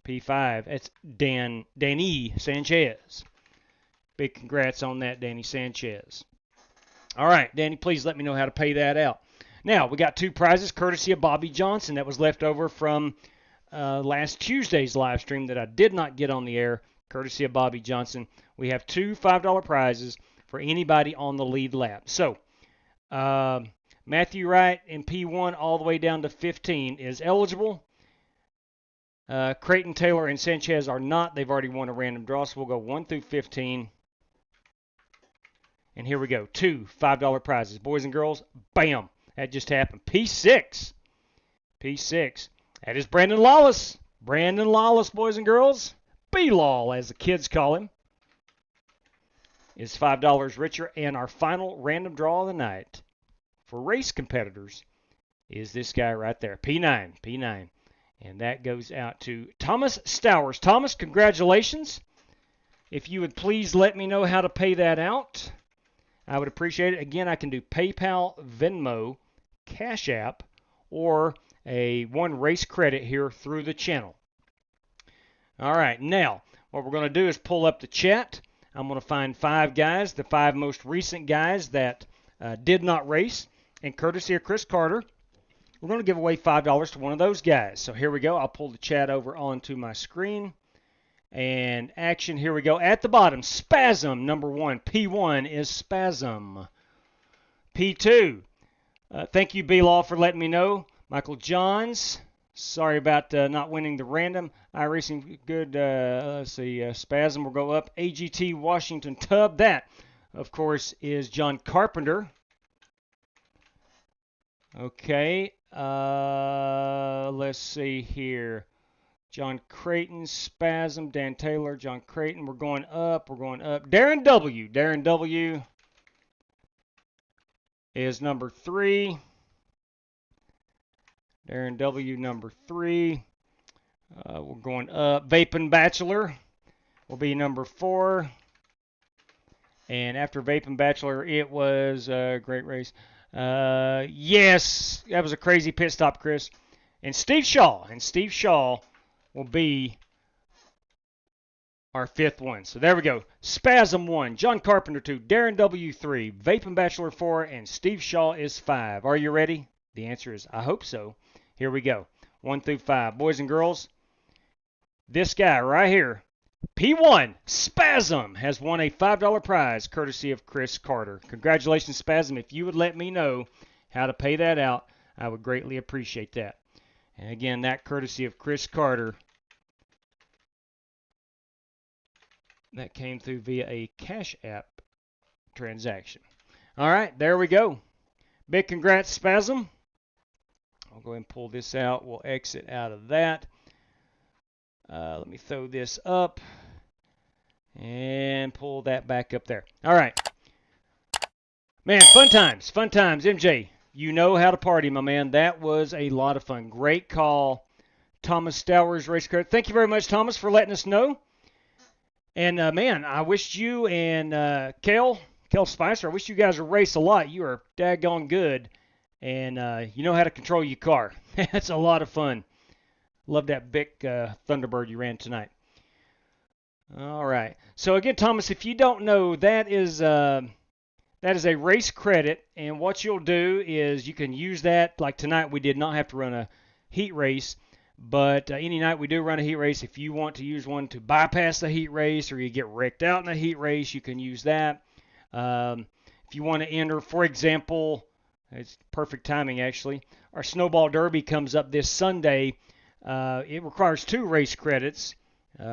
[SPEAKER 5] P5, that's Danny Sanchez. Big congrats on that, Danny Sanchez. All right, Danny, please let me know how to pay that out. Now, we got 2 prizes, courtesy of Bobby Johnson. That was left over from last Tuesday's live stream that I did not get on the air, courtesy of Bobby Johnson. We have 2 $5 prizes for anybody on the lead lap. So, Matthew Wright in P1 all the way down to 15 is eligible. Creighton, Taylor, and Sanchez are not. They've already won a random draw, so we'll go 1 through 15. And here we go. 2 $5 prizes. Boys and girls, bam. That just happened. P6. P6. That is Brandon Lawless. Brandon Lawless, boys and girls. B-Law, as the kids call him, is $5 richer. And our final random draw of the night for race competitors is this guy right there. P9. P9. And that goes out to Thomas Stowers. Thomas, congratulations. If you would please let me know how to pay that out, I would appreciate it. Again, I can do PayPal, Venmo, Cash App, or a 1 race credit here through the channel. All right, now what we're going to do is pull up the chat. I'm going to find 5 guys, the 5 most recent guys that did not race, and courtesy of Chris Carter, we're going to give away $5 to one of those guys. So here we go. I'll pull the chat over onto my screen. And action, here we go. At the bottom, Spasm, number 1. P1 is Spasm. P2, thank you, B-Law, for letting me know. Michael Johns, sorry about not winning the random. iRacing, good. Let's see, Spasm will go up. AGT Washington Tub, that, of course, is John Carpenter. Okay, let's see here. John Creighton, Spasm, Dan Taylor, John Creighton. We're going up. We're going up. Darren W. Darren W. is number 3. Darren W. number 3. We're going up. Vaping Bachelor will be number 4. And after Vaping Bachelor, it was a great race. Yes, that was a crazy pit stop, Chris. And Steve Shaw. And Steve Shaw will be our 5th one. So there we go. Spasm 1, John Carpenter 2, Darren W 3, Vaping Bachelor 4, and Steve Shaw is 5. Are you ready? The answer is I hope so. Here we go. 1 through 5. Boys and girls, this guy right here, P1 Spasm, has won a $5 prize courtesy of Chris Carter. Congratulations, Spasm. If you would let me know how to pay that out, I would greatly appreciate that. And again, that courtesy of Chris Carter. That came through via a CashApp transaction. All right, there we go. Big congrats, Spasm. I'll go ahead and pull this out. We'll exit out of that. Let me throw this up and pull that back up there. All right. Man, fun times, fun times. MJ, you know how to party, my man. That was a lot of fun. Great call. Thomas Stowers, Race Credit. Thank you very much, Thomas, for letting us know. And, man, I wish you and Kel Spicer, I wish you guys would race a lot. You are daggone good, and you know how to control your car. That's a lot of fun. Love that big Thunderbird you ran tonight. All right. So, again, Thomas, if you don't know, that is a race credit, and what you'll do is you can use that. Like tonight, we did not have to run a heat race. But any night we do run a heat race, if you want to use one to bypass the heat race or you get wrecked out in a heat race, you can use that. If you want to enter, for example, it's perfect timing actually, our Snowball Derby comes up this Sunday. It requires 2 race credits.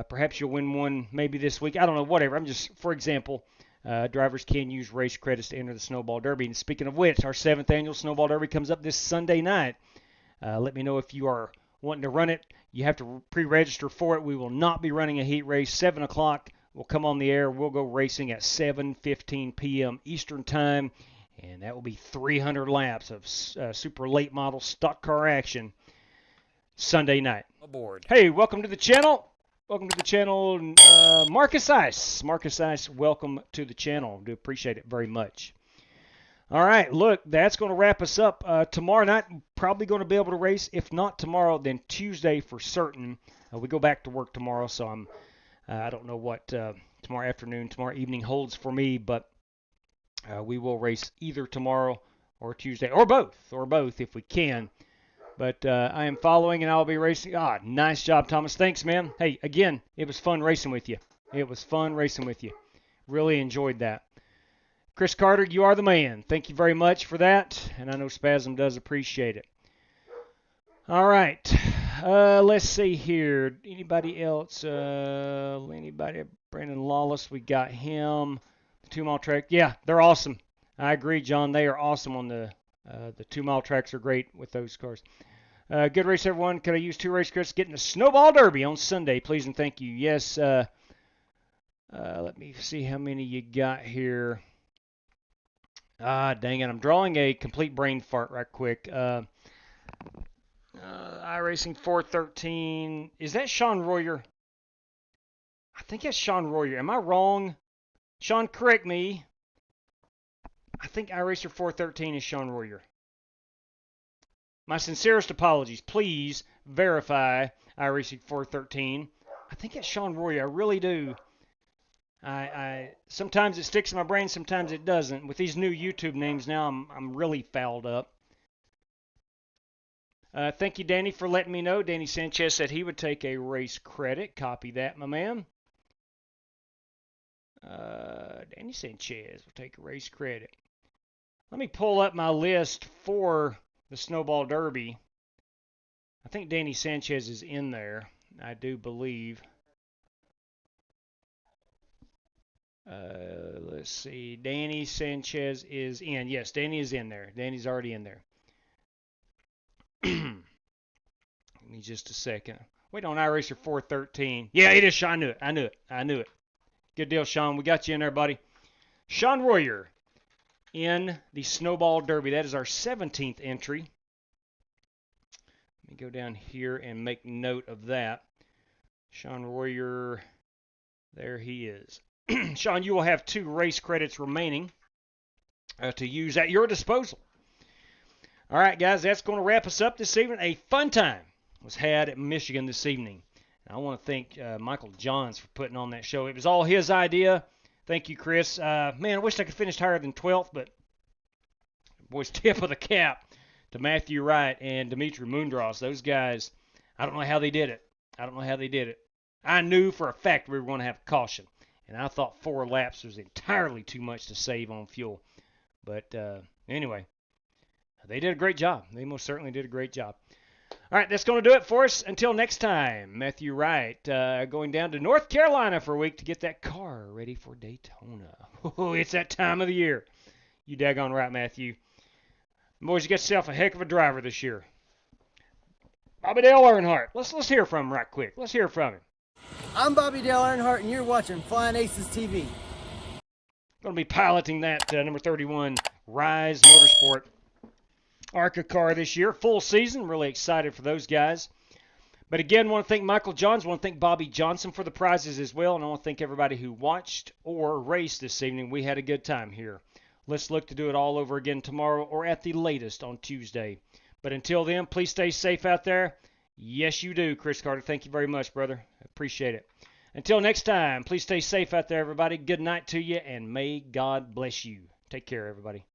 [SPEAKER 5] Perhaps you'll win one maybe this week. I don't know, whatever. I'm just, for example, drivers can use race credits to enter the Snowball Derby. And speaking of which, our 7th annual Snowball Derby comes up this Sunday night. Let me know if you are wanting to run it. You have to pre-register for it. We will not be running a heat race. 7 o'clock, we'll come on the air. We'll go racing at 7:15 p.m. Eastern Time, and that will be 300 laps of super late model stock car action Sunday night.
[SPEAKER 2] Aboard.
[SPEAKER 5] Hey, welcome to the channel. Welcome to the channel, Marcus Ice. Marcus Ice, welcome to the channel. Do appreciate it very much. All right, look, that's going to wrap us up. Tomorrow night, probably going to be able to race. If not tomorrow, then Tuesday for certain. We go back to work tomorrow, so I don't know what tomorrow afternoon, tomorrow evening holds for me, but we will race either tomorrow or Tuesday, or both if we can. But I am following, and I'll be racing. Nice job, Thomas. Thanks, man. Hey, again, it was fun racing with you. It was fun racing with you. Really enjoyed that. Chris Carter, you are the man. Thank you very much for that, and I know Spasm does appreciate it. All right, let's see here. Anybody else? Anybody? Brandon Lawless, we got him. The 2-mile track. Yeah, they're awesome. I agree, John. They are awesome on the 2-mile tracks are great with those cars. Good race, everyone. Can I use 2 race credits? Getting the Snowball Derby on Sunday, please and thank you. Yes. Let me see how many you got here. Dang it. I'm drawing a complete brain fart right quick. iRacing 413. Is that Sean Royer? I think that's Sean Royer. Am I wrong? Sean, correct me. I think iRacer 413 is Sean Royer. My sincerest apologies. Please verify iRacing 413. I think that's Sean Royer. I really do. I sometimes it sticks in my brain, sometimes it doesn't. With these new YouTube names now, I'm really fouled up. Thank you, Danny, for letting me know. Danny Sanchez said he would take a race credit. Copy that, my man. Danny Sanchez will take a race credit. Let me pull up my list for the Snowball Derby. I think Danny Sanchez is in there, I do believe. Let's see. Danny Sanchez is in. Yes, Danny is in there. Danny's already in there. Give me just a second. Wait on iRacer 413. Yeah, it is Sean. I knew it. Good deal, Sean. We got you in there, buddy. Sean Royer in the Snowball Derby. That is our 17th entry. Let me go down here and make note of that. Sean Royer, there he is. Sean, you will have 2 race credits remaining to use at your disposal. All right, guys, that's going to wrap us up this evening. A fun time was had at Michigan this evening. And I want to thank Michael Johns for putting on that show. It was all his idea. Thank you, Chris. Man, I wish I could finish higher than 12th, but boys, tip of the cap to Matthew Wright and Dimitri Mundros. Those guys, I don't know how they did it. I knew for a fact we were going to have caution, and I thought 4 laps was entirely too much to save on fuel. But anyway, they did a great job. They most certainly did a great job. All right, that's going to do it for us. Until next time, Matthew Wright going down to North Carolina for a week to get that car ready for Daytona. Oh, it's that time of the year. You daggone right, Matthew. Boys, you got yourself a heck of a driver this year. Bobby Dale Earnhardt. Let's hear from him right quick. Let's hear from him.
[SPEAKER 13] I'm Bobby Dale Earnhardt, and you're watching Flying Aces TV.
[SPEAKER 5] Going to be piloting that number 31 Rise Motorsport ARCA car this year. Full season. Really excited for those guys. But again, want to thank Michael Johns. Want to thank Bobby Johnson for the prizes as well. And I want to thank everybody who watched or raced this evening. We had a good time here. Let's look to do it all over again tomorrow or at the latest on Tuesday. But until then, please stay safe out there. Yes, you do, Chris Carter. Thank you very much, brother. Appreciate it. Until next time, please stay safe out there, everybody. Good night to you, and may God bless you. Take care, everybody.